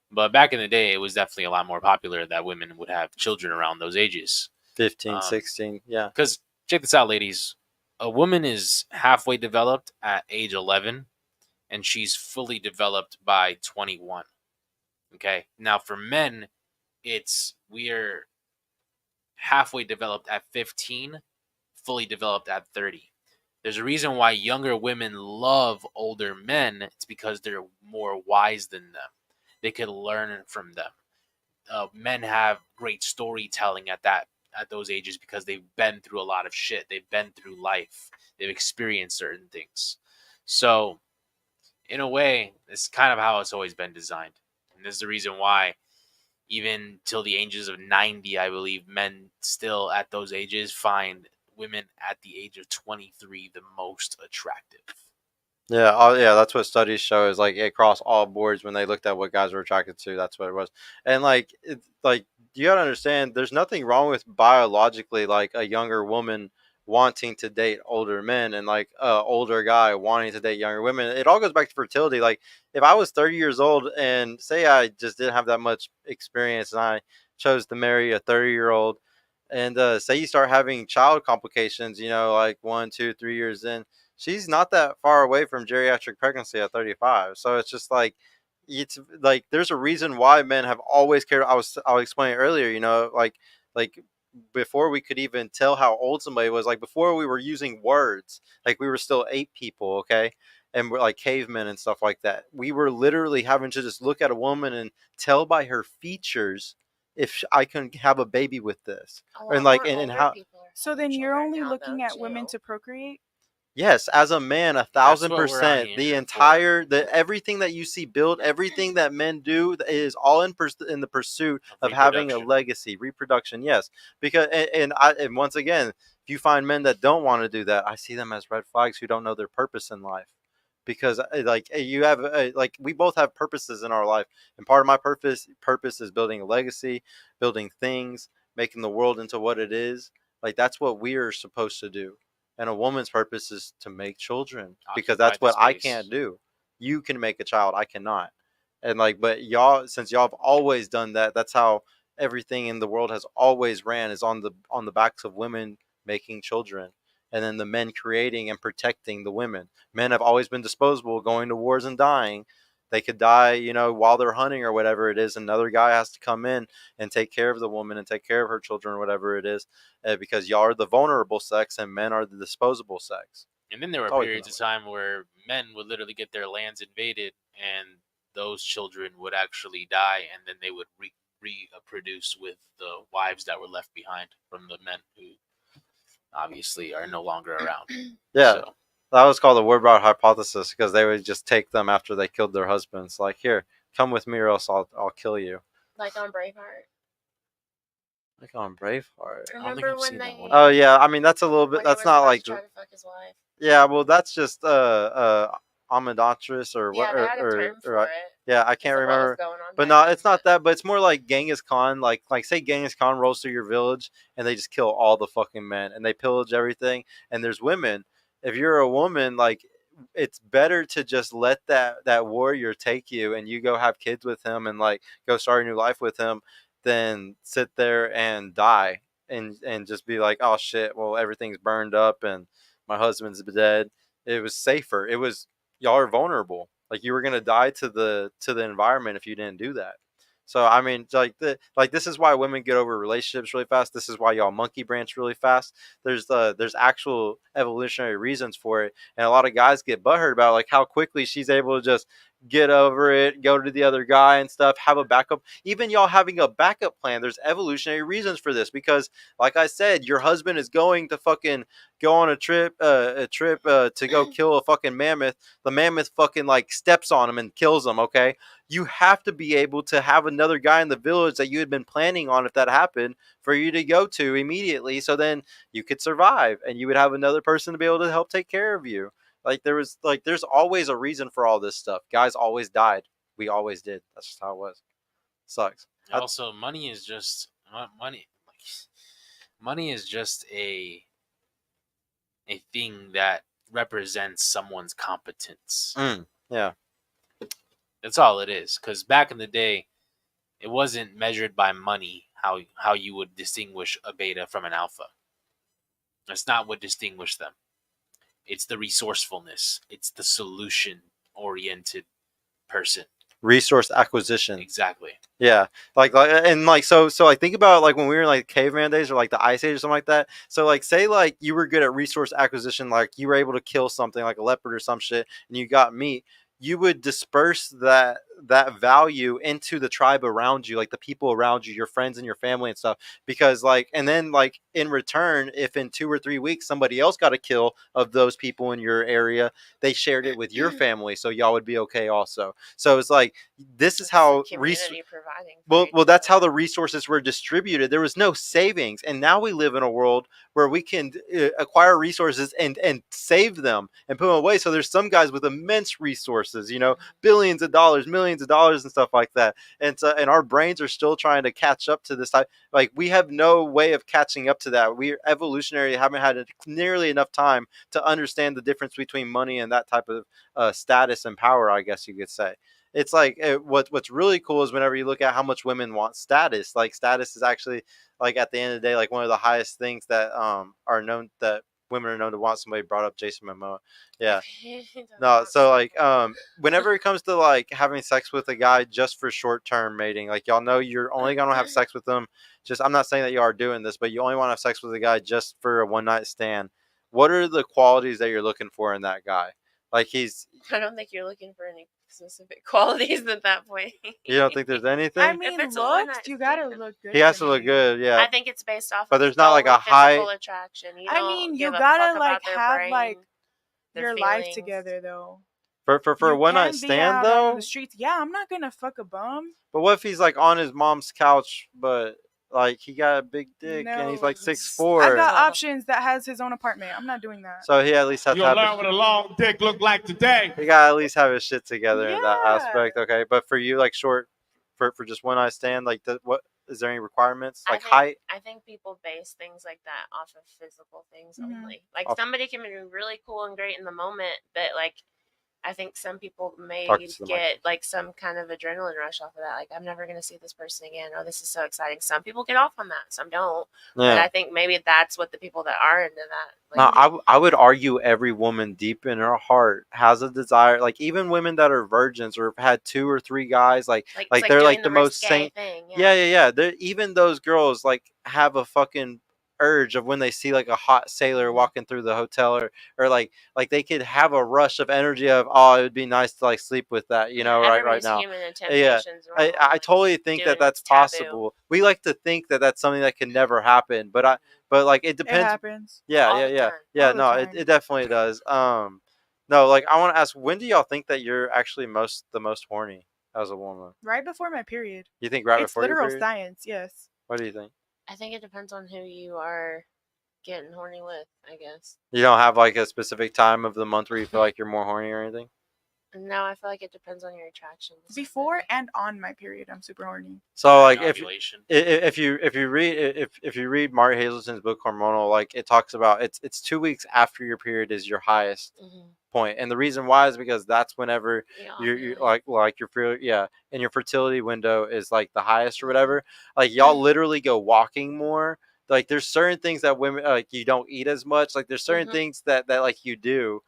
But back in the day, it was definitely a lot more popular that women would have children around those ages. 15, 16, yeah. Because check this out, ladies. A woman is halfway developed at age 11, and she's fully developed by 21. Okay? Now, for men, we're halfway developed at 15, fully developed at 30. There's a reason why younger women love older men. It's because they're more wise than them. They could learn from them. Men have great storytelling at those ages because they've been through a lot of shit. They've been through life. They've experienced certain things. So, in a way, it's kind of how it's always been designed. And this is the reason why, even till the ages of 90, I believe, men still at those ages find women at the age of 23 the most attractive. Yeah, yeah, that's what studies show is like across all boards when they looked at what guys were attracted to, that's what it was. And like you gotta understand, there's nothing wrong with biologically like a younger woman wanting to date older men and like a older guy wanting to date younger women. It all goes back to fertility. Like if I was 30 years old and say I just didn't have that much experience and I chose to marry a 30-year-old and say you start having child complications, like 1, 2, 3 years in, she's not that far away from geriatric pregnancy at 35. So it's just like, it's like there's a reason why men have always cared. I was explaining earlier, you know, like before we could even tell how old somebody was, like before we were using words, like we were still ape people, okay, and we're like cavemen and stuff like that. We were literally having to just look at a woman and tell by her features if I can have a baby with this, A and lot like more and older how. people are So having then you're children only now, looking though, at women too. to procreate? Yes, as a man, That's what we're out 1,000%. here The for. entire, everything that you see built, everything that men do is all in the pursuit of having a Reproduction. legacy, reproduction. Yes, because and once again, if you find men that don't want to do that, I see them as red flags who don't know their purpose in life. Because like you have like we both have purposes in our life, and part of my purpose is building a legacy, building things, making the world into what it is. Like that's what we are supposed to do. And a woman's purpose is to make children because Occupy that's the what I space. can't do. You can make a child, I cannot. And like, but y'all, since y'all have always done that, that's how everything in the world has always ran, is on the backs of women making children, and then the men creating and protecting the women. Men have always been disposable, going to wars and dying. They could die, you know, while they're hunting or whatever it is. Another guy has to come in and take care of the woman and take care of her children, whatever it is, because y'all are the vulnerable sex and men are the disposable sex. And then there were It's always been periods of that way. time where men would literally get their lands invaded, and those children would actually die, and then they would reproduce with the wives that were left behind from the men who obviously are no longer around. Yeah, So that was called the Woodward hypothesis because they would just take them after they killed their husbands. Like, here, come with me or else I'll kill you. Like on Braveheart. Like on Braveheart. I don't think Remember I've when seen that they one. Oh yeah, I mean that's a little bit. when he That's was not about like to try to fuck his wife? yeah. Well, that's just Amadotrus or what Yeah, they had a term for it. yeah. I 'cause can't of what was remember. going on But back no, then, it's not that. But it's more like Genghis Khan. Like say Genghis Khan rolls through your village and they just kill all the fucking men and they pillage everything. And there's women. If you're a woman, like it's better to just let that warrior take you and you go have kids with him and like go start a new life with him than sit there and die and just be like, oh shit, well everything's burned up and my husband's dead. It was safer. It was, y'all are vulnerable. Like you were gonna die to the environment if you didn't do that. So I mean, like this is why women get over relationships really fast. This is why y'all monkey branch really fast. There's actual evolutionary reasons for it, and a lot of guys get butthurt about like how quickly she's able to just get over it, go to the other guy and stuff, have a backup. Even y'all having a backup plan, there's evolutionary reasons for this because, like I said, your husband is going to fucking go on a trip to go kill a fucking mammoth. The mammoth fucking like steps on him and kills him. Okay, you have to be able to have another guy in the village that you had been planning on if that happened for you to go to immediately, so then you could survive and you would have another person to be able to help take care of you. Like there's always a reason for all this stuff. Guys always died. We always did. That's just how it was. Sucks. Also, money is just money. Money is just a thing that represents someone's competence. Yeah. That's all it is. Because back in the day, it wasn't measured by money how you would distinguish a beta from an alpha. That's not what distinguished them. It's the resourcefulness. It's the solution-oriented person. Resource acquisition. Exactly. Yeah, and like so like think about like when we were in like caveman days or like the ice age or something like that. So like say like you were good at resource acquisition, like you were able to kill something like a leopard or some shit, and you got meat. You would disperse that value into the tribe around you, like the people around you, your friends and your family and stuff. Because like, and then like in return, if in 2 or 3 weeks somebody else got a kill of those people in your area, they shared it with your family, so y'all would be okay also. So it's like this is It's how the community providing. well, that's how the resources were distributed. There was no savings, and now we live in a world where we can acquire resources and save them and put them away. So there's some guys with immense resources, you know, billions of dollars, millions of dollars, and stuff like that. And so, and our brains are still trying to catch up to this type. Like we have no way of catching up to that. We evolutionary haven't had nearly enough time to understand the difference between money and that type of status and power, I guess you could say. It's like what's really cool is whenever you look at how much women want status. Like status is actually like at the end of the day like one of the highest things that are known that women are known to want somebody brought up Jason Momoa. Yeah. He doesn't No, want so like someone. whenever it comes to like having sex with a guy just for short term mating, like y'all know you're only gonna have sex with them. Just I'm not saying that you are doing this, but you only want to have sex with a guy just for a one night stand. What are the qualities that you're looking for in that guy? Like I don't think you're looking for any specific qualities at that point. you don't think there's anything? I mean, it's a looks, one-night you gotta stand. look good. He has to to look me. good, yeah. I think it's based off. But of there's not like a physical high. attraction. You I don't mean, you give a gotta fuck like about their have brain, like their your life feelings. together though. For a You one night can't be stand out though. on the streets. Yeah, I'm not gonna fuck a bum. But what if he's like on his mom's couch, but like he got a big dick and he's No. like I 6'4"? I got So- options that has his own apartment. I'm not doing that. So he at least has to have learn what a long dick look like today. he got to at least have his shit together in that Yeah. aspect. Okay, but for you, like short, for just one night stand, like what is there any requirements like I think, height? I think people base things like that off of physical things Mhm. only. Like Off- somebody can be really cool and great in the moment, but like I think some people may Talk to the mic. get like some kind of adrenaline rush off of that. Like I'm never going to see this person again. Oh, this is so exciting. Some people get off on that. Some don't. But Yeah. I think maybe that's what the people that are into that. No, Like, I would argue every woman deep in her heart has a desire. Like even women that are virgins or have had 2 or 3 guys, like it's they're doing like the most risque sane. thing. Yeah. Even those girls like have a fucking urge of when they see like a hot sailor Mhm. walking through the hotel or like they could have a rush of energy of it would be nice to like sleep with that, you know, right everybody's now. human and Yeah. temptations. I totally think that doing that's what's taboo. possible. We like to think that that's something that can never happen, but like it It depends. happens. Yeah. All the time. Yeah, All the no, time. it definitely does. No, like I want to ask, when do y'all think that you're actually the most horny as a woman? Right before my period. You think right It's before your literal period? science, yes. What do you think? I think it depends on who you are getting horny with, I guess. You don't have like a specific time of the month where you feel like you're more horny or anything? No, I feel like it depends on your attraction. to Before somebody. and on my period, I'm super horny. So like Ovulation. if you read Marty Hazelton's book Hormonal, like it talks about it's 2 weeks after your period is your highest Mhm. point, and the reason why is because that's whenever Yeah, you're ovulate. like and your fertility window is like the highest or whatever. Like y'all literally go walking more. Like there's certain things that women like you don't eat as much. Like there's certain Mhm. things that like you do.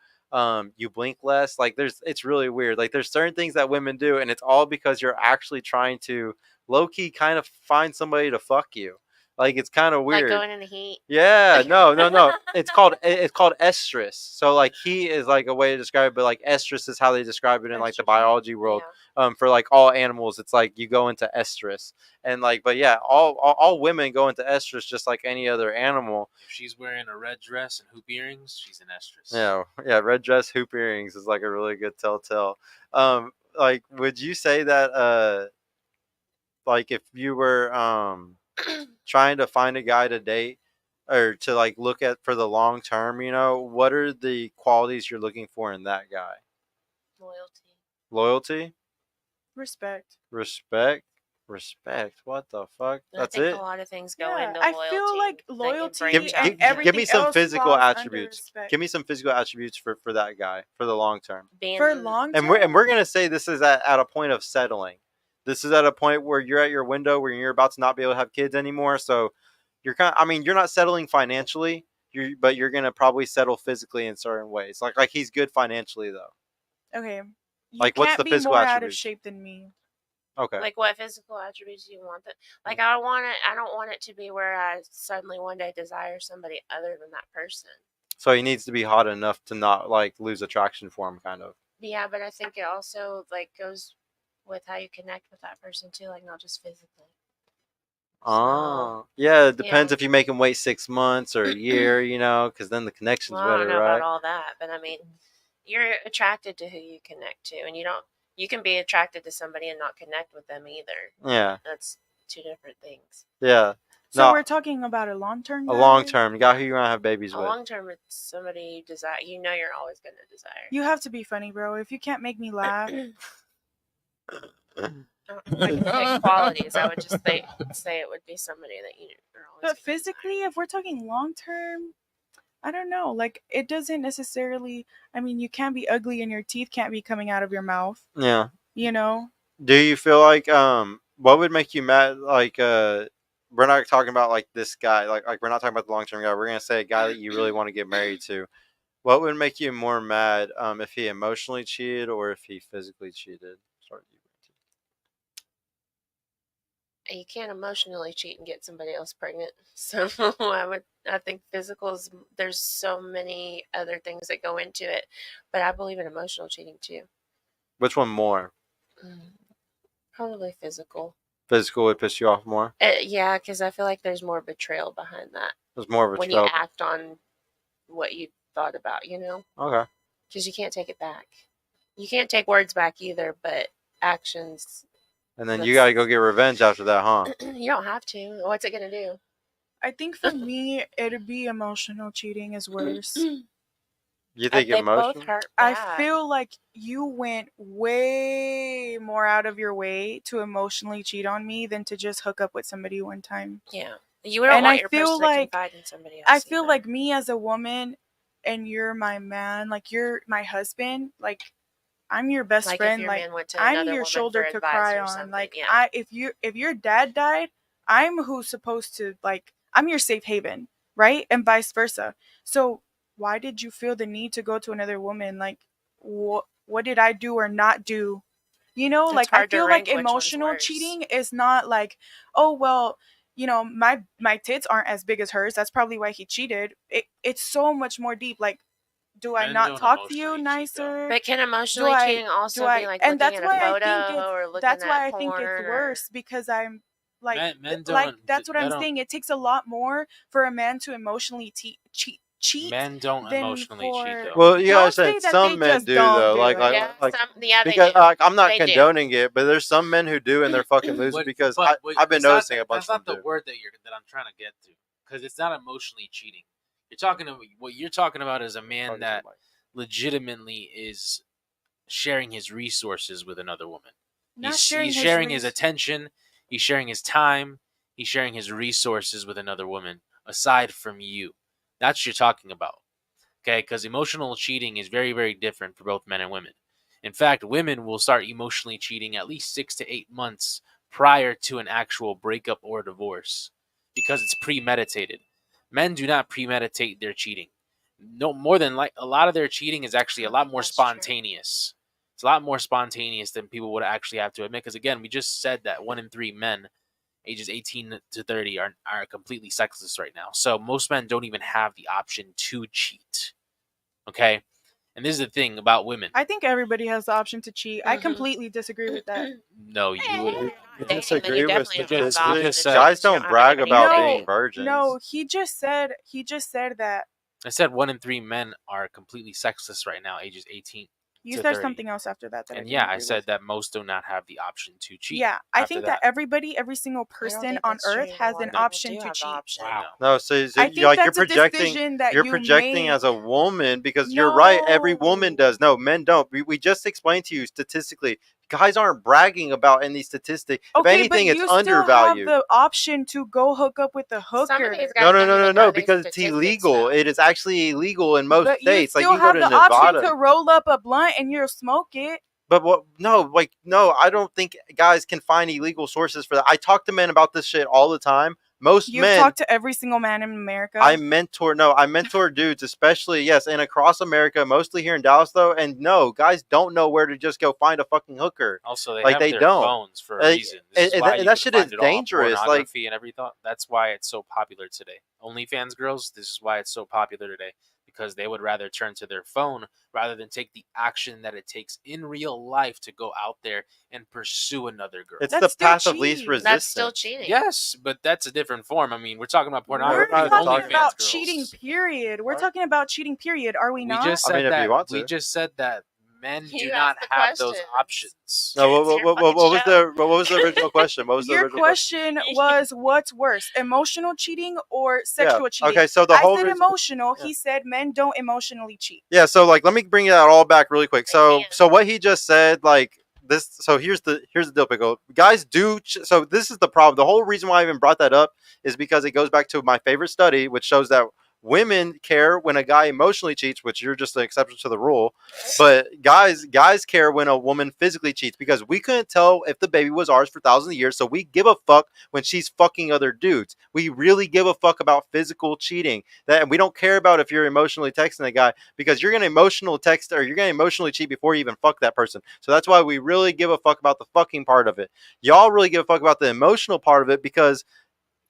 You blink less. Like it's really weird. Like there's certain things that women do, and it's all because you're actually trying to low key kind of find somebody to fuck you. Like it's kind of weird. Like going in the heat. Yeah, no. It's called estrus. So like he is like a way to describe it, but like estrus is how they describe it in like the Estrus, biology world. Yeah. For like all animals, it's like you go into estrus, and like, but yeah, all women go into estrus just like any other animal. If she's wearing a red dress and hoop earrings, she's an estrus. Yeah, red dress, hoop earrings is like a really good telltale. Like, would you say that like if you were trying to find a guy to date or to like look at for the long term, you know, what are the qualities you're looking for in that guy? Loyalty. Loyalty, Respect. respect. What the fuck? And That's I think it. a lot of things go Yeah, into I loyalty. feel like that can loyalty break Give, you give, up. and give everything me some else physical falls under attributes. respect. Give me some physical attributes for that guy for the long term. Being For long And term, we're gonna say this is at a point of settling. This is at a point where you're at your window where you're about to not be able to have kids anymore. So you're you're not settling financially. But you're gonna probably settle physically in certain ways. Like he's good financially though. okay. You Like, what's can't the be physical more out of attributes? shape than me. Okay. like what physical attributes do you want? That like I don't want it to be where I suddenly one day desire somebody other than that person. So he needs to be hot enough to not like lose attraction for him, kind of. Yeah, but I think it also like goes with how you connect with that person too, like not just physically. Oh, yeah. It depends yeah. if you make him wait 6 months or a year, you know, because then the connection's Well, I better, don't know right? about all that, but I mean, you're attracted to who you connect to, and you can be attracted to somebody and not connect with them either. Yeah, That's two different things. yeah. So No, we're talking about a long term. a long term guy who you want to have babies A with. long term, it's somebody you desire. You know, you're always going to desire. You have to be funny, bro. If you can't make me laugh, I can say qualities. I would just say it would be somebody that you are always. but physically, if we're talking long term, I don't know. Like it doesn't necessarily. I mean, you can't be ugly and your teeth can't be coming out of your mouth. Yeah. You know. Do you feel like what would make you mad? Like we're not talking about like this guy. Like we're not talking about the long term guy. We're gonna say a guy that you really want to get married to. What would make you more mad? If he emotionally cheated or if he physically cheated? Start you. You can't emotionally cheat and get somebody else pregnant. So I think physicals, there's so many other things that go into it, but I believe in emotional cheating too. Which one more? Probably physical. Physical would piss you off more. Yeah, because I feel like there's more betrayal behind that. There's more of a when you act on what you thought about, Okay. Because you can't take it back. You can't take words back either, but actions. And then you got to go get revenge after that, huh? You don't have to. What's it gonna do? I think for me, it'd be emotional cheating is worse. You think they emotional? both hurt I bad. feel like you went way more out of your way to emotionally cheat on me than to just hook up with somebody one time. Yeah, you don't And want I your feel person to like confide in somebody else. I feel either. like me as a woman, and you're my man, like you're my husband, like I'm your best like friend, if your like man went to I'm another your woman shoulder for to advice cry or on. something, Like yeah. if your dad died, I'm who's supposed to, like, I'm your safe haven, right? And vice versa. So why did you feel the need to go to another woman? Like what did I do or not do? It's Like I hard to feel like rank which one's emotional worse. cheating is not like, oh well, my tits aren't as big as hers. That's probably why he cheated. It's so much more deep. Like, do I Men not don't talk to you emotionally cheat, though. nicer? But can emotionally cheating also be like And looking that's at a why I photo think or looking that's why at I think porn? it's worse, because I'm like Men like don't. that's what they I'm don't- saying. It takes a lot more for a man to emotionally cheat Men don't than emotionally cheat, for though. Well, you Don't gotta say say that some they men just do don't though. do Like, it. like, Yeah, like they because do. I'm not They do. condoning it, but there's some men who do, and they're fucking losers But- because but I've been it's not noticing that- a bunch That's not of the them do. word that I'm trying to get to, because it's not emotionally cheating. What you're talking about is a man Talking that to Mike. legitimately is sharing his resources with another woman. Not He's sharing sharing his his attention. He's sharing his time. He's sharing his resources with another woman aside from you. That's what you're talking about. Okay, because emotional cheating is very, very different for both men and women. In fact, women will start emotionally cheating at least 6 to 8 months prior to an actual breakup or divorce because it's premeditated. Men do not premeditate their cheating. No more than like a lot of their cheating is actually a lot more That's true. spontaneous. It's a lot more spontaneous than people would actually have to admit. Because again, we just said that 1 in 3 men ages 18 to 30 are completely sexless right now. So most men don't even have the option to cheat. Okay? And this is the thing about women. I think everybody has the option to cheat. I Mhm. completely disagree with that. No, you would. You Dating, disagree then you with definitely don't have the statistics? option You to just cheat said- because Guys you don't have brag anybody about dating. being virgins. No, he just said that. I said 1 in 3 men are completely sexless right now, ages 18. You to said 30. something else after that. And didn't yeah, I agree said with. that most do not have the option to cheat. Yeah, I after think that everybody, every single I don't person think on that's earth true. has A lot an of people option do to have the cheat. option. Wow. No, so I think like that's you're a projecting. decision that You're you projecting made. as a woman because you're right. Every woman No. does. No, men don't. We just explained to you statistically. Guys aren't bragging about any statistic. If Okay, anything, but it's you still have undervalued. the option to go hook up with a Some of hooker. these guys No, don't even know these because it's statistics, illegal. though. It is actually illegal in most But you states. Like still you can go have to the Nevada. option to roll up a blunt and you'll smoke it. But what? No, I don't think guys can find illegal sources for that. I talk to men about this shit all the time. Most You've men, talked to every single man in America. I mentor dudes, especially yes, and across America, mostly here in Dallas though. And no, guys don't know where to just go find a fucking hooker. Also, they Like, have they their don't. phones for a reason. This is and why that- you that can shit find is it all, dangerous, like- pornography and everything. That's why it's so popular today. OnlyFans girls, this is why it's so popular today. Because they would rather turn to their phone rather than take the action that it takes in real life to go out there and pursue another girl. It's That's the still path of least cheating. resistance. That's still cheating. Yes, but that's a different form. I mean, we're talking about We're pornography. not and talking talking OnlyFans about girls. cheating, period. We're What? talking about cheating, period. Are we We not? just I said mean, if that. you want We to. just said that men You do not asked the have those questions. options. No, It's your fucking what was the original question? What was the Your original question? question was, what's worse, emotional cheating or sexual cheating? Okay, so the I whole said reason- emotional. Yeah. He said men don't emotionally cheat. Yeah, so like let me bring that all back really quick. They So can. so what he just said, like this. So here's the deal, Pickle. Guys do. So this is the problem. The whole reason why I even brought that up is because it goes back to my favorite study, which shows that women care when a guy emotionally cheats, which you're just an exception to the rule. But guys care when a woman physically cheats, because we couldn't tell if the baby was ours for thousands of years. So we give a fuck when she's fucking other dudes. We really give a fuck about physical cheating. That we don't care about if you're emotionally texting a guy, because you're gonna emotional text or you're gonna emotionally cheat before you even fuck that person. So that's why we really give a fuck about the fucking part of it. Y'all really give a fuck about the emotional part of it, because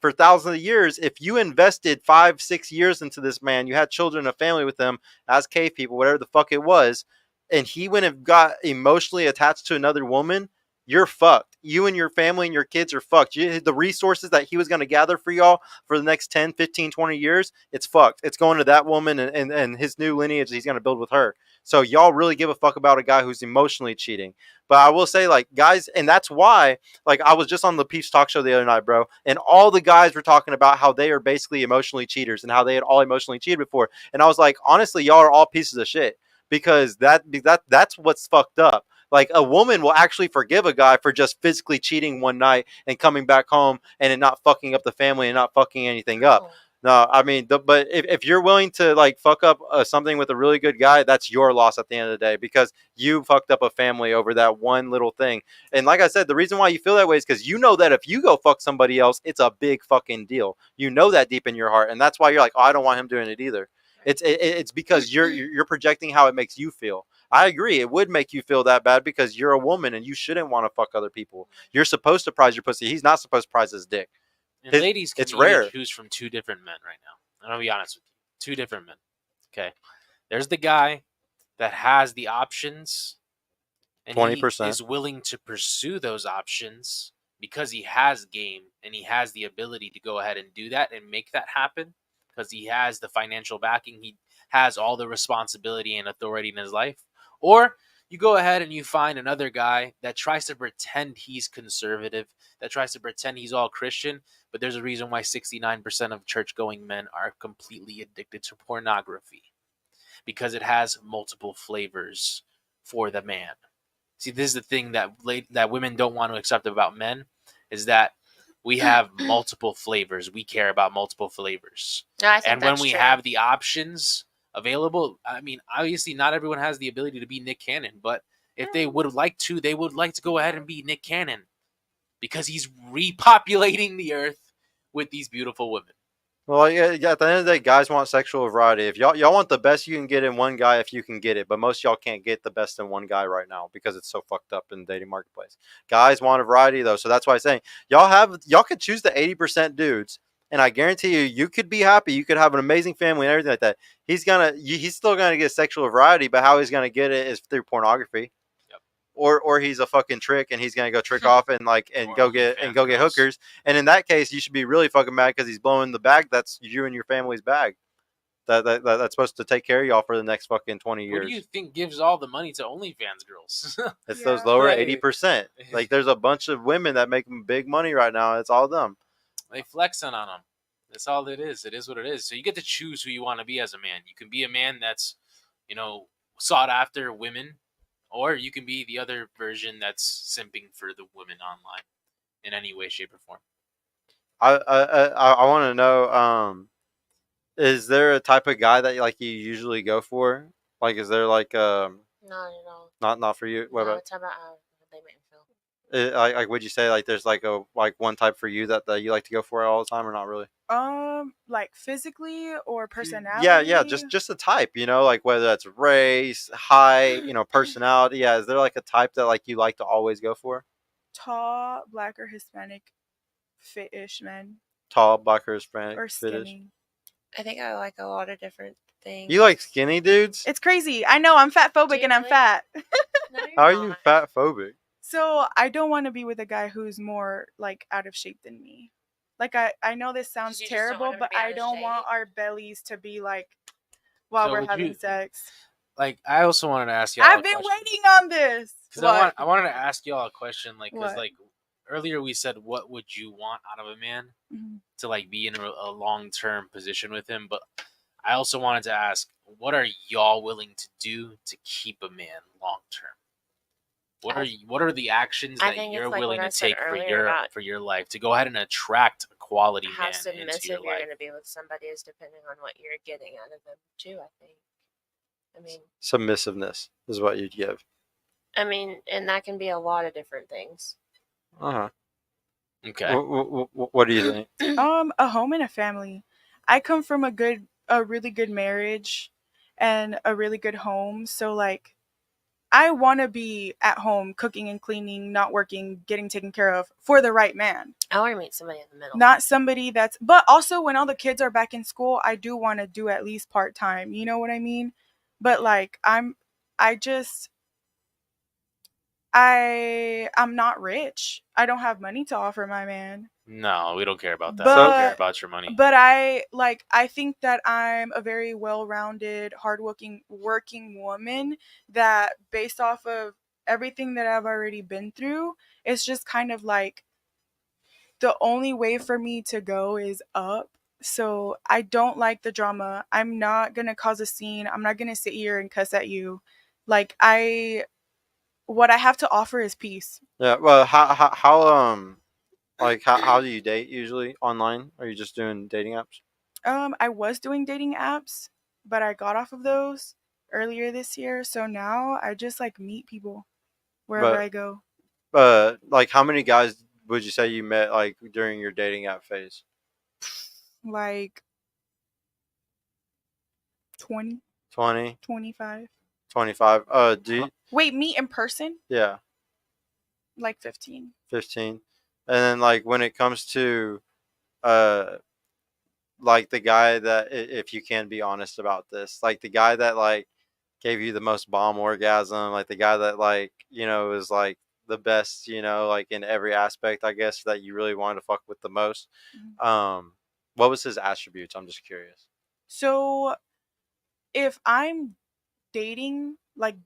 for thousands of years, if you invested 5-6 years into this man, you had children, a family with him as cave people, whatever the fuck it was, and he went and got emotionally attached to another woman, you're fucked. You and your family and your kids are fucked. The resources that he was going to gather for y'all for the next 10, 15, 20 years, it's fucked. It's going to that woman and his new lineage he's going to build with her. So y'all really give a fuck about a guy who's emotionally cheating. But I will say, like, guys, and that's why, like, I was just on the Peeps Talk Show the other night, bro, and all the guys were talking about how they are basically emotionally cheaters and how they had all emotionally cheated before. And I was like, honestly, y'all are all pieces of shit, because that's what's fucked up. Like, a woman will actually forgive a guy for just physically cheating one night and coming back home and it not fucking up the family and not fucking anything up. No, I mean, but if you're willing to, like, fuck up something with a really good guy, that's your loss at the end of the day, because you fucked up a family over that one little thing. And like I said, the reason why you feel that way is because you know that if you go fuck somebody else, it's a big fucking deal. You know that deep in your heart, and that's why you're like, oh, I don't want him doing it either. It's because you're projecting how it makes you feel. I agree, it would make you feel that bad because you're a woman and you shouldn't want to fuck other people. You're supposed to prize your pussy. He's not supposed to prize his dick. And ladies can it's rare. choose from two different men right now. I'm going to be honest with you. Two different men. Okay. There's the guy that has the options and 20%. he is willing to pursue those options because he has game and he has the ability to go ahead and do that and make that happen, because he has the financial backing. He has all the responsibility and authority in his life. Or you go ahead and you find another guy that tries to pretend he's conservative, that tries to pretend he's all Christian, but there's a reason why 69% of church-going men are completely addicted to pornography, because it has multiple flavors for the man. See, this is the thing that women don't want to accept about men, is that we have multiple flavors. We care about multiple flavors. No, I think And when that's we true. have the options available, I mean, obviously not everyone has the ability to be Nick Cannon, but if they would like to, they would like to go ahead and be Nick Cannon, because he's repopulating the earth with these beautiful women. Well, yeah, at the end of the day, guys want sexual variety. If y'all want the best you can get in one guy, if you can get it, but most y'all can't get the best in one guy right now because it's so fucked up in the dating marketplace. Guys want a variety though, so that's why I'm saying y'all could choose the 80% dudes, and I guarantee you could be happy. You could have an amazing family and everything like that. He's still gonna get sexual variety, but how he's gonna get it is through pornography. Or he's a fucking trick and he's gonna go trick off and go get hookers. And in that case, you should be really fucking mad because he's blowing the bag that's you and your family's bag. That's supposed to take care of y'all for the next fucking 20 years. What do you think gives all the money to OnlyFans girls? It's those lower 80%. Like, there's a bunch of women that make big money right now. It's all them. They flexing on them. That's all it is. It is what it is. So you get to choose who you want to be as a man. You can be a man that's, sought after women, or you can be the other version that's simping for the women online in any way, shape, or form. I want to know, is there a type of guy that you usually go for? Like, is there Not at all. not for you? What No, about? it's about how they make me feel. Like, would you say there's one type for you that you like to go for all the time, or not really? Like physically or personality? Yeah, just a type, like whether that's race, height, personality. Yeah, is there a type that you like to always go for? Tall, black or Hispanic, fit-ish men. Tall, black or Hispanic, or skinny. I think I like a lot of different things. You like skinny dudes? It's crazy. I know I'm fat phobic and I'm fat. No, How are you fat phobic? So I don't want to be with a guy who's more out of shape than me. I know this sounds terrible, but I don't want our bellies to be while we're having sex. I also wanted to ask y'all. I've been waiting on this. I wanted to ask y'all a question, because earlier we said, what would you want out of a man to be in a long-term position with him? But I also wanted to ask, what are y'all willing to do to keep a man long-term? what are the actions I that think you're it's like willing what I to said take earlier about for your life to go ahead and attract a quality how man into submissive your you're life? going to be with somebody is depending on what you're getting out of them too. I mean, Submissiveness is what you'd give. and that can be a lot of different things. Uh-huh. Okay. What do you think? A home and a family. I come from a really good marriage and a really good home. So like I want to be at home cooking and cleaning, not working, getting taken care of for the right man. I want to meet somebody in the middle. Not somebody that's, but also when all the kids are back in school, I do want to do at least part-time. You know what I mean? But like I just I'm not rich. I don't have money to offer my man. No, we don't care about that. But We don't care about your money. But I think that I'm a very well-rounded, working woman that based off of everything that I've already been through, it's just kind of like the only way for me to go is up. So I don't like the drama. I'm not going to cause a scene. I'm not going to sit here and cuss at you. Like what I have to offer is peace. Yeah. Well, how do you date usually online? Are you just doing dating apps? I was doing dating apps, but I got off of those earlier this year. So now I just like meet people wherever I go. Like, how many guys would you say you met like during your dating app phase? Like 20, 20, 25. 25. Do you, Wait, meet in person? yeah, Like 15. 15. And then like when it comes to uh like the guy that if you can be honest about this, like the guy that like gave you the most bomb orgasm, like the guy that like, is like the best, like in every aspect, I guess, that you really wanted to fuck with the most. What was his attributes? I'm just curious. So if I'm dating, like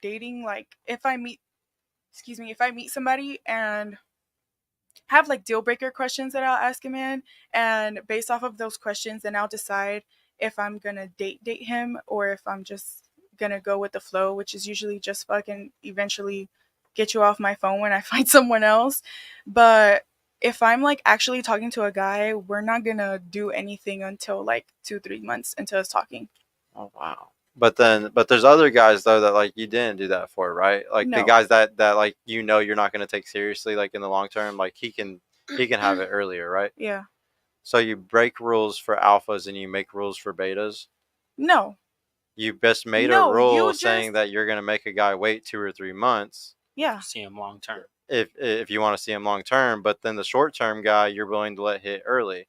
if I meet somebody and have like deal breaker questions that I'll ask a man, and based off of those questions, then I'll decide if I'm gonna date him or if I'm just gonna go with the flow, which is usually just fucking eventually get you off my phone when I find someone else. But if I'm like actually talking to a guy, we're not gonna do anything until like 2-3 months into us talking. Oh wow. But there's other guys though that like you didn't do that for, right? Like the No. guys that like you're not going to take seriously like in the long term, like he can have it earlier, right? Yeah. So you break rules for alphas and you make rules for betas. No. You just made a No, rule you saying just- that you're going to make a guy wait 2 or 3 months Yeah. See him long term. if you want to see him long term, but then the short term guy you're willing to let hit early.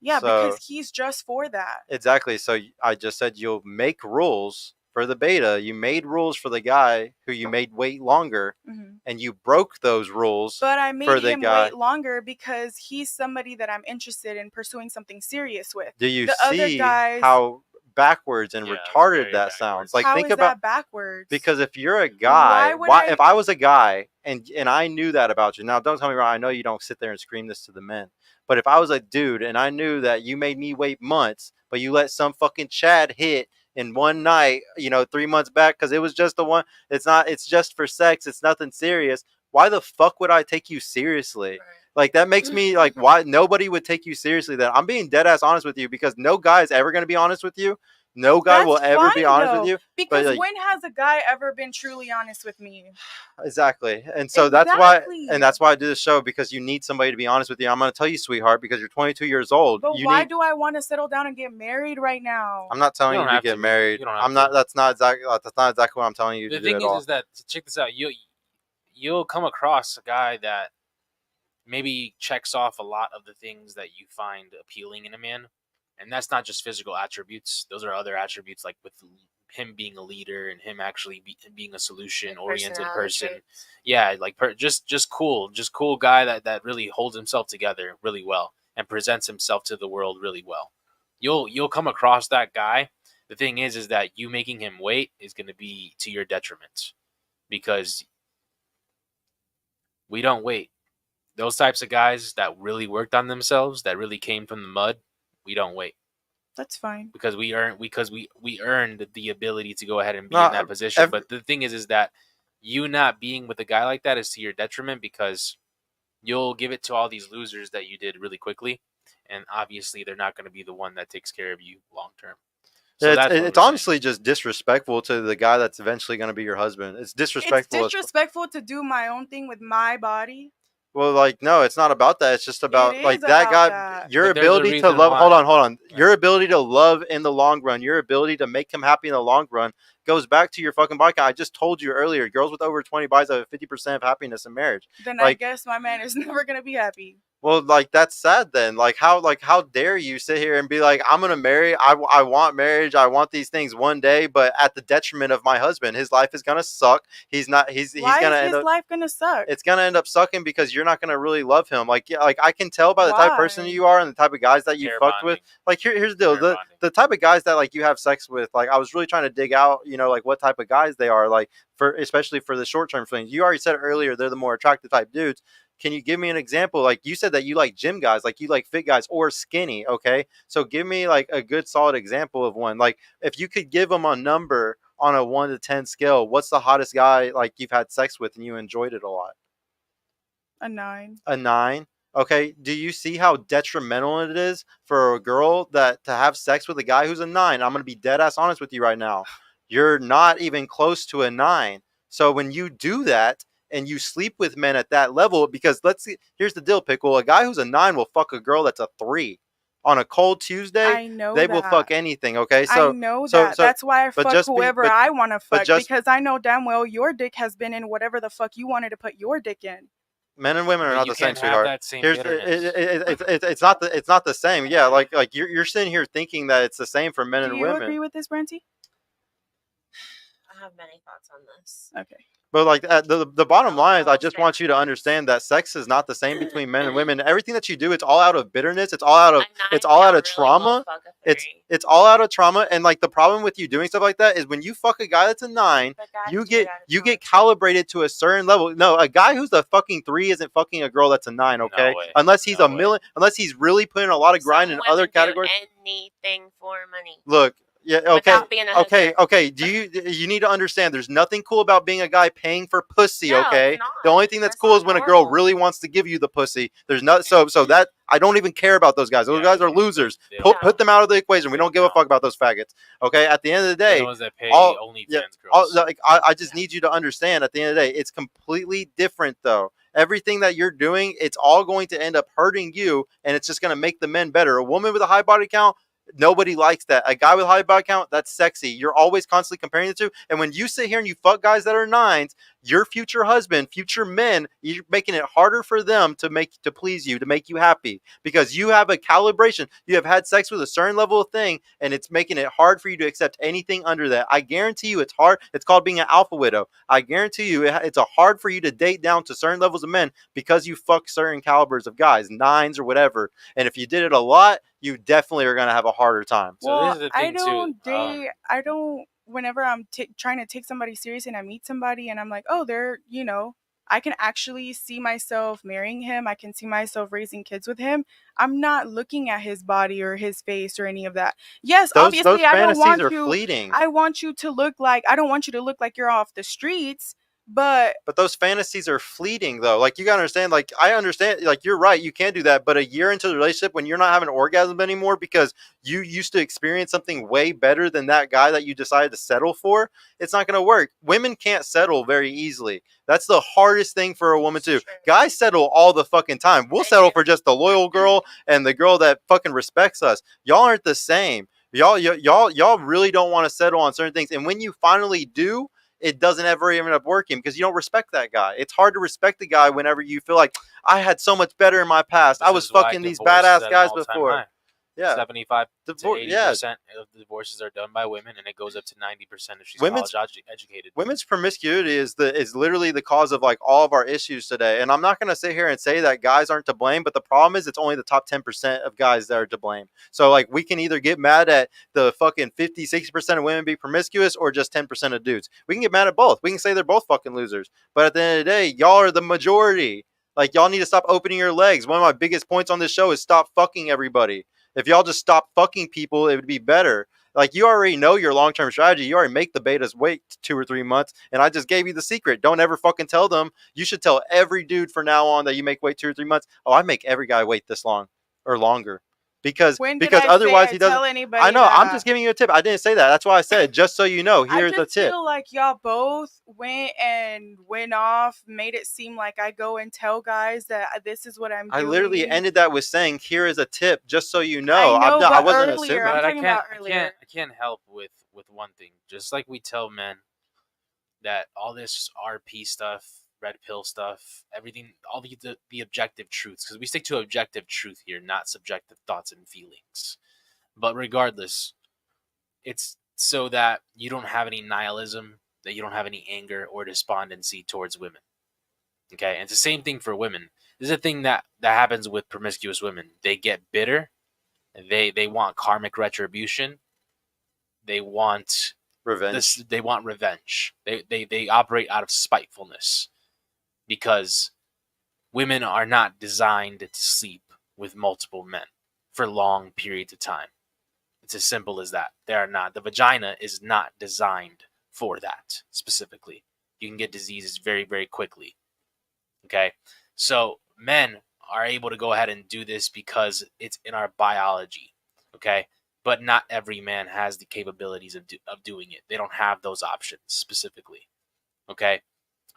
Yeah, So- because he's just for that. Exactly. So I just said you'll make rules for the beta. You made rules for the guy who you made wait longer, Mm-hmm. and you broke those rules. But I for made the him guy. wait longer because he's somebody that I'm interested in pursuing something serious with. Do you The other see guys- how backwards and Yeah, it's retarded very that backwards. sounds? Like How think is about that backwards? because if you're a guy, would I- if I was a guy and I knew that about you, now don't tell me wrong. I know you don't sit there and scream this to the men, but if I was a dude and I knew that you made me wait months, but you let some fucking Chad hit in one night, 3 months back because it was just the one. It's just for sex. It's nothing serious. Why the fuck would I take you seriously? Right. Like that makes me like why nobody would take you seriously. Then I'm being dead ass honest with you because no guy is ever gonna be honest with you. No guy That's will ever be fine, honest though, with you. because like- when has a guy ever been truly honest with me? Exactly. And so that's why I do this show because you need somebody to be honest with you. I'm going to tell you, sweetheart, because you're 22 years old. But why do I want to settle down and get married right now? I'm not telling You you don't to have get to. married. You don't have I'm not to. that's not exactly what I'm telling you The to do thing at all. is that check this out. You'll come across a guy that maybe checks off a lot of the things that you find appealing in a man, and that's not just physical attributes. Those are other attributes, like with him being a leader and him actually being a solution-oriented person. traits. Yeah, like just cool guy that really holds himself together really well and presents himself to the world really well. You'll come across that guy. The thing is that you making him wait is going to be to your detriment because we don't wait. Those types of guys that really worked on themselves, that really came from the mud, we don't wait That's fine. because we earned the ability to go ahead and be in that position. But the thing is that you not being with a guy like that is to your detriment because you'll give it to all these losers that you did really quickly, and obviously they're not going to be the one that takes care of you long term. So Yeah, that's what it's we're saying. honestly just disrespectful to the guy that's eventually going to be your husband. It's It's disrespectful. disrespectful to do my own thing with my body. Well, like, no, it's not about that. It's just about It like is that about guy. that. Your But there's a ability to reason love. why. Hold on. Your ability to love in the long run, your ability to make him happy in the long run, goes back to your fucking body count. I just told you earlier. Girls with over 20 bodies have 50% of happiness in marriage. Then I Like, guess my man is never gonna be happy. well, like that's sad then. Like how dare you sit here and be like, I'm gonna marry. I want marriage. I want these things one day, but at the detriment of my husband. His life is gonna suck. He's not. He's Why gonna is end his up. life gonna suck? It's gonna end up sucking because you're not gonna really love him. Like, yeah, like I can tell by the type of person Why? you are and the type of guys that you Pair fucked with. bonding. Like here's the deal. Pair bonding. The type of guys that like you have sex with, like I was really trying to dig out, like what type of guys they are, like for especially for the short term things. You already said earlier they're the more attractive type dudes. Can you give me an example? Like you said that you like gym guys, like you like fit guys or skinny. Okay, so give me like a good solid example of one. Like if you could give them a number on a 1 to 10 scale, what's the hottest guy like you've had sex with and you enjoyed it a lot? A 9. A 9. Okay, do you see how detrimental it is for a girl that to have sex with a guy who's a 9? I'm gonna be dead ass honest with you right now. You're not even close to a 9. So when you do that and you sleep with men at that level, because let's see, here's the deal, Pickle. A guy who's a 9 will fuck a girl that's a 3 on a cold Tuesday. I know They that. will fuck anything. Okay, I know that. That's why I but fuck just be- whoever but- I want to fuck just- because I know damn well your dick has been in whatever the fuck you wanted to put your dick in. Men and women are But not you the same, can't have sweetheart. that same Here's bitterness. it's not the same. Yeah, like you're sitting here thinking that it's the same for men Do and you women. agree with this, Branty? I have many thoughts on this. Okay. But like the bottom line is, I I'll just stand want you to for this. understand that sex is not the same between men and women. Everything that you do, it's all out of bitterness. It's all out of A 9 it's all out really of trauma. will fuck a It's 3. it's all out of trauma. And like the problem with you doing stuff like that is when you fuck a guy that's a 9, But guys you do it get out of you trauma get too. calibrated to a certain level. No, a guy who's a fucking 3 isn't fucking a girl that's a 9. Okay, way. unless he's No a way. million, unless he's really putting a lot of grind Some in other women do categories. anything for money. Look, yeah, okay, Without being a hooker. okay. You need to understand? There's nothing cool about being a guy paying for pussy. No, it's Okay, not. the only thing that's That's cool not is when a girl normal. really wants to give you the pussy. There's not so that I don't even care about those guys. Those Yeah, guys are yeah. losers. They Put don't. them out of the equation. We They don't give a don't. fuck about those faggots. Okay, at the end of the They're day, the ones that pay all- OnlyFans yeah, girls. I just need you to understand. At the end of the day, it's completely different though. Everything that you're doing, it's all going to end up hurting you, and it's just going to make the men better. A woman with a high body count, nobody likes that. A guy with a high body count, that's sexy. You're always constantly comparing the two. And when you sit here and you fuck guys that are 9s, your future husband, future men, you're making it harder for them to please you, to make you happy, because you have a calibration. You have had sex with a certain level of thing, and it's making it hard for you to accept anything under that. I guarantee you, it's hard. It's called being an alpha widow. I guarantee you, it's a hard for you to date down to certain levels of men because you fuck certain calibers of guys, 9s or whatever. And if you did it a lot, you definitely are gonna have a harder time. So Well, this is the I thing, too. don't date. I don't. Whenever I'm trying to take somebody serious and I meet somebody and I'm like, oh, they're, I can actually see myself marrying him. I can see myself raising kids with him. I'm not looking at his body or his face or any of that. Yes, Those obviously, I don't fantasies want are you. fleeting. I want you to look like. I don't want you to look like you're off the streets. But those fantasies are fleeting though. Like you gotta understand, like I understand, like you're right, you can't do that. But a year into the relationship when you're not having an orgasm anymore because you used to experience something way better than that guy that you decided to settle for, it's not gonna work. Women can't settle very easily. That's the hardest thing for a woman to do. True. Guys settle all the fucking time. We'll They settle do. for just the loyal girl and the girl that fucking respects us. Y'all aren't the same. Y'all really don't want to settle on certain things. And when you finally do, it doesn't ever even end up working because you don't respect that guy. It's hard to respect the guy whenever you feel like I had so much better in my past. I This was is why fucking these divorce is badass at an guys all-time before. high. Yeah. 75 to Divor- 80% yeah. of the divorces are done by women, and it goes up to 90% if she's Women's- college educated. Women's promiscuity is literally the cause of like all of our issues today. And I'm not gonna sit here and say that guys aren't to blame, but the problem is it's only the top 10% of guys that are to blame. So like we can either get mad at the fucking 50-60% of women being promiscuous or just 10% of dudes. We can get mad at both. We can say they're both fucking losers. But at the end of the day, y'all are the majority. Like y'all need to stop opening your legs. One of my biggest points on this show is stop fucking everybody. If y'all just stop fucking people, it would be better. Like, you already know your long-term strategy. You already make the betas wait 2 or 3 months, and I just gave you the secret. Don't ever fucking tell them. You should tell every dude from now on that you make wait 2 or 3 months. Oh, I make every guy wait this long or longer. Because When did because I otherwise say he I doesn't. tell anybody I know. I'm that? just giving you a tip. I didn't say that. That's why I said, just so you know, I here's a just tip. feel like y'all both went off, made it seem like I go and tell guys that this is what I'm doing. I literally ended that with saying, "Here is a tip, just so you know." I know, I but wasn't earlier, assuming. I'm But talking about earlier. I can't help with one thing. Just like we tell men that all this RP stuff, red pill stuff, everything, all the objective truths, because we stick to objective truth here, not subjective thoughts and feelings. But regardless, it's so that you don't have any nihilism, that you don't have any anger or despondency towards women. Okay, and it's the same thing for women. This is a thing that happens with promiscuous women. They get bitter. They want karmic retribution. They want Revenge. They want revenge. They operate out of spitefulness because women are not designed to sleep with multiple men for long periods of time. It's as simple as that. They are not. The vagina is not designed for that specifically. You can get diseases very, very quickly. Okay? So men are able to go ahead and do this because it's in our biology. Okay? But not every man has the capabilities of doing it. They don't have those options specifically. Okay?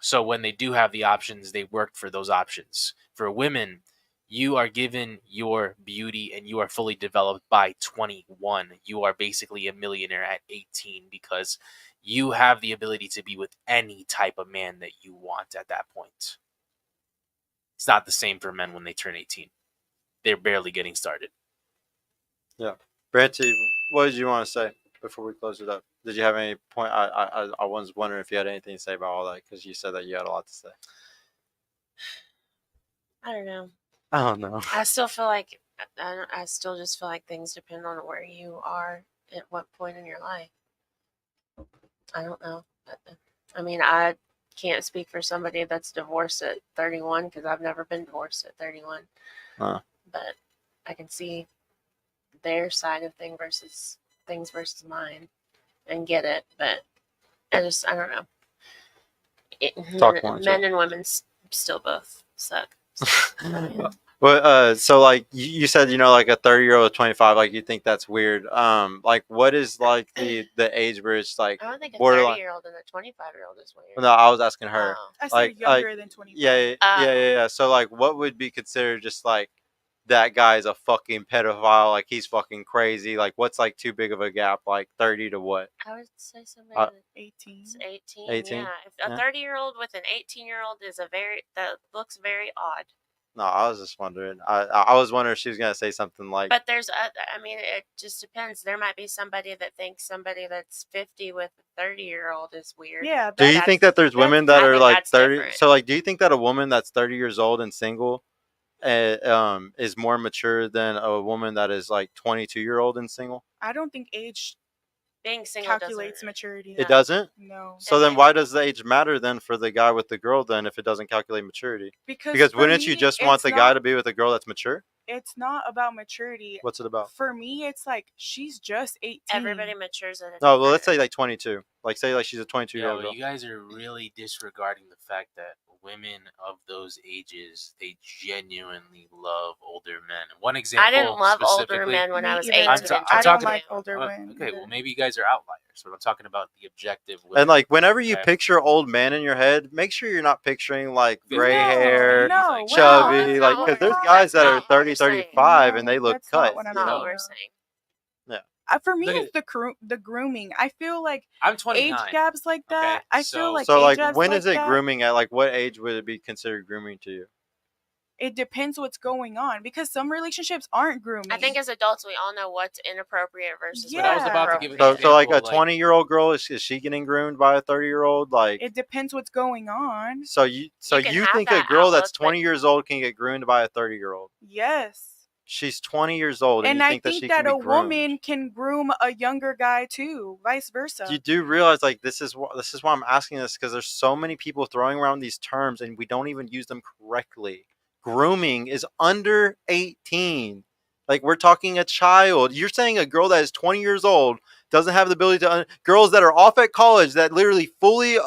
So when they do have the options, they work for those options. For women, you are given your beauty and you are fully developed by 21. You are basically a millionaire at 18 because you have the ability to be with any type of man that you want at that point. It's not the same for men when they turn 18. They're barely getting started. Yeah. Branty, what did you want to say before we close it up? Did you have any point? I was wondering if you had anything to say about all that, because you said that you had a lot to say. I don't know. I don't know. I still feel like I still just feel like things depend on where you are at what point in your life. I don't know. I mean, I can't speak for somebody that's divorced at 31 because I've never been divorced at 31. Huh. But I can see their side of things versus mine and get it. But I don't know. Talk more, Men and women still both suck. So, yeah. Well, so like you said, like a 30-year-old, 25, like you think that's weird. Like what is like the age where it's like I don't think a borderline? 30-year-old and a 25-year-old is weird. No, I was asking her. Oh. I said Like younger than 25. Yeah. So like, what would be considered just like that guy's a fucking pedophile? Like he's fucking crazy. Like what's like too big of a gap? Like 30 to what? I would say somebody 18. that's 18. 18? Yeah, if a 30-year-old with an 18-year-old that looks very odd. No, I was just wondering. I was wondering if she was gonna say something like. But I mean, it just depends. There might be somebody that thinks somebody that's 50 with a 30-year-old is weird. Yeah. Do you think that there's women that I are think like that's 30? different. So like, do you think that a woman that's 30 years old and single, is more mature than a woman that is like 22-year-old and single? I don't think age Being single calculates doesn't. maturity. It doesn't. No. So then, why does the age matter then for the guy with the girl then if it doesn't calculate maturity? Because for wouldn't me, you just want it's the not- guy to be with a girl that's mature? It's not about maturity. What's it about? For me, it's like she's just 18. Everybody matures at a No, well, let's different- say like 22. Like say like she's a 22-year-old girl. You guys are really disregarding the fact that women of those ages, they genuinely love older men. One example, I didn't love older specifically- men when I was Me 18. either. I'm I don't talking- like older women. Okay, either. well maybe you guys are outliers, but I'm talking about the objective women. And like whenever you Okay. picture old man in your head, make sure you're not picturing like gray No, hair, no, chubby, that's like not because what there's we're- guys that that's are not what 30, we're saying. 35 and they No, look that's not cut. what I'm you That's not know? what we're saying. For me, Look it's the grooming. I feel like I'm 29. age gaps like that. Okay, I so- feel like So age like gaps when like is it that, grooming at? Like what age would it be considered grooming to you? It depends what's going on because some relationships aren't grooming. I think as adults, we all know what's inappropriate versus Yeah. what's I was about to give an appropriate. So like a example, like- 20-year-old girl is she getting groomed by a 30-year-old? Like it depends what's going on. so you can have think a that girl that's outlook, but- 20 years old can get groomed by a 30-year-old? Yes. She's 20 years old, and And you I think think she that can a be groomed. woman can groom a younger guy too, vice versa. You do realize like this is why I'm asking this, because there's so many people throwing around these terms and we don't even use them correctly. Grooming is under 18. Like, we're talking a child. You're saying a girl that is 20 years old doesn't have the ability to girls that are off at college that literally fully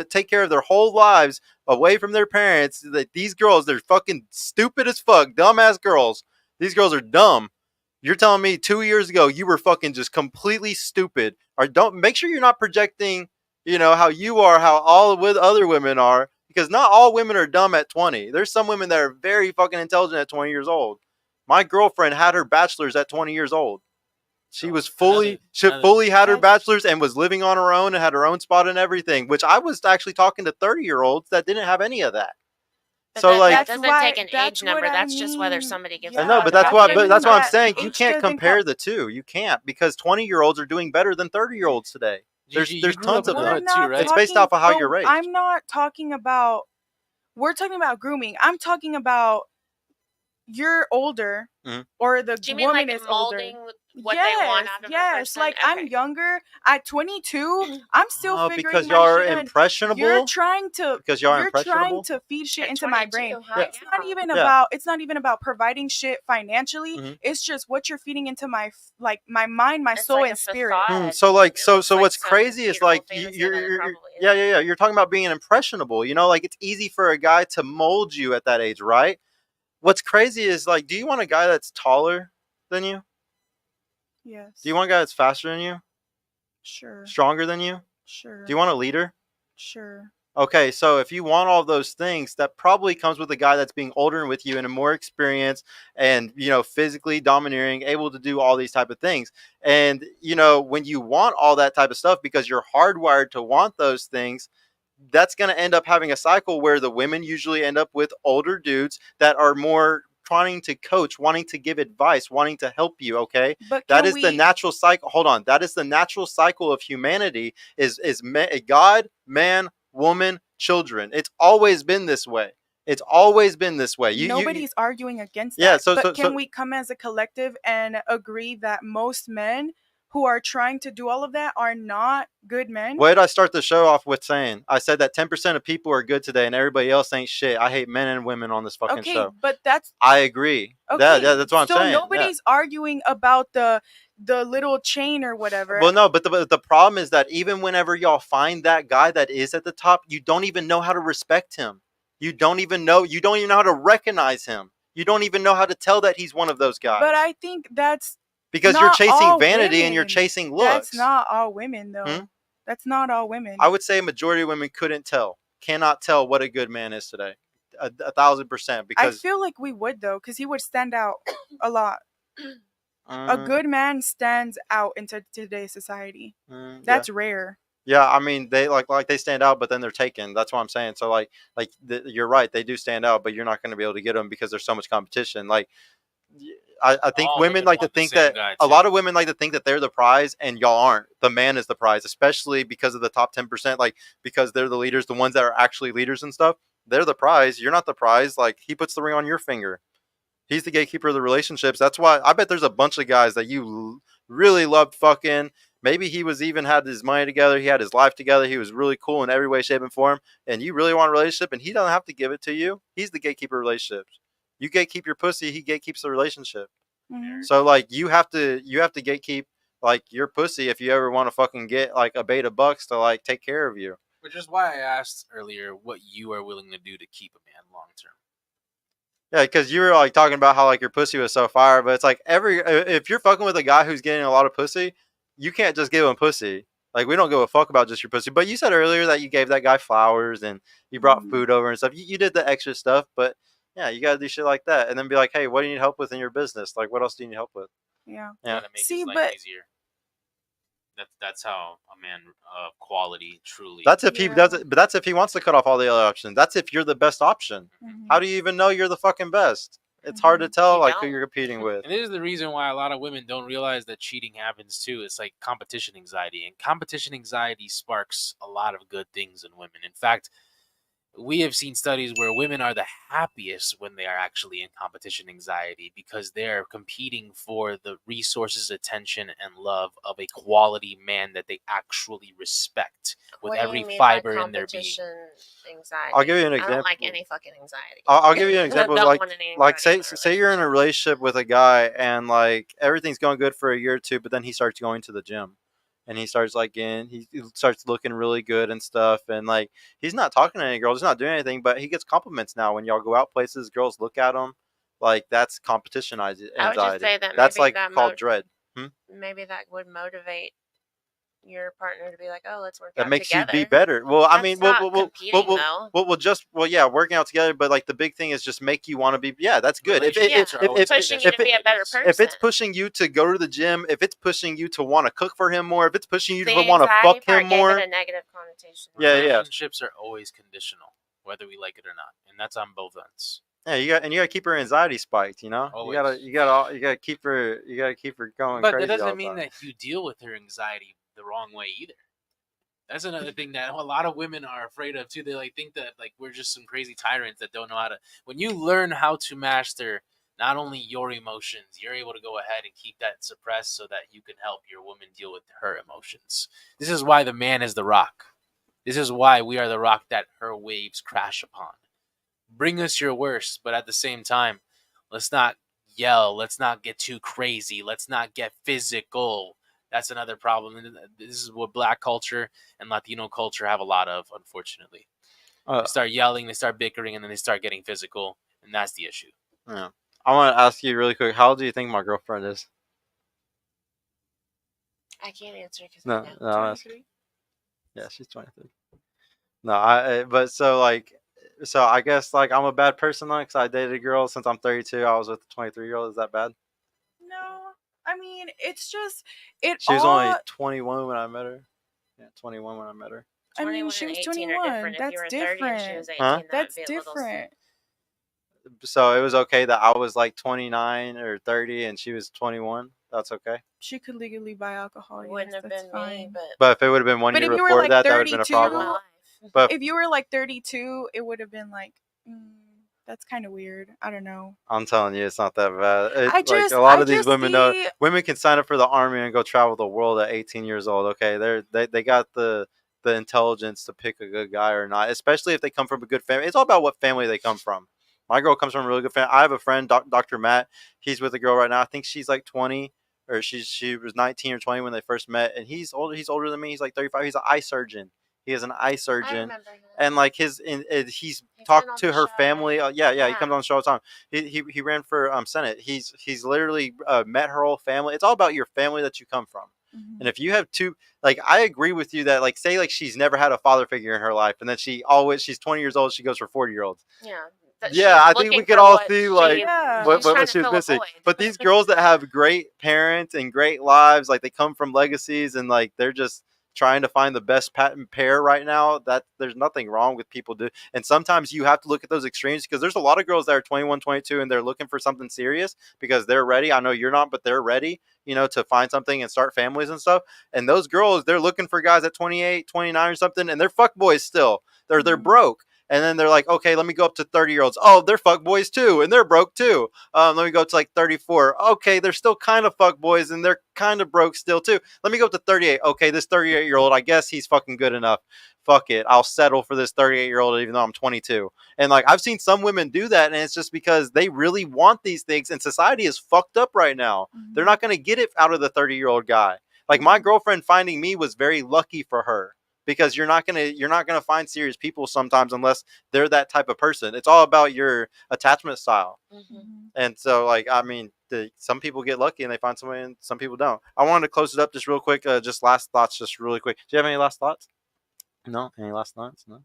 take care of their whole lives away from their parents. That these girls, they're fucking stupid as fuck, dumbass girls. These girls are dumb. You're telling me 2 years ago you were fucking just completely stupid. Or don't make sure you're not projecting, how you are, how all with other women are, because not all women are dumb at 20. There's some women that are very fucking intelligent at 20 years old. My girlfriend had her bachelor's at 20 years old. She was fully had her bachelor's and was living on her own and had her own spot and everything, which I was actually talking to 30-year-olds that didn't have any of that. But So that like, doesn't take an age number. That's just whether somebody gives. I know, but that's what I'm saying. You can't compare the two. You can't, because 20-year-olds are doing better than 30-year-olds today. There's tons of them. Too, right? It's based off of how you're raised. I'm not talking about. We're talking about grooming. I'm talking about you're older, or the Do you mean woman like is older. molding what they want out of a person? Like, okay. I'm younger. At 22, I'm still figuring because my y'all are shit impressionable. You're trying to impressionable. feed shit At into my 22, brain. huh? It's not even about. It's not even about providing shit financially. Mhm. It's just what you're feeding into my mind, my It's soul, like and a spirit. facade. So like, so It looks what's like crazy some is like beautiful fantasy you're, that it probably yeah. You're talking about being impressionable. Like, it's easy for a guy to mold you at that age, right? What's crazy is, like, do you want a guy that's taller than you? Yes. Do you want a guy that's faster than you? Sure. Stronger than you? Sure. Do you want a leader? Sure. Okay, so if you want all those things, that probably comes with a guy that's being older with you and a more experienced and, physically domineering, able to do all these type of things. And, when you want all that type of stuff because you're hardwired to want those things, that's going to end up having a cycle where the women usually end up with older dudes that are more trying to coach, wanting to give advice, wanting to help you. Okay, But that is the natural cycle. Hold on, that is the natural cycle of humanity. Is God, man, woman, children. It's always been this way. It's always been this way. Nobody's arguing against that. Yeah. But can we come as a collective and agree that most men who are trying to do all of that are not good men? What did I start the show off with saying? I said that 10% of people are good today and everybody else ain't shit. I hate men and women on this fucking show. But that's... I agree. Okay, that's what I'm saying. So nobody's arguing about the little chain or whatever. Well, no, but the problem is that even whenever y'all find that guy that is at the top, you don't even know how to respect him. You don't even know how to recognize him. You don't even know how to tell that he's one of those guys. But I think that's because you're chasing vanity and you're chasing looks. That's not all women, though. That's not all women. I would say a majority of women cannot tell what a good man is today. 1,000%. Because I feel like we would, though, because he would stand out a lot. A good man stands out into today's society. That's rare. Yeah, I mean, they like they stand out, but then they're taken. That's what I'm saying. So you're right, they do stand out, but you're not going to be able to get them because there's so much competition. Like, I think women like to think that a lot of women like to think that they're the prize, and y'all aren't. The man is the prize, especially because of the top 10%. Like, because they're the leaders, the ones that are actually leaders and stuff. They're the prize. You're not the prize. Like, he puts the ring on your finger. He's the gatekeeper of the relationships. That's why I bet there's a bunch of guys that you really loved fucking. Maybe he was even had his money together. He had his life together. He was really cool in every way, shape, and form. And you really want a relationship, and he doesn't have to give it to you. He's the gatekeeper of relationships. You gatekeep your pussy. He gatekeeps the relationship. Mm-hmm. So like you have to gatekeep like your pussy if you ever want to fucking get like a beta bucks to like take care of you. Which is why I asked earlier what you are willing to do to keep a man long term. Yeah, because you were like talking about how like your pussy was so fire, but it's like if you're fucking with a guy who's getting a lot of pussy, you can't just give him pussy. Like, we don't give a fuck about just your pussy. But you said earlier that you gave that guy flowers and you brought food over and stuff. You did the extra stuff, but yeah, you gotta do shit like that, and then be like, hey, what do you need help with in your business? Like, what else do you need help with? Yeah. Yeah. Make his life easier. That's how a man of quality truly. That's if he does it, but that's if he wants to cut off all the other options. That's if you're the best option. Mm-hmm. How do you even know you're the fucking best? It's hard to tell who you're competing with. And this is the reason why a lot of women don't realize that cheating happens too. It's like competition anxiety, and competition anxiety sparks a lot of good things in women. In fact, we have seen studies where women are the happiest when they are actually in competition anxiety because they're competing for the resources, attention, and love of a quality man that they actually respect with What do every you mean by fiber in their being. competition anxiety? I'll give you an I example. don't like any fucking anxiety. I'll give you an example. Don't Like, want any like anxiety say in a you're in a relationship. relationship with a guy and like everything's going good for a year or two, but then he starts going to the gym, and he starts like he starts looking really good and stuff, and like he's not talking to any girls, he's not doing anything, but he gets compliments now when y'all go out places, girls look at him, like that's competition anxiety. I would just say that That's maybe like called dread. maybe that would motivate your partner to be like, oh, let's work That out makes together. you be better. Well, I That's mean, not competing, though. yeah, working out together. But like the big thing is just make you want to be. Yeah, that's good. Relationships are always pushing you to be a better person. If it's pushing you to go to the gym, if it's pushing you to want to cook for him more, if it's pushing you The to want to anxiety fuck part him gave more, it a negative connotation. Yeah, yeah. Relationships are always conditional, whether we like it or not, and that's on both ends. yeah, you gotta keep her anxiety spiked. You know, Always. you gotta keep her going But crazy. that all doesn't the mean time. that you deal with her anxiety the wrong way either. That's another thing that a lot of women are afraid of too. They like think that like we're just some crazy tyrants that don't know how to. When you learn how to master not only your emotions, you're able to go ahead and keep that suppressed so that you can help your woman deal with her emotions. This is why the man is the rock. This is why we are the rock that her waves crash upon. Bring us your worst, but at the same time, let's not yell. Let's not get too crazy. Let's not get physical. That's another problem. And this is what Black culture and Latino culture have a lot of, unfortunately. They start yelling, they start bickering, and then they start getting physical, and that's the issue. Yeah. I want to ask you really quick. How old do you think my girlfriend is? I can't answer because No, I know. no. Yeah, she's 23. No, but so I guess like I'm a bad person though, because I dated a girl since I'm 32. I was with a 23-year-old. Is that bad? No, I mean it's just She was only 21 when I met her. Yeah, 21 when I met her. I mean, she was 21. That's different. Huh? That's different. So it was okay that I was like 29 or 30 and she was 21. That's okay. She could legally buy alcohol. Wouldn't have been me, but if it would have been 1 But year if you were before like that, that would have been a 32, problem. But if you were like 32, it would have been like, that's kind of weird. I don't know. I'm telling you, it's not that bad. Like a lot of these women know. Women can sign up for the army and go travel the world at 18 years old. Okay, they got the intelligence to pick a good guy or not, especially if they come from a good family. It's all about what family they come from. My girl comes from a really good family. I have a friend, Dr. Matt. He's with a girl right now. I think she's like 20, or she was 19 or 20 when they first met, and he's older. He's older than me. He's like 35. He's an eye surgeon. He is an eye surgeon, and like he's talked to her family. Yeah, he comes on the show all the time. He ran for Senate. He's literally met her whole family. It's all about your family that you come from. Mm-hmm. And if you have two, like I agree with you that like say like she's never had a father figure in her life, and then she's 20 years old, she goes for 40-year-olds. Yeah, I think we could all see like what she was missing. But these girls that have great parents and great lives, like they come from legacies, and like they're just trying to find the best patent pair right now, that there's nothing wrong with people do. And sometimes you have to look at those extremes, because there's a lot of girls that are 21, 22 and they're looking for something serious because they're ready. I know you're not, but they're ready, to find something and start families and stuff. And those girls, they're looking for guys at 28, 29 or something, and they're fuckboys still. They're broke. And then they're like, okay, let me go up to 30-year-olds. Oh, they're fuckboys too, and they're broke too. Let me go to like 34. Okay, they're still kind of fuckboys, and they're kind of broke still too. Let me go up to 38. Okay, this 38-year-old, I guess he's fucking good enough. Fuck it, I'll settle for this 38-year-old even though I'm 22. And like I've seen some women do that, and it's just because they really want these things, and society is fucked up right now. Mm-hmm. They're not going to get it out of the 30-year-old guy. Like my girlfriend finding me was very lucky for her. Because you're not gonna find serious people sometimes unless they're that type of person. It's all about your attachment style. Mm-hmm. And so, like, I mean, some people get lucky and they find somebody, and some people don't. I wanted to close it up just real quick. Just last thoughts, just really quick. Do you have any last thoughts? No. Any last thoughts? No.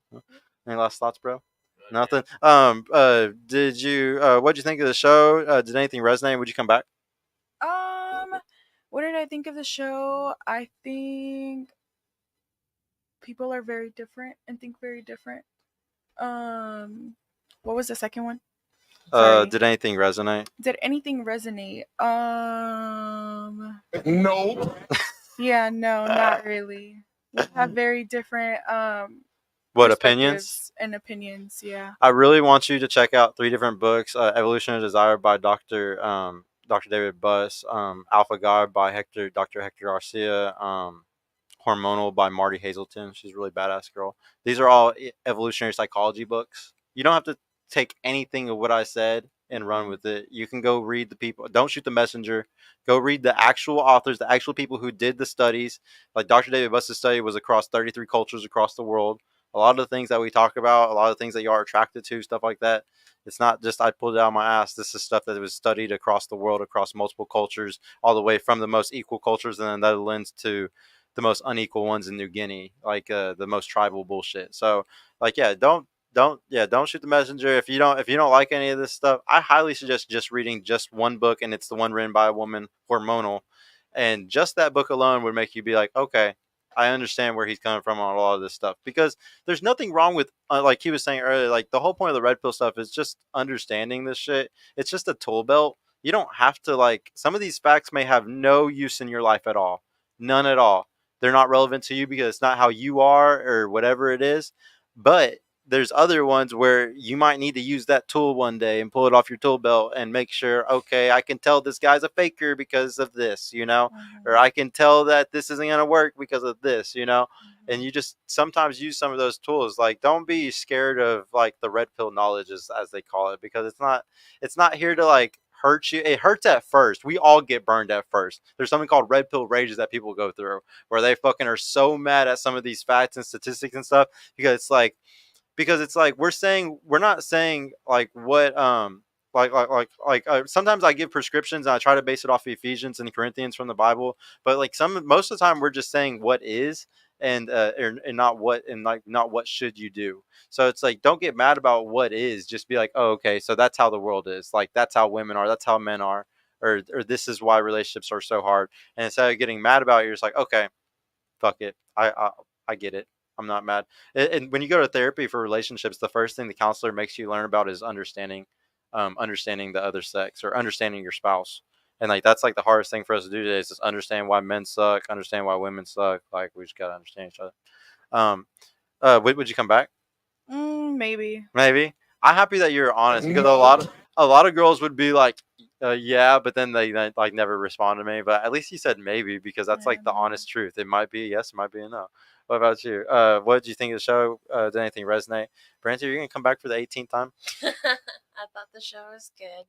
Any last thoughts, bro? Nothing. Did you? What'd you think of the show? Did anything resonate? Would you come back? What did I think of the show? I think people are very different and think very different. What was the second one? Did anything resonate? Did anything resonate? No. Yeah, no, not really. We have very different What opinions? perspectives and opinions. Yeah. I really want you to check out 3 different books: Evolution of Desire by Dr. David Buss, Alpha God by Dr. Hector Garcia, Hormonal by Marty Hazelton. She's a really badass girl. These are all evolutionary psychology books. You don't have to take anything of what I said and run with it. You can go read the people. Don't shoot the messenger. Go read the actual authors, the actual people who did the studies. Like Dr. David Buss's study was across 33 cultures across the world. A lot of the things that we talk about, a lot of the things that you are attracted to, stuff like that, it's not just I pulled it out of my ass. This is stuff that was studied across the world, across multiple cultures, all the way from the most equal cultures in the Netherlands to the most unequal ones in New Guinea, like the most tribal bullshit. So, like, yeah, don't shoot the messenger. If you don't like any of this stuff, I highly suggest just reading just one book, and it's the one written by a woman, Hormonal, and just that book alone would make you be like, okay, I understand where he's coming from on a lot of this stuff, because there's nothing wrong with like he was saying earlier, like the whole point of the red pill stuff is just understanding this shit. It's just a tool belt. You don't have to, like, some of these facts may have no use in your life at all, none at all. They're not relevant to you because it's not how you are or whatever it is. But there's other ones where you might need to use that tool one day and pull it off your tool belt and make sure, okay, I can tell this guy's a faker because of this, or I can tell that this isn't going to work because of this, and you just sometimes use some of those tools. Like, don't be scared of, like, the red pill knowledge, as they call it, because it's not here to, like, hurt you. It hurts at first. We all get burned at first. There's something called red pill rages that people go through, where they fucking are so mad at some of these facts and statistics and stuff, because it's like we're not saying, like, what sometimes I give prescriptions and I try to base it off of Ephesians and Corinthians from the Bible, but like most of the time we're just saying what is, and not what, and like not what should you do. So it's like, don't get mad about what is, just be like, oh, okay, so that's how the world is, like that's how women are, that's how men are, or this is why relationships are so hard. And instead of getting mad about it, you're just like, okay, fuck it, I get it, I'm not mad. And when you go to therapy for relationships, the first thing the counselor makes you learn about is understanding the other sex, or understanding your spouse. And like that's like the hardest thing for us to do today, is just understand why men suck, understand why women suck. Like, we just gotta understand each other. Would you come back? Maybe. Maybe. I'm happy that you're honest, because a lot of girls would be like, yeah, but then they like never respond to me. But at least you said maybe, because that's like the honest truth. It might be a yes, it might be a no. What about you? What did you think of the show? Did anything resonate? Branty, are you gonna come back for the 18th time? I thought the show was good.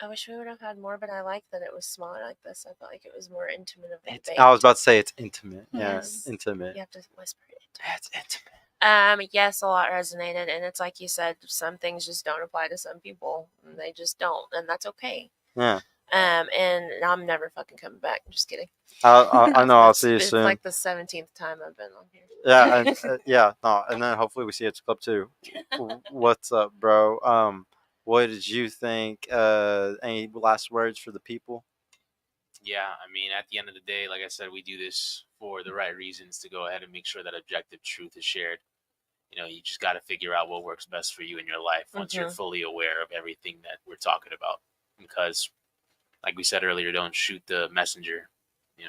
I wish we would have had more, but I like that it was smaller like this. I felt like it was more intimate of a debate. I was about to say it's intimate. Yes. Yeah, intimate. You have to whisper it. It's intimate. Yes, a lot resonated, and it's like you said, some things just don't apply to some people. And they just don't, and that's okay. Yeah. And I'm never fucking coming back. I'm just kidding. I know. I'll see you It's soon. like the 17th time I've been on here. Yeah, and then hopefully we see you at the club too. What's up, bro? What did you think? Any last words for the people? Yeah, I mean, at the end of the day, like I said, we do this for the right reasons, to go ahead and make sure that objective truth is shared. You just got to figure out what works best for you in your life once you're fully aware of everything that we're talking about. Because, like we said earlier, don't shoot the messenger.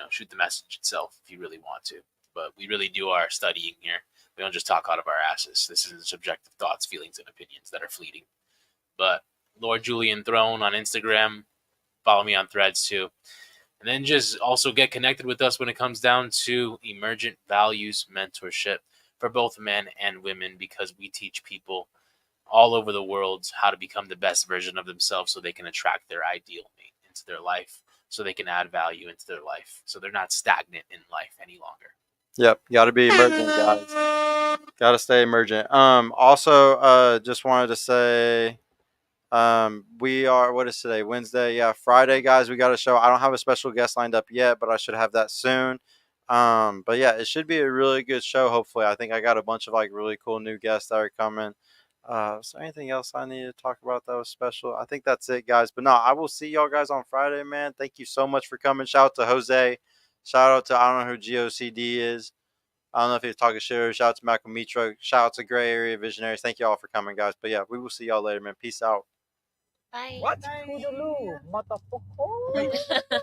Shoot the message itself if you really want to. But we really do our studying here. We don't just talk out of our asses. This isn't subjective thoughts, feelings, and opinions that are fleeting. But Lord Julian Throne on Instagram. Follow me on Threads too. And then just also get connected with us when it comes down to emergent values mentorship for both men and women, because we teach people all over the world how to become the best version of themselves, so they can attract their ideal mate into their life, so they can add value into their life, so they're not stagnant in life any longer. Yep, got to be emergent, guys. Got to stay emergent. Also, just wanted to say, we are, what is today? Wednesday. Yeah, Friday, guys. We got a show. I don't have a special guest lined up yet, but I should have that soon. But yeah, it should be a really good show. Hopefully, I think I got a bunch of like really cool new guests that are coming. Is there anything else I need to talk about that was special? I think that's it, guys. But no, I will see y'all guys on Friday, man. Thank you so much for coming. Shout out to Jose. Shout out to, I don't know who GOCD is. I don't know if he's talking shit, or shout out to Michael Mitro. Shout out to Gray Area Visionaries. Thank you all for coming, guys. But yeah, we will see y'all later, man. Peace out. Bye. What? Toodaloo, motherfucker.